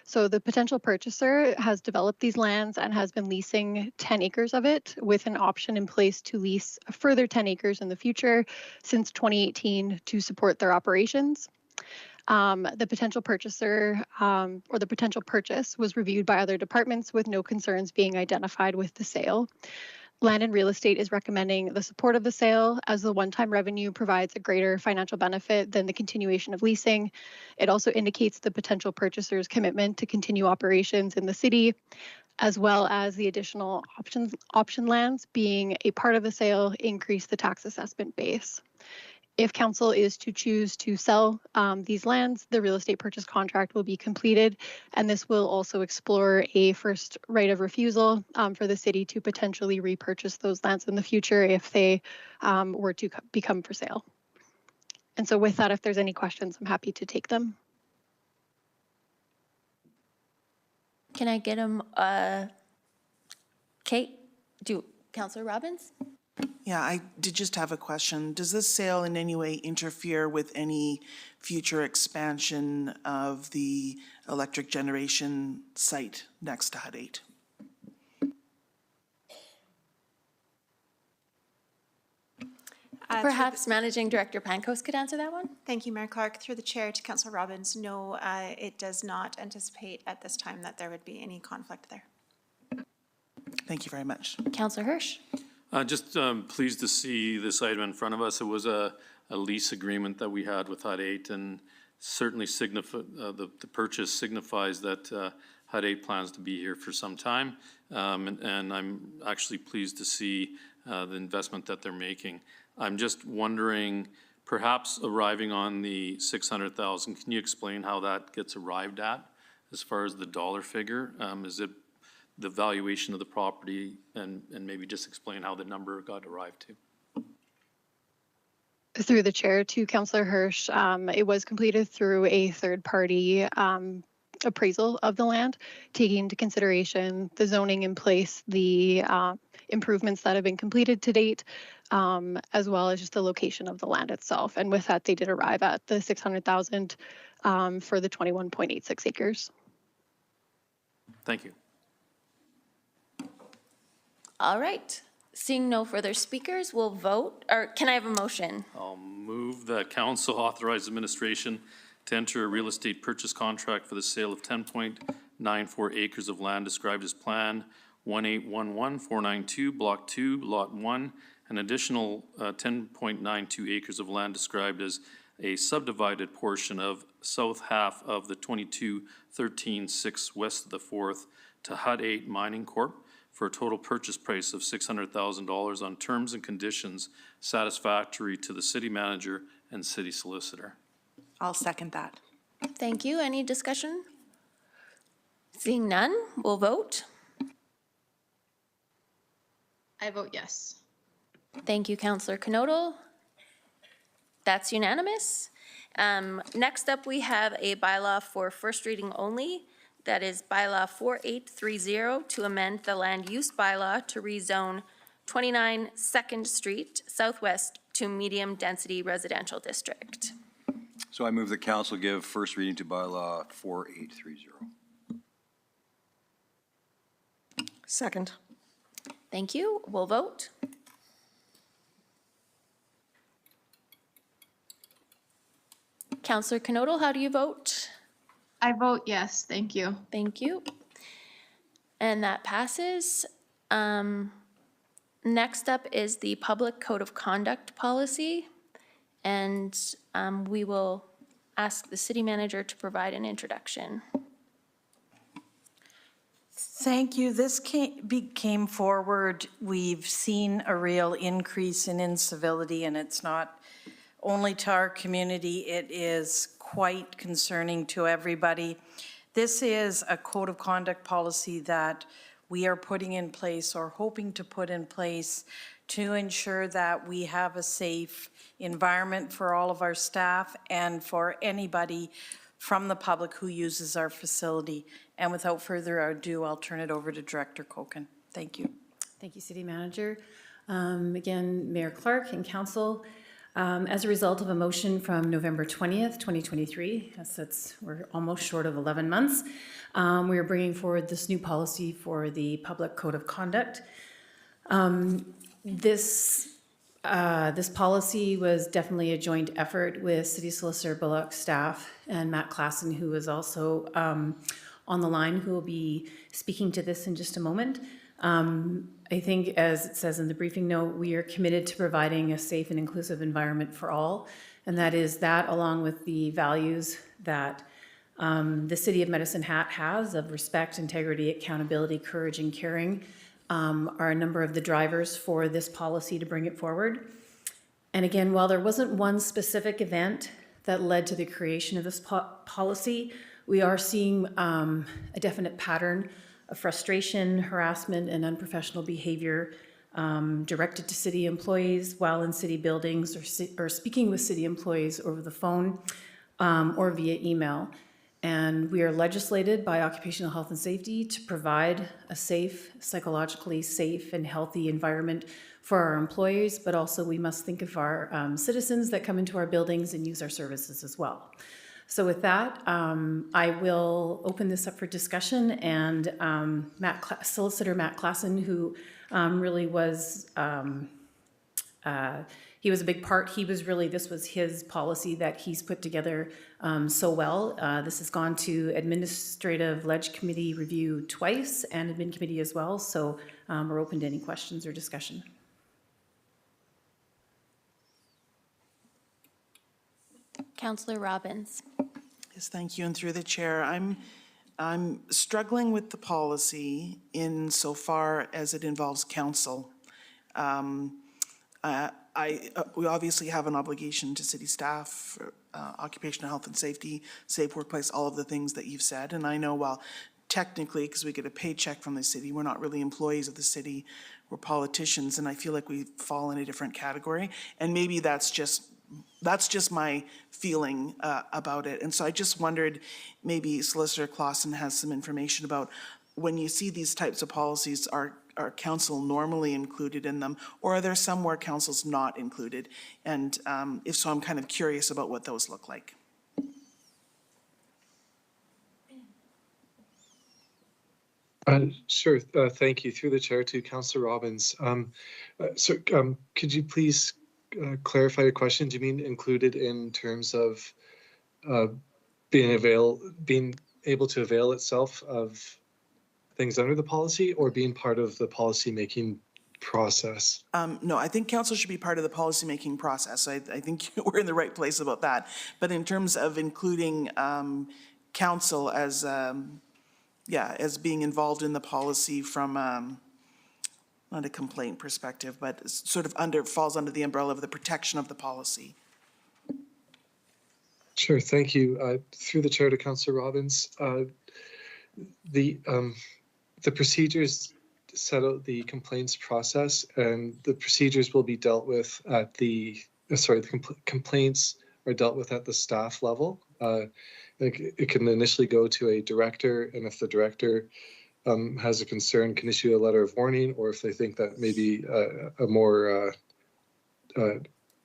So the potential purchaser has developed these lands and has been leasing 10 acres of it, with an option in place to lease a further 10 acres in the future since 2018 to support their operations. The potential purchaser or the potential purchase was reviewed by other departments with no concerns being identified with the sale. Land and Real Estate is recommending the support of the sale, as the one-time revenue provides a greater financial benefit than the continuation of leasing. It also indicates the potential purchaser's commitment to continue operations in the city, as well as the additional option lands being a part of the sale increase the tax assessment base. If council is to choose to sell these lands, the real estate purchase contract will be completed, and this will also explore a first right of refusal for the city to potentially repurchase those lands in the future if they were to become for sale. And so with that, if there's any questions, I'm happy to take them. Can I get him, Kate, Councillor Robbins? Yeah, I did just have a question. Does this sale in any way interfere with any future expansion of the electric generation site next to Hut 8? Perhaps Managing Director Pankos could answer that one? Thank you, Mayor Clark. Through the chair to Councillor Robbins, no, it does not anticipate at this time that there would be any conflict there. Thank you very much. Councillor Hirsch. Just pleased to see this item in front of us. It was a lease agreement that we had with HUD 8, and certainly the purchase signifies that HUD 8 plans to be here for some time, and I'm actually pleased to see the investment that they're making. I'm just wondering, perhaps arriving on the 600,000, can you explain how that gets arrived at as far as the dollar figure? Is it the valuation of the property, and maybe just explain how the number got arrived to? Through the chair to Councillor Hirsch, it was completed through a third-party appraisal of the land, taking into consideration the zoning in place, the improvements that have been completed to date, as well as just the location of the land itself. And with that, they did arrive at the 600,000 for the 21.86 acres. Thank you. All right. Seeing no further speakers, we'll vote, or can I have a motion? I'll move that council authorize administration to enter a real estate purchase contract for the sale of 10.94 acres of land described as Plan 1811492, Block 2, Lot 1, an additional 10.92 acres of land described as a subdivided portion of south half of the 2213-6 west of the 4th to HUD 8 Mining Corp. For a total purchase price of $600,000 on terms and conditions satisfactory to the city manager and city solicitor. I'll second that. Thank you. Any discussion? Seeing none, we'll vote. I vote yes. Thank you, Councillor Knodel. That's unanimous. Next up, we have a bylaw for first reading only. That is bylaw 4830 to amend the land use bylaw to rezone 29 2nd Street Southwest to medium density residential district. So I move the council give first reading to bylaw 4830. Second. Thank you. We'll vote. Councillor Knodel, how do you vote? I vote yes, thank you. Thank you. And that passes. Next up is the Public Code of Conduct policy. And we will ask the city manager to provide an introduction. Thank you. This came forward. We've seen a real increase in incivility, and it's not only to our community, it is quite concerning to everybody. This is a code of conduct policy that we are putting in place or hoping to put in place to ensure that we have a safe environment for all of our staff and for anybody from the public who uses our facility. And without further ado, I'll turn it over to Director Koken. Thank you. Thank you, City Manager. Again, Mayor Clark and Council, as a result of a motion from November 20th, 2023, we're almost short of 11 months, we are bringing forward this new policy for the Public Code of Conduct. This policy was definitely a joint effort with City Solicitor Bullock staff and Matt Klassen, who is also on the line, who will be speaking to this in just a moment. I think, as it says in the briefing note, we are committed to providing a safe and inclusive environment for all, and that is that, along with the values that the City of Medicine Hat has of respect, integrity, accountability, courage, and caring, are a number of the drivers for this policy to bring it forward. And again, while there wasn't one specific event that led to the creation of this policy, we are seeing a definite pattern of frustration, harassment, and unprofessional behavior directed to city employees while in city buildings or speaking with city employees over the phone or via email. And we are legislated by Occupational Health and Safety to provide a safe, psychologically safe and healthy environment for our employees, but also we must think of our citizens that come into our buildings and use our services as well. So with that, I will open this up for discussion, and Solicitor Matt Klassen, who really was, he was a big part. This was his policy that he's put together so well. This has gone to Administrative Ledge Committee review twice and Admin Committee as well. So we're open to any questions or discussion. Councillor Robbins. Yes, thank you, and through the chair, I'm struggling with the policy insofar as it involves council. We obviously have an obligation to city staff, occupational health and safety, safe workplace, all of the things that you've said. And I know while technically, because we get a paycheck from the city, we're not really employees of the city, we're politicians, and I feel like we fall in a different category. And maybe that's just my feeling about it. And so I just wondered, maybe Solicitor Clausen has some information about when you see these types of policies, are council normally included in them, or are there some where council's not included? And if so, I'm kind of curious about what those look like. Sure. Thank you. Through the chair to Councillor Robbins. Could you please clarify your question? Do you mean included in terms of being able to avail itself of things under the policy, or being part of the policy-making process? No, I think council should be part of the policymaking process. I think we're in the right place about that. But in terms of including council as being involved in the policy from not a complaint perspective, but sort of falls under the umbrella of the protection of the policy. Sure, thank you. Through the chair to Councillor Robbins, the procedures set out the complaints process, and the procedures will be dealt with at the complaints are dealt with at the staff level. It can initially go to a director, and if the director has a concern, can issue a letter of warning, or if they think that maybe a more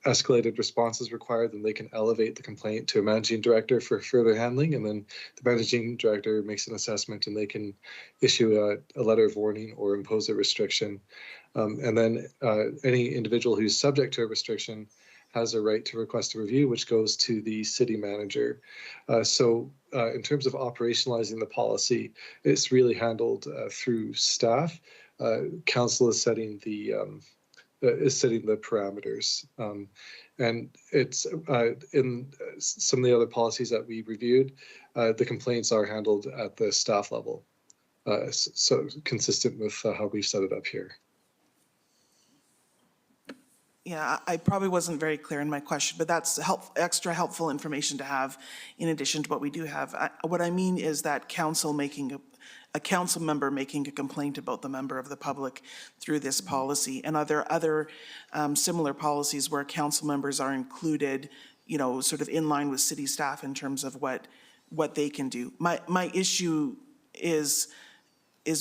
escalated response is required, then they can elevate the complaint to a managing director for further handling, and then the managing director makes an assessment and they can issue a letter of warning or impose a restriction. And then any individual who's subject to a restriction has a right to request a review, which goes to the city manager. In terms of operationalizing the policy, it's really handled through staff. Council is setting the parameters. And it's in some of the other policies that we reviewed, the complaints are handled at the staff level. So consistent with how we've set it up here. Yeah, I probably wasn't very clear in my question, but that's extra helpful information to have in addition to what we do have. What I mean is that council making a council member making a complaint about the member of the public through this policy. And are there other similar policies where council members are included, sort of in line with city staff in terms of what they can do? My issue is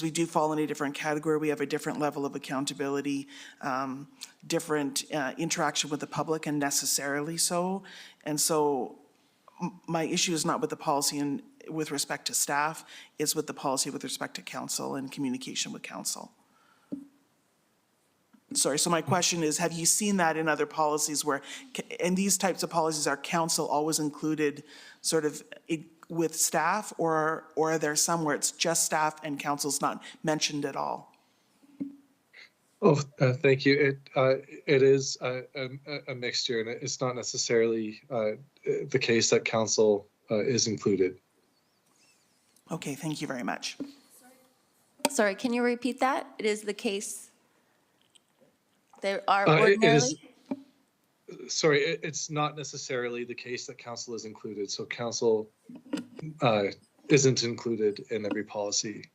we do fall in a different category. We have a different level of accountability, different interaction with the public, and necessarily so. And so my issue is not with the policy and with respect to staff, it's with the policy with respect to council and communication with council. Sorry, so my question is, have you seen that in other policies where, in these types of policies, are council always included sort of with staff, or are there some where it's just staff and council's not mentioned at all? Oh, thank you. It is a mixture, and it's not necessarily the case that council is included. Okay, thank you very much. Sorry, can you repeat that? It is the case there are ordinarily? It's not necessarily the case that council is included. So council isn't included in every policy.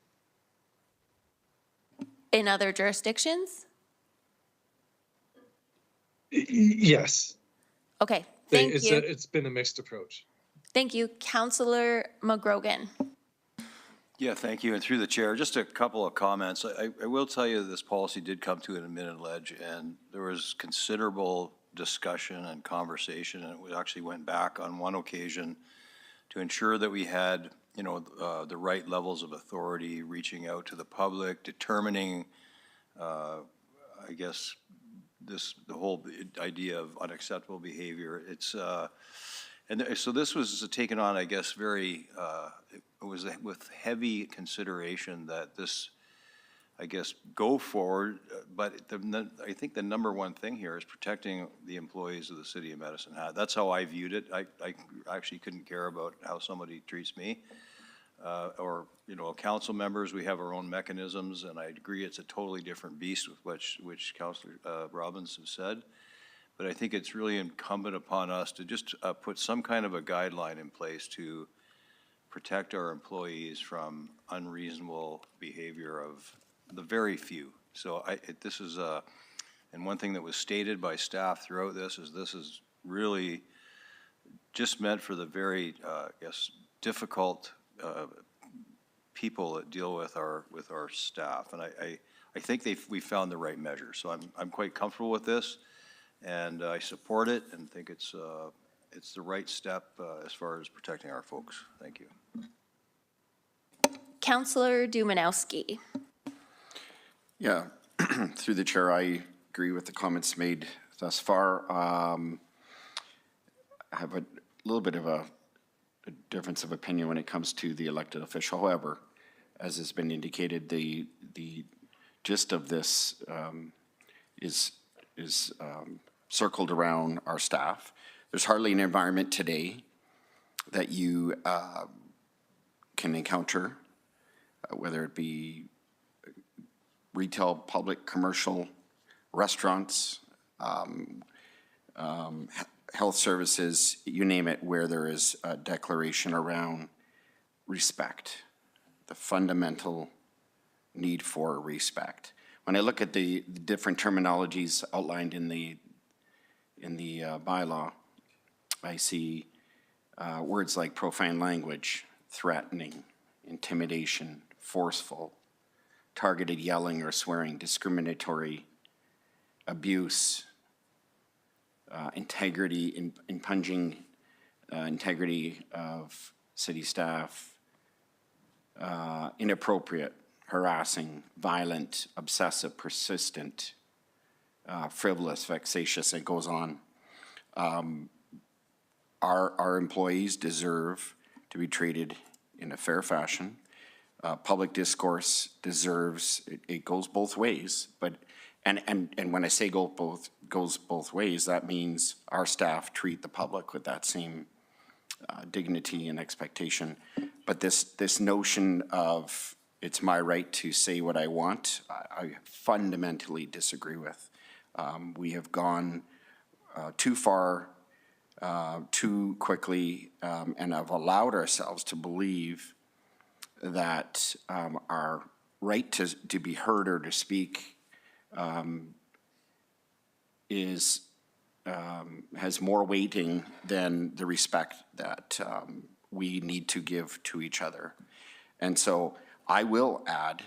In other jurisdictions? Yes. Okay, thank you. It's been a mixed approach. Thank you. Councillor McGrogan. Yeah, thank you. And through the chair, just a couple of comments. I will tell you this policy did come to an admitted ledge, and there was considerable discussion and conversation, and it actually went back on one occasion to ensure that we had, the right levels of authority, reaching out to the public, determining, I guess, the whole idea of unacceptable behavior. So this was taken on, I guess, it was with heavy consideration that this I guess, go forward, but I think the number one thing here is protecting the employees of the city of Medicine Hat. That's how I viewed it. I actually couldn't care about how somebody treats me. Or, council members, we have our own mechanisms, and I agree it's a totally different beast with which Councillor Robbins has said. But I think it's really incumbent upon us to just put some kind of a guideline in place to protect our employees from unreasonable behavior of the very few. So this is, and one thing that was stated by staff throughout this is really just meant for the very, difficult people that deal with our staff. And I think we found the right measure. So I'm quite comfortable with this, and I support it and think it's the right step as far as protecting our folks. Thank you. Councillor Dumanowski. Yeah, through the chair, I agree with the comments made thus far. I have a little bit of a difference of opinion when it comes to the elected official. However, as has been indicated, the gist of this is circled around our staff. There's hardly an environment today that you can encounter, whether it be retail, public, commercial, restaurants, health services, you name it, where there is a declaration around respect, the fundamental need for respect. When I look at the different terminologies outlined in the bylaw, I see words like profane language, threatening, intimidation, forceful, targeted yelling or swearing, discriminatory, abuse, integrity, impugning integrity of city staff, inappropriate, harassing, violent, obsessive, persistent, frivolous, vexatious, it goes on. Our employees deserve to be treated in a fair fashion. Public discourse deserves, it goes both ways, but, and when I say goes both ways, that means our staff treat the public with that same dignity and expectation. But this notion of it's my right to say what I want, I fundamentally disagree with. We have gone too far, too quickly, and have allowed ourselves to believe that our right to be heard or to speak has more weighting than the respect that we need to give to each other. And so I will add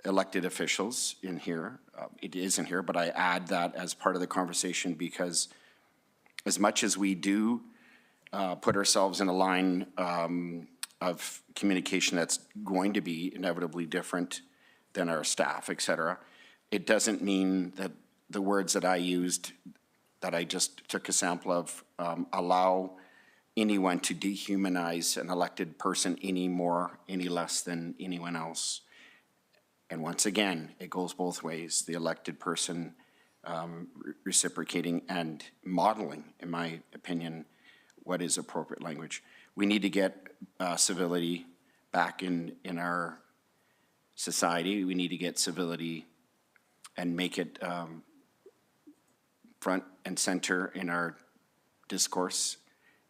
elected officials in here. It is in here, but I add that as part of the conversation because as much as we do put ourselves in a line of communication that's going to be inevitably different than our staff, et cetera, it doesn't mean that the words that I used, that I just took a sample of, allow anyone to dehumanize an elected person any more, any less than anyone else. And once again, it goes both ways. The elected person reciprocating and modeling, in my opinion, what is appropriate language. We need to get civility back in our society. We need to get civility and make it front and center in our discourse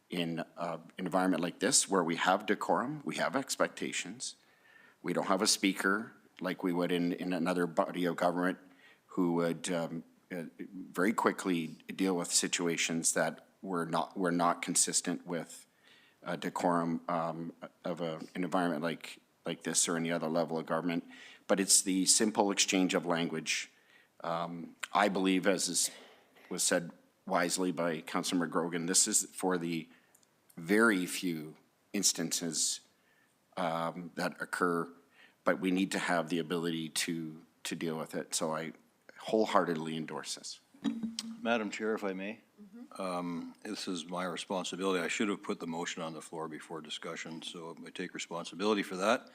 in an environment like this where we have decorum, we have expectations. We don't have a speaker like we would in another body of government who would very quickly deal with situations that were not consistent with decorum of an environment like this or any other level of government. But it's the simple exchange of language. I believe, as was said wisely by Councillor McGrogan, this is for the very few instances that occur, but we need to have the ability to deal with it. So I wholeheartedly endorse this. Madam Chair, if I may. This is my responsibility. I should have put the motion on the floor before discussion, so I take responsibility for that.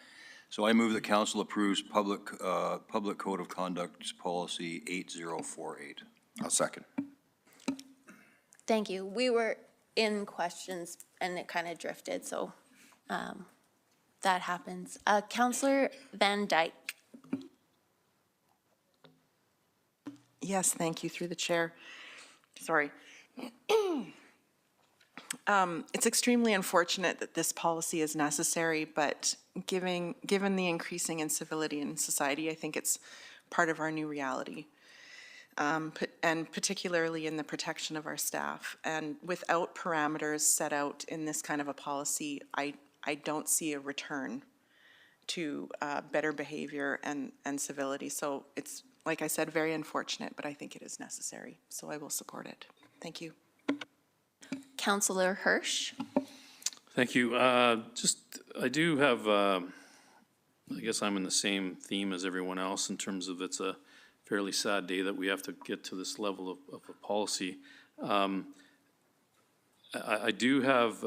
So I move that council approves public code of conduct policy 8048. I'll second. Thank you. We were in questions and it kind of drifted, so that happens. Councillor Van Dyke. Yes, thank you, through the chair. Sorry. It's extremely unfortunate that this policy is necessary, but given the increasing incivility in society, I think it's part of our new reality, and particularly in the protection of our staff. And without parameters set out in this kind of a policy, I don't see a return to better behavior and civility. So it's, like I said, very unfortunate, but I think it is necessary. So I will support it. Thank you. Councillor Hirsch. Thank you. I do have, I guess I'm in the same theme as everyone else in terms of it's a fairly sad day that we have to get to this level of a policy. I do have,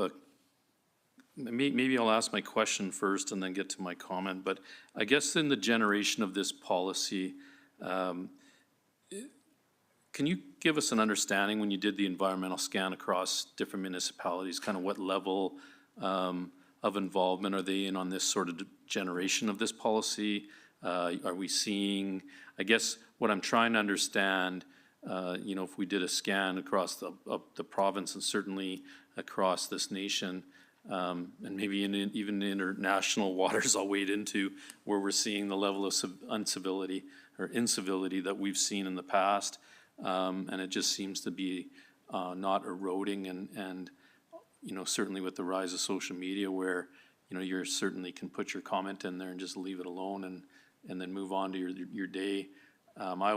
maybe I'll ask my question first and then get to my comment, but I guess in the generation of this policy, can you give us an understanding when you did the environmental scan across different municipalities, kind of what level of involvement are they in on this sort of generation of this policy? Are we seeing, I guess what I'm trying to understand, you know, if we did a scan across the province and certainly across this nation, and maybe even international waters I'll wade into, where we're seeing the level of uncivility or incivility that we've seen in the past. And it just seems to be not eroding, and you know, certainly with the rise of social media where, you know, you certainly can put your comment in there and just leave it alone and then move on to your day. I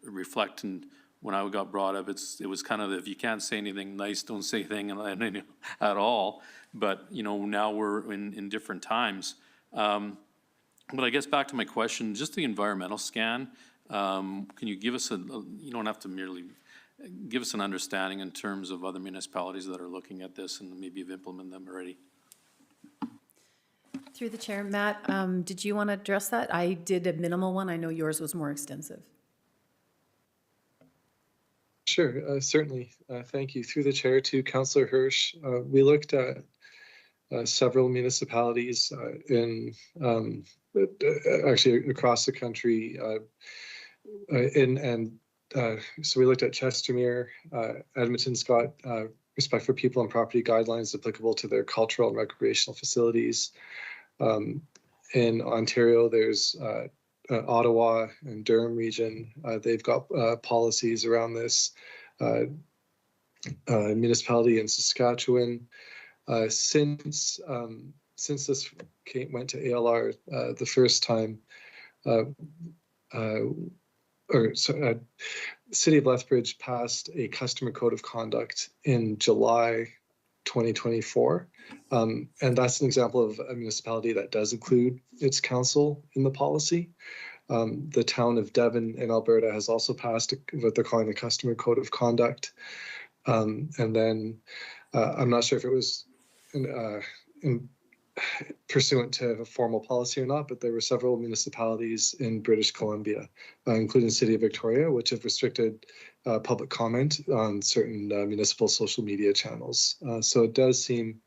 reflect, and when I got brought up, it was kind of, if you can't say anything nice, don't say anything at all. But, you know, now we're in different times. But I guess back to my question, just the environmental scan, can you give us you don't have to merely give us an understanding in terms of other municipalities that are looking at this and maybe have implemented them already? Through the chair, Matt, did you want to address that? I did a minimal one. I know yours was more extensive. Sure, certainly. Thank you. Through the chair to Councillor Hirsch, we looked at several municipalities actually across the country, so we looked at Chestermere, Edmonton's got respect for people and property guidelines applicable to their cultural and recreational facilities. In Ontario, there's Ottawa and Durham region. They've got policies around this. Municipality in Saskatchewan. Since this went to ALR the first time, City of Lethbridge passed a customer code of conduct in July 2024. And that's an example of a municipality that does include its council in the policy. The town of Devon in Alberta has also passed what they're calling the customer code of conduct. And then I'm not sure if it was pursuant to a formal policy or not, but there were several municipalities in British Columbia, including the City of Victoria, which have restricted public comment on certain municipal social media channels. So it does seem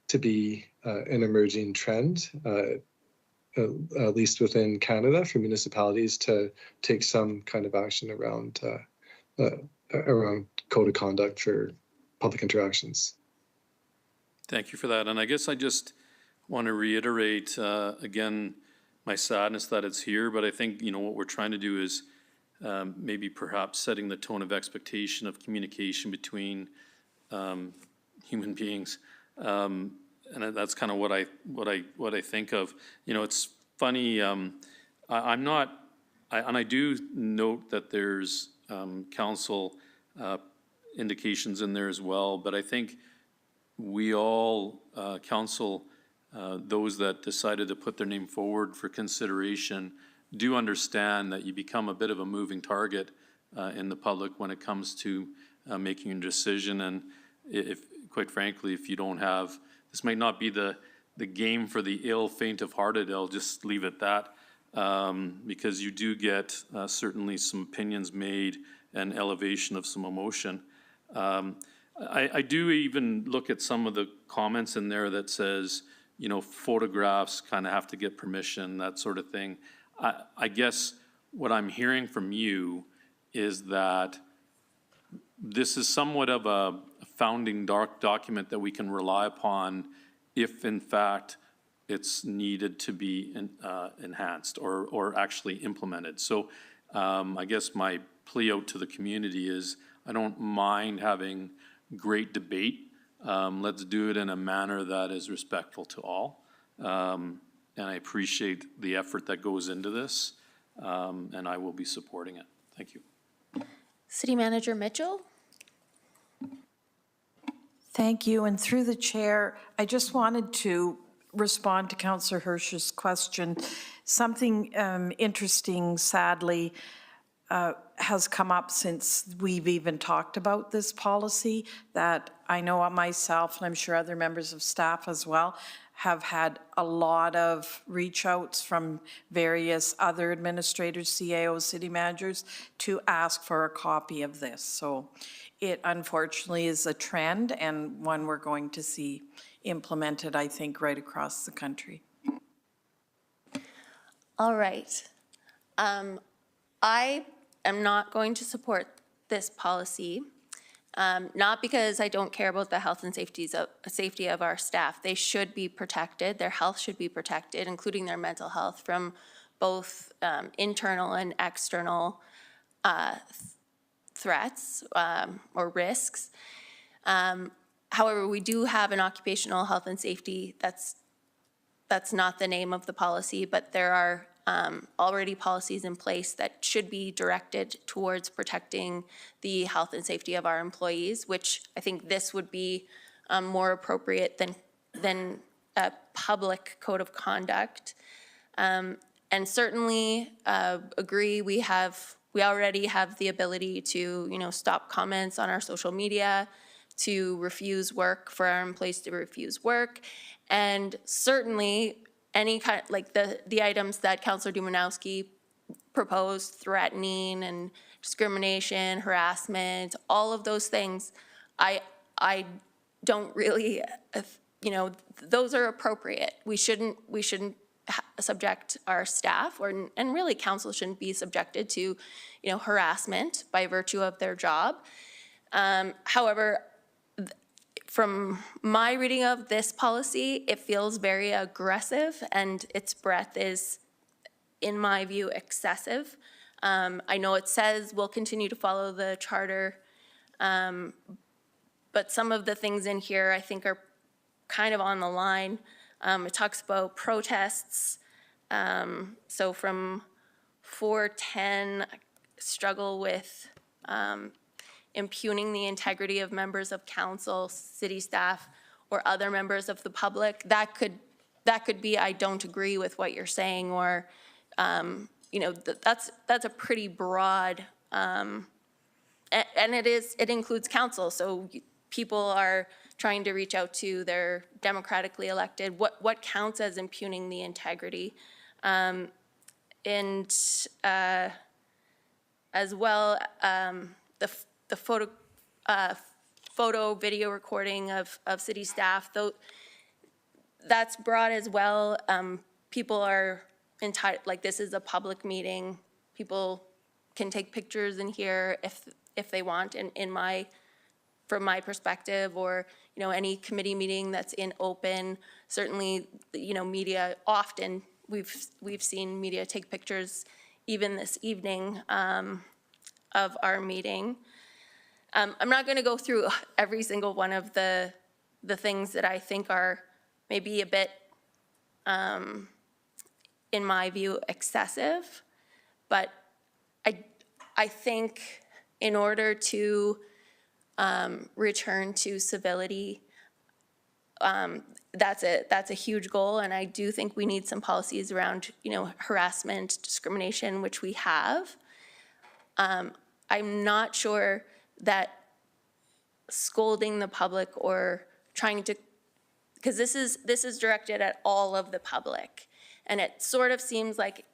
to be an emerging trend, at least within Canada, for municipalities to take some kind of action around code of conduct for public interactions. Thank you for that. And I guess I just want to reiterate, again, my sadness that it's here, but I think, you know, what we're trying to do is maybe perhaps setting the tone of expectation of communication between human beings. And that's kind of what I think of. You know, it's funny, I'm not, and I do note that there's council indications in there as well, but I think we all counsel those that decided to put their name forward for consideration do understand that you become a bit of a moving target in the public when it comes to making a decision. And if, quite frankly, if you don't have, this might not be the the game for the ill, faint of hearted, I'll just leave it that, because you do get certainly some opinions made and elevation of some emotion. I do even look at some of the comments in there that says, you know, photographs kind of have to get permission, that sort of thing. I guess what I'm hearing from you is that this is somewhat of a founding document that we can rely upon if in fact it's needed to be enhanced or actually implemented. So I guess my plea out to the community is I don't mind having great debate. Let's do it in a manner that is respectful to all. And I appreciate the effort that goes into this, and I will be supporting it. Thank you. City Manager Mitchell? Thank you, and through the chair, I just wanted to respond to Councillor Hirsch's question. Something interesting, sadly, has come up since we've even talked about this policy that I know myself, and I'm sure other members of staff as well, have had a lot of reach outs from various other administrators, CAOs, city managers, to ask for a copy of this. So it unfortunately is a trend and one we're going to see implemented, I think, right across the country. All right. I am not going to support this policy, not because I don't care about the health and safety of our staff. They should be protected. Their health should be protected, including their mental health, from both internal and external threats or risks. However, we do have an occupational health and safety. That's not the name of the policy, but there are already policies in place that should be directed towards protecting the health and safety of our employees, which I think this would be more appropriate than a public code of conduct. And certainly agree we already have the ability to stop comments on our social media, to refuse work, for our employees to refuse work, and certainly any kind, like the items that Councillor Dumanowski proposed, threatening and discrimination, harassment, all of those things, I don't really, those are appropriate. We shouldn't subject our staff, and really council shouldn't be subjected to, harassment by virtue of their job. However, from my reading of this policy, it feels very aggressive and its breadth is, in my view, excessive. I know it says we'll continue to follow the charter, but some of the things in here I think are kind of on the line. It talks about protests. So from 410, struggle with impugning the integrity of members of council, city staff, or other members of the public. That could be, I don't agree with what you're saying, or that's a pretty broad, and it includes council. So people are trying to reach out to their democratically elected. What counts as impugning the integrity, and as well the photo video recording of city staff, though that's broad as well. People are entitled, like, this is a public meeting. People can take pictures in here if they want, and from my perspective, or any committee meeting that's in open. Certainly, media, often we've seen media take pictures even this evening of our meeting. I'm not going to go through every single one of the things that I think are maybe a bit, in my view, excessive, but I think in order to return to civility, that's a huge goal, and I do think we need some policies around harassment, discrimination, which we have. I'm not sure that scolding the public or trying to because this is directed at all of the public. And it sort of seems like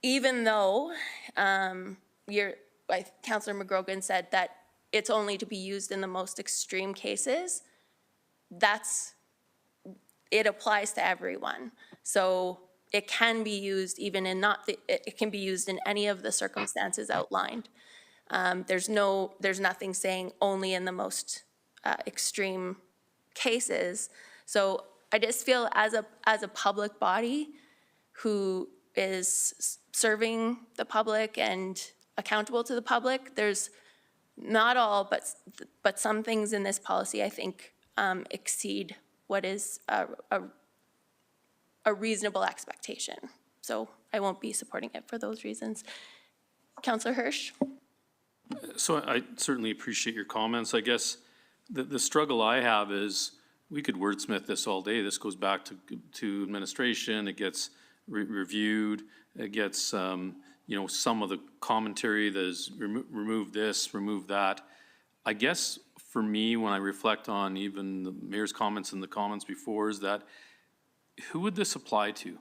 even though like Councillor McGrogan said that it's only to be used in the most extreme cases, it applies to everyone. So it can be used even in it can be used in any of the circumstances outlined. There's nothing saying only in the most extreme cases. So I just feel as a public body who is serving the public and accountable to the public, there's not all, but some things in this policy, I think, exceed what is a reasonable expectation. So I won't be supporting it for those reasons. Councillor Hirsch? So I certainly appreciate your comments. I guess the struggle I have is we could wordsmith this all day. This goes back to administration. It gets reviewed. It gets, some of the commentary that is remove this, remove that. I guess for me, when I reflect on even the mayor's comments and the comments before, is that who would this apply to?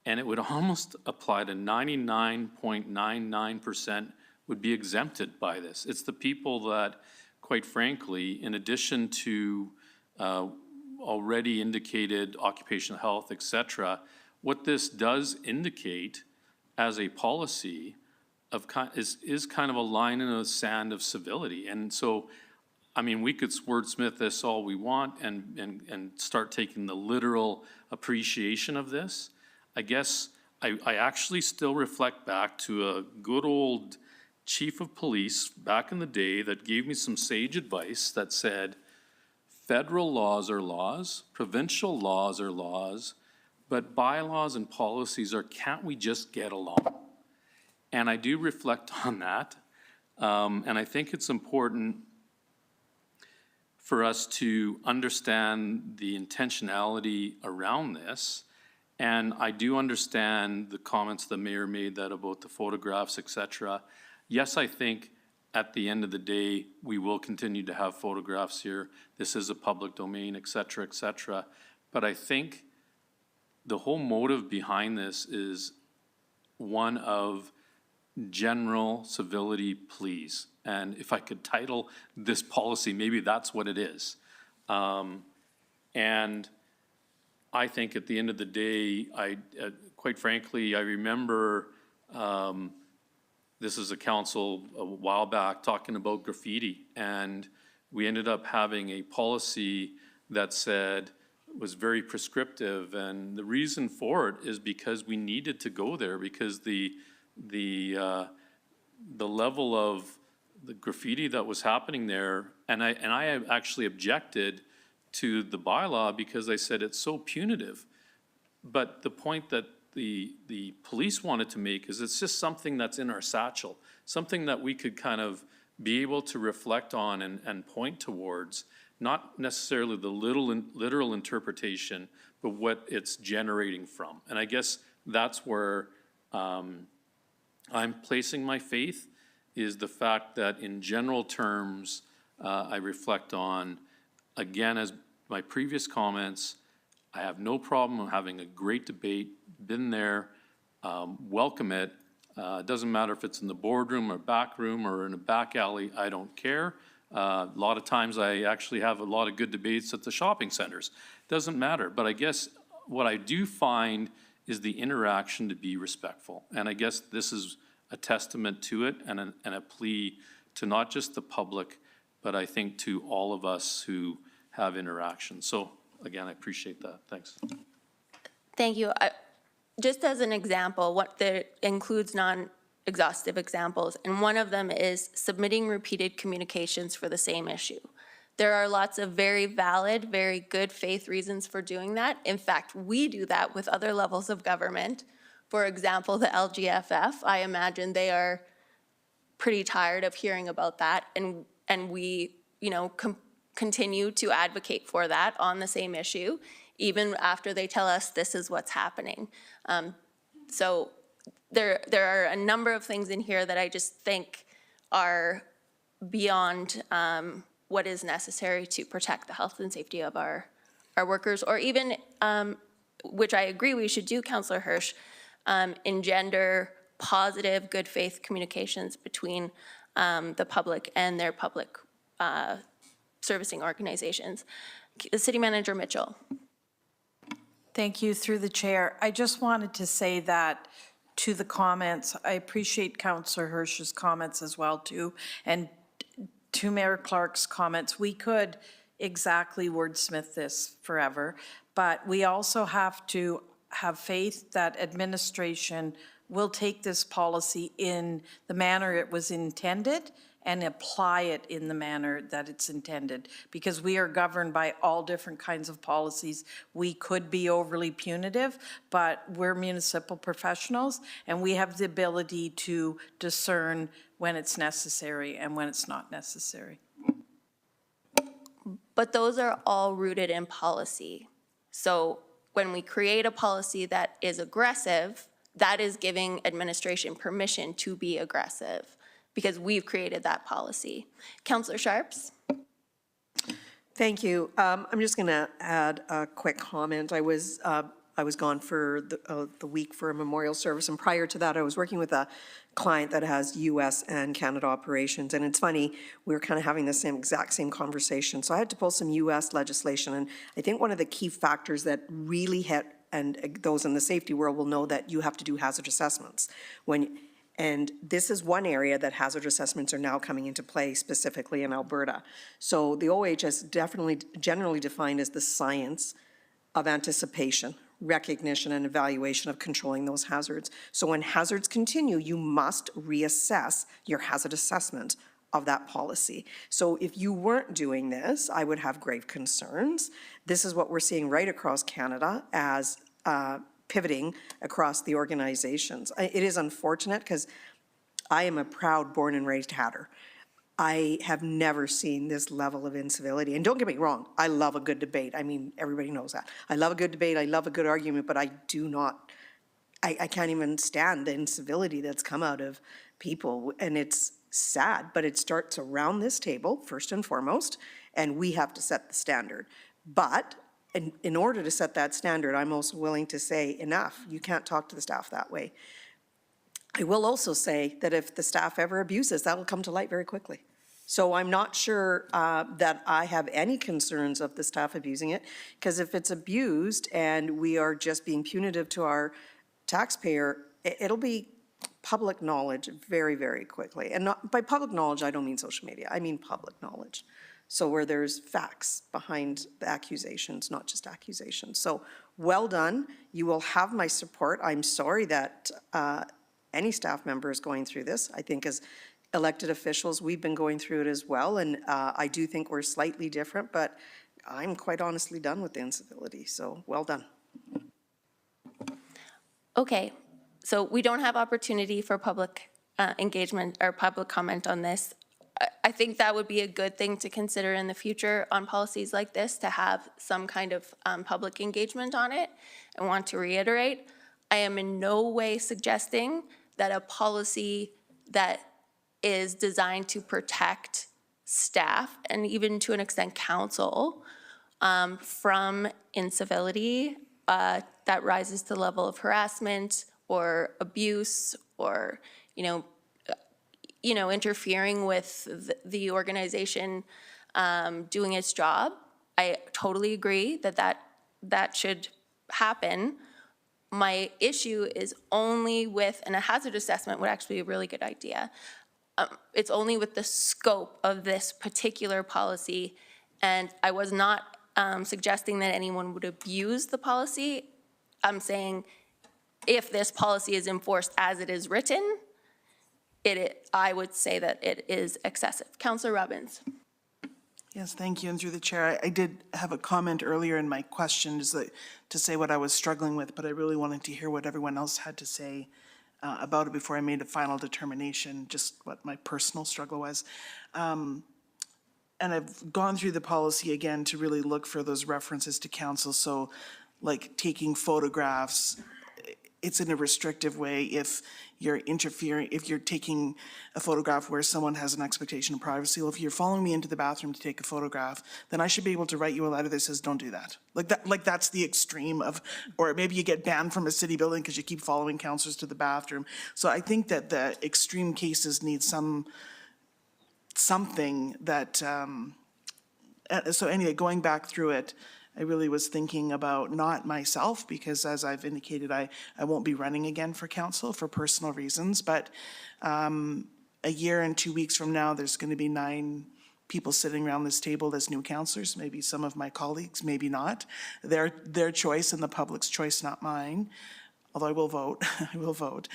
And it would almost apply to 99.99% would be exempted by this. It's the people that, quite frankly, in addition to already indicated occupational health, et cetera, what this does indicate as a policy is kind of a line in the sand of civility. And so, I mean, we could wordsmith this all we want and start taking the literal appreciation of this. I guess I actually still reflect back to a good old chief of police back in the day that gave me some sage advice that said, federal laws are laws, provincial laws are laws, but bylaws and policies are, can't we just get along? And I do reflect on that. And I think it's important for us to understand the intentionality around this. And I do understand the comments the mayor made that about the photographs, et cetera. Yes, I think at the end of the day, we will continue to have photographs here. This is a public domain, et cetera, et cetera. But I think the whole motive behind this is one of general civility, please. And if I could title this policy, maybe that's what it is. And I think at the end of the day, quite frankly, I remember this is a council a while back talking about graffiti, and we ended up having a policy that said was very prescriptive, and the reason for it is because we needed to go there because the level of the graffiti that was happening there, and I actually objected to the bylaw because I said it's so punitive. But the point that the police wanted to make is it's just something that's in our satchel, something that we could kind of be able to reflect on and point towards, not necessarily the literal interpretation, but what it's generating from. And I guess that's where I'm placing my faith, is the fact that in general terms, I reflect on, again, as my previous comments, I have no problem having a great debate, been there, welcome it. It doesn't matter if it's in the boardroom or back room or in a back alley, I don't care. A lot of times I actually have a lot of good debates at the shopping centers. Doesn't matter, but I guess what I do find is the interaction to be respectful. And I guess this is a testament to it and a plea to not just the public, but I think to all of us who have interaction. So again, I appreciate that. Thanks. Thank you. Just as an example, what includes non-exhaustive examples, and one of them is submitting repeated communications for the same issue. There are lots of very valid, very good faith reasons for doing that. In fact, we do that with other levels of government. For example, the LGFF, I imagine they are pretty tired of hearing about that, and we, continue to advocate for that on the same issue, even after they tell us this is what's happening. So there are a number of things in here that I just think are beyond what is necessary to protect the health and safety of our our workers, or even, which I agree we should do, Councillor Hirsch, engender positive, good faith communications between the public and their public servicing organizations. City Manager Mitchell. Thank you, through the chair. I just wanted to say that to the comments, I appreciate Councillor Hirsch's comments as well too, and to Mayor Clark's comments. We could exactly wordsmith this forever, but we also have to have faith that administration will take this policy in the manner it was intended and apply it in the manner that it's intended, because we are governed by all different kinds of policies. We could be overly punitive, but we're municipal professionals and we have the ability to discern when it's necessary and when it's not necessary. But those are all rooted in policy. So when we create a policy that is aggressive, that is giving administration permission to be aggressive, because we've created that policy. Councillor Sharps? Thank you. I'm just going to add a quick comment. I was gone for the week for a memorial service, and prior to that, I was working with a client that has U.S. and Canada operations. And it's funny, we were kind of having the exact same conversation. So I had to pull some U.S. legislation, and I think one of the key factors that really hit, and those in the safety world will know, that you have to do hazard assessments. And this is one area that hazard assessments are now coming into play, specifically in Alberta. So the OH is definitely generally defined as the science of anticipation, recognition, and evaluation of controlling those hazards. So when hazards continue, you must reassess your hazard assessment of that policy. So if you weren't doing this, I would have grave concerns. This is what we're seeing right across Canada as pivoting across the organizations. It is unfortunate because I am a proud born and raised Hatter. I have never seen this level of incivility. And don't get me wrong, I love a good debate. I mean, everybody knows that. I love a good debate, I love a good argument, but I do not, I can't even stand the incivility that's come out of people. And it's sad, but it starts around this table, first and foremost, and we have to set the standard. But in order to set that standard, I'm also willing to say, enough, you can't talk to the staff that way. I will also say that if the staff ever abuses, that will come to light very quickly. So I'm not sure that I have any concerns of the staff abusing it, because if it's abused and we are just being punitive to our taxpayer, it'll be public knowledge very, very quickly. And not, by public knowledge, I don't mean social media, I mean public knowledge. So where there's facts behind the accusations, not just accusations. So well done. You will have my support. I'm sorry that any staff member is going through this. I think as elected officials, we've been going through it as well. And I do think we're slightly different, but I'm quite honestly done with the incivility. So well done. Okay, so we don't have opportunity for public engagement or public comment on this. I think that would be a good thing to consider in the future on policies like this, to have some kind of public engagement on it. I want to reiterate, I am in no way suggesting that a policy that is designed to protect staff and even to an extent council from incivility that rises to the level of harassment or abuse or, interfering with the organization doing its job. I totally agree that should happen. My issue is only with, and a hazard assessment would actually be a really good idea. It's only with the scope of this particular policy, and I was not suggesting that anyone would abuse the policy. I'm saying if this policy is enforced as it is written, I would say that it is excessive. Councillor Robbins. Yes, thank you. And through the chair, I did have a comment earlier in my question to say what I was struggling with, but I really wanted to hear what everyone else had to say about it before I made a final determination, just what my personal struggle was. And I've gone through the policy again to really look for those references to council. So like taking photographs, it's in a restrictive way if you're interfering, if you're taking a photograph where someone has an expectation of privacy. Well, if you're following me into the bathroom to take a photograph, then I should be able to write you a letter that says, don't do that. Like that's the extreme of, or maybe you get banned from a city building because you keep following counselors to the bathroom. So I think that the extreme cases need something that, so anyway, going back through it, I really was thinking about not myself, because as I've indicated, I won't be running again for council for personal reasons, but a year and 2 weeks from now, there's going to be 9 people sitting around this table as new councillors, maybe some of my colleagues, maybe not. Their choice and the public's choice, not mine, although I will vote, I will vote.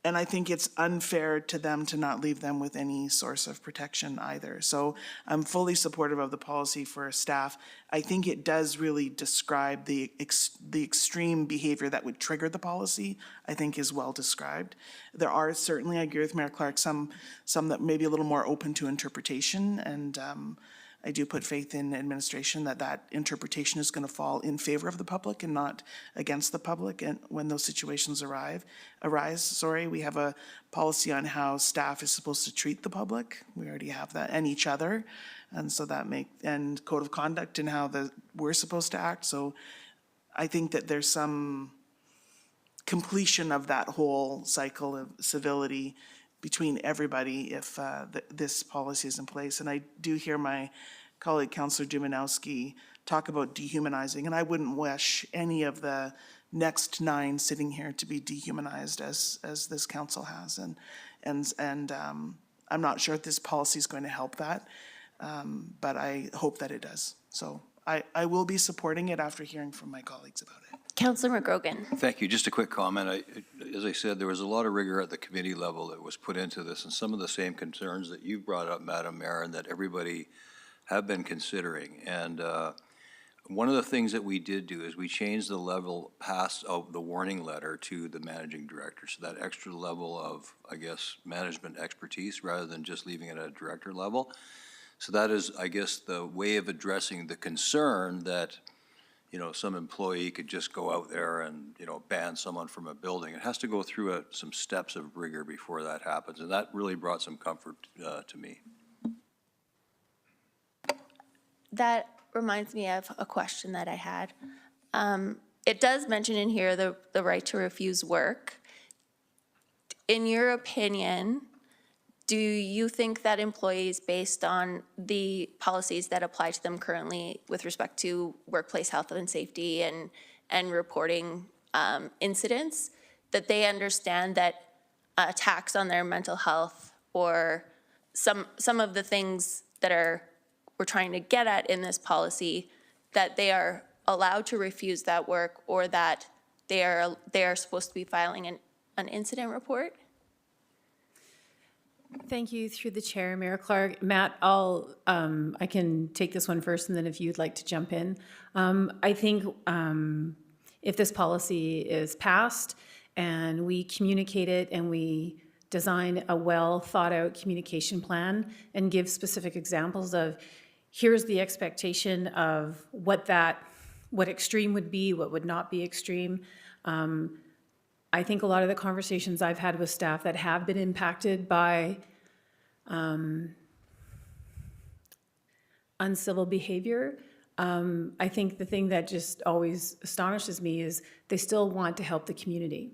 And I think it's unfair to them to not leave them with any source of protection either. So I'm fully supportive of the policy for staff. I think it does really describe the extreme behavior that would trigger the policy, I think is well described. There are certainly, I agree with Mayor Clark, some that may be a little more open to interpretation, and I do put faith in administration that interpretation is going to fall in favor of the public and not against the public. And when those situations arise, we have a policy on how staff is supposed to treat the public. We already have that, and each other. And so and code of conduct and how we're supposed to act. So I think that there's some completion of that whole cycle of civility between everybody if this policy is in place. And I do hear my colleague, Councillor Dumanowski, talk about dehumanizing, and I wouldn't wish any of the next 9 sitting here to be dehumanized as this council has. And I'm not sure if this policy is going to help that, but I hope that it does. So I will be supporting it after hearing from my colleagues about it. Councillor McGrogan. Thank you. Just a quick comment. As I said, there was a lot of rigor at the committee level that was put into this, and some of the same concerns that you brought up, Madam Mayor, and that everybody have been considering. And one of the things that we did do is we changed the level past of the warning letter to the managing director. So that extra level of, I guess, management expertise rather than just leaving it at a director level. So that is, I guess, the way of addressing the concern that some employee could just go out there and, ban someone from a building. It has to go through some steps of rigor before that happens, and that really brought some comfort to me. That reminds me of a question that I had. It does mention in here the right to refuse work. In your opinion, do you think that employees, based on the policies that apply to them currently with respect to workplace health and safety and reporting incidents, that they understand that attacks on their mental health or some of the things that we're trying to get at in this policy, that they are allowed to refuse that work, or that they are supposed to be filing an incident report? Thank you, through the chair, Mayor Clark. Matt, I can take this one first, and then if you'd like to jump in. I think if this policy is passed and we communicate it and we design a well thought out communication plan and give specific examples of here's the expectation of what extreme would be, what would not be extreme. I think a lot of the conversations I've had with staff that have been impacted by uncivil behavior, I think the thing that just always astonishes me is they still want to help the community.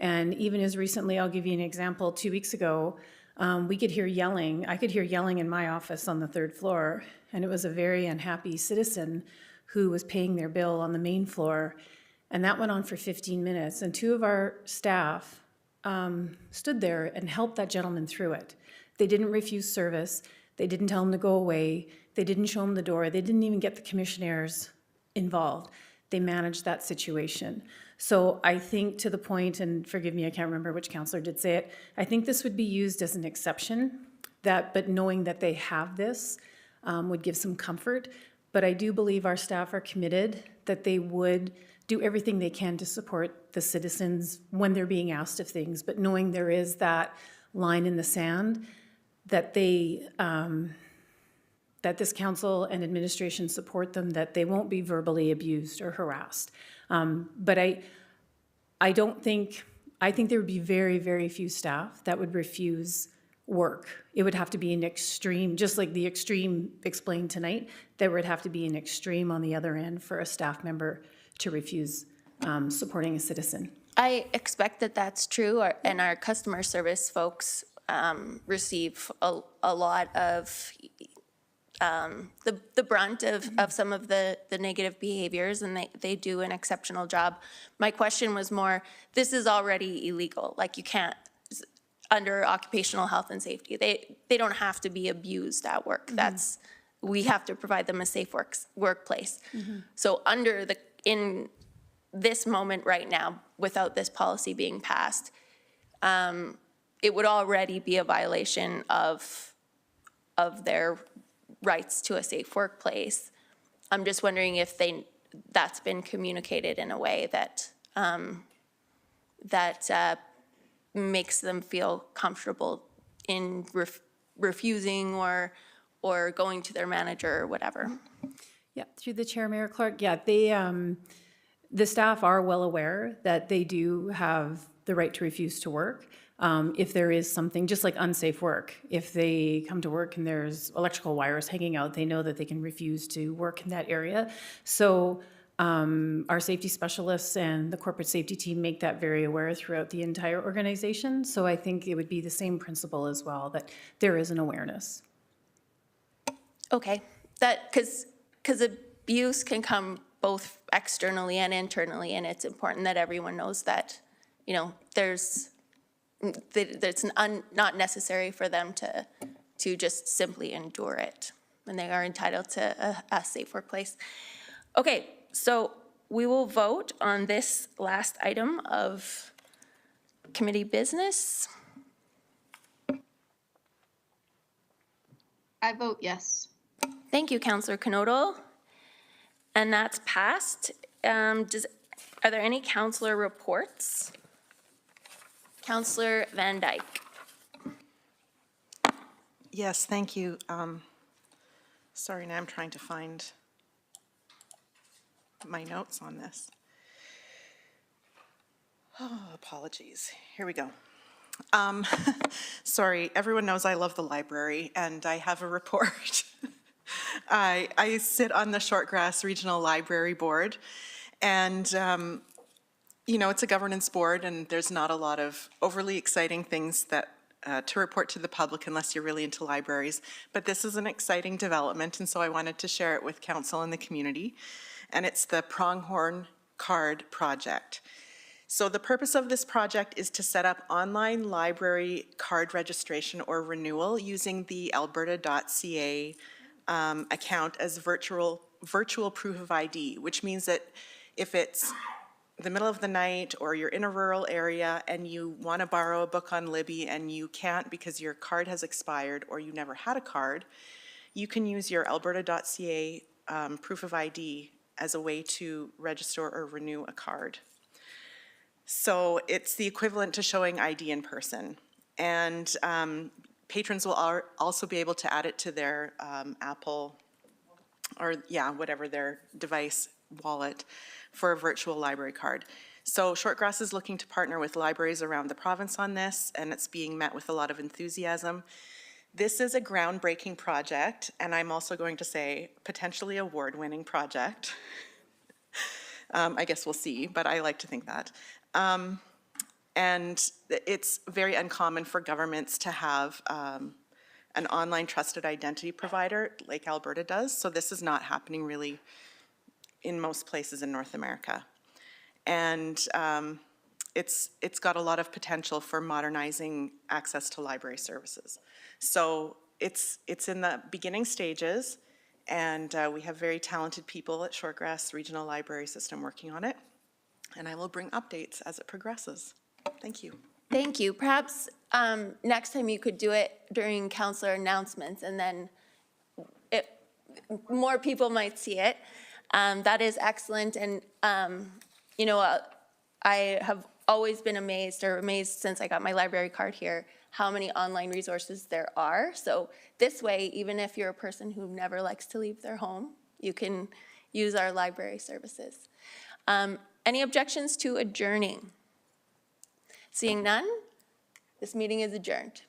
And even as recently, I'll give you an example, 2 weeks ago, we could hear yelling. I could hear yelling in my office on the 3rd floor, and it was a very unhappy citizen who was paying their bill on the main floor. And that went on for 15 minutes, and 2 of our staff stood there and helped that gentleman through it. They didn't refuse service. They didn't tell him to go away. They didn't show him the door. They didn't even get the commissionaires involved. They managed that situation. So I think, to the point, and forgive me, I can't remember which councillor did say it, I think this would be used as an exception, but knowing that they have this would give some comfort. But I do believe our staff are committed, that they would do everything they can to support the citizens when they're being asked of things, but knowing there is that line in the sand, that that this council and administration support them, that they won't be verbally abused or harassed. But I think there would be very, very few staff that would refuse work. It would have to be an extreme, just like the extreme explained tonight, there would have to be an extreme on the other end for a staff member to refuse supporting a citizen. I expect that that's true, and our customer service folks receive a lot of the brunt of some of the negative behaviors, and they do an exceptional job. My question was more, this is already illegal. Like, you can't, under occupational health and safety, they don't have to be abused at work. That's, we have to provide them a safe workplace. So in this moment right now, without this policy being passed, it would already be a violation of their rights to a safe workplace. I'm just wondering if that's been communicated in a way that makes them feel comfortable in refusing or going to their manager or whatever. Yeah, through the chair, Mayor Clark, yeah, the staff are well aware that they do have the right to refuse to work. If there is something, just like unsafe work, if they come to work and there's electrical wires hanging out, they know that they can refuse to work in that area. So our safety specialists and the corporate safety team make that very aware throughout the entire organization. So I think it would be the same principle as well, that there is an awareness. Okay, that, because abuse can come both externally and internally, and it's important that everyone knows that, you know, that it's not necessary for them to just simply endure it, and they are entitled to a safe workplace. Okay, so we will vote on this last item of committee business. I vote yes. Thank you, Councillor Knodel. And that's passed. Are there any councillor reports? Councillor Van Dyke. Yes, thank you. Sorry, now I'm trying to find my notes on this. Oh, apologies. Here we go. Sorry, everyone knows I love the library, and I have a report. I sit on the Shortgrass Regional Library Board, and you know, it's a governance board, and there's not a lot of overly exciting things that to report to the public unless you're really into libraries. But this is an exciting development, and so I wanted to share it with council and the community. And it's the Pronghorn Card Project. So the purpose of this project is to set up online library card registration or renewal using the alberta.ca account as virtual proof of ID, which means that if it's the middle of the night or you're in a rural area and you want to borrow a book on Libby and you can't because your card has expired or you never had a card, you can use your alberta.ca proof of ID as a way to register or renew a card. So it's the equivalent to showing ID in person. And patrons will also be able to add it to their Apple or whatever their device wallet for a virtual library card. So Shortgrass is looking to partner with libraries around the province on this, and it's being met with a lot of enthusiasm. This is a groundbreaking project, and I'm also going to say potentially award-winning project. I guess we'll see, but I like to think that. And it's very uncommon for governments to have an online trusted identity provider like Alberta does, so this is not happening really in most places in North America. And it's got a lot of potential for modernizing access to library services. So it's in the beginning stages, and we have very talented people at Shortgrass Regional Library System working on it, and I will bring updates as it progresses. Thank you. Thank you. Perhaps next time you could do it during councillor announcements, and then more people might see it. That is excellent, and you know, I have always been amazed since I got my library card here, how many online resources there are. So this way, even if you're a person who never likes to leave their home, you can use our library services. Any objections to adjourning? Seeing none, this meeting is adjourned.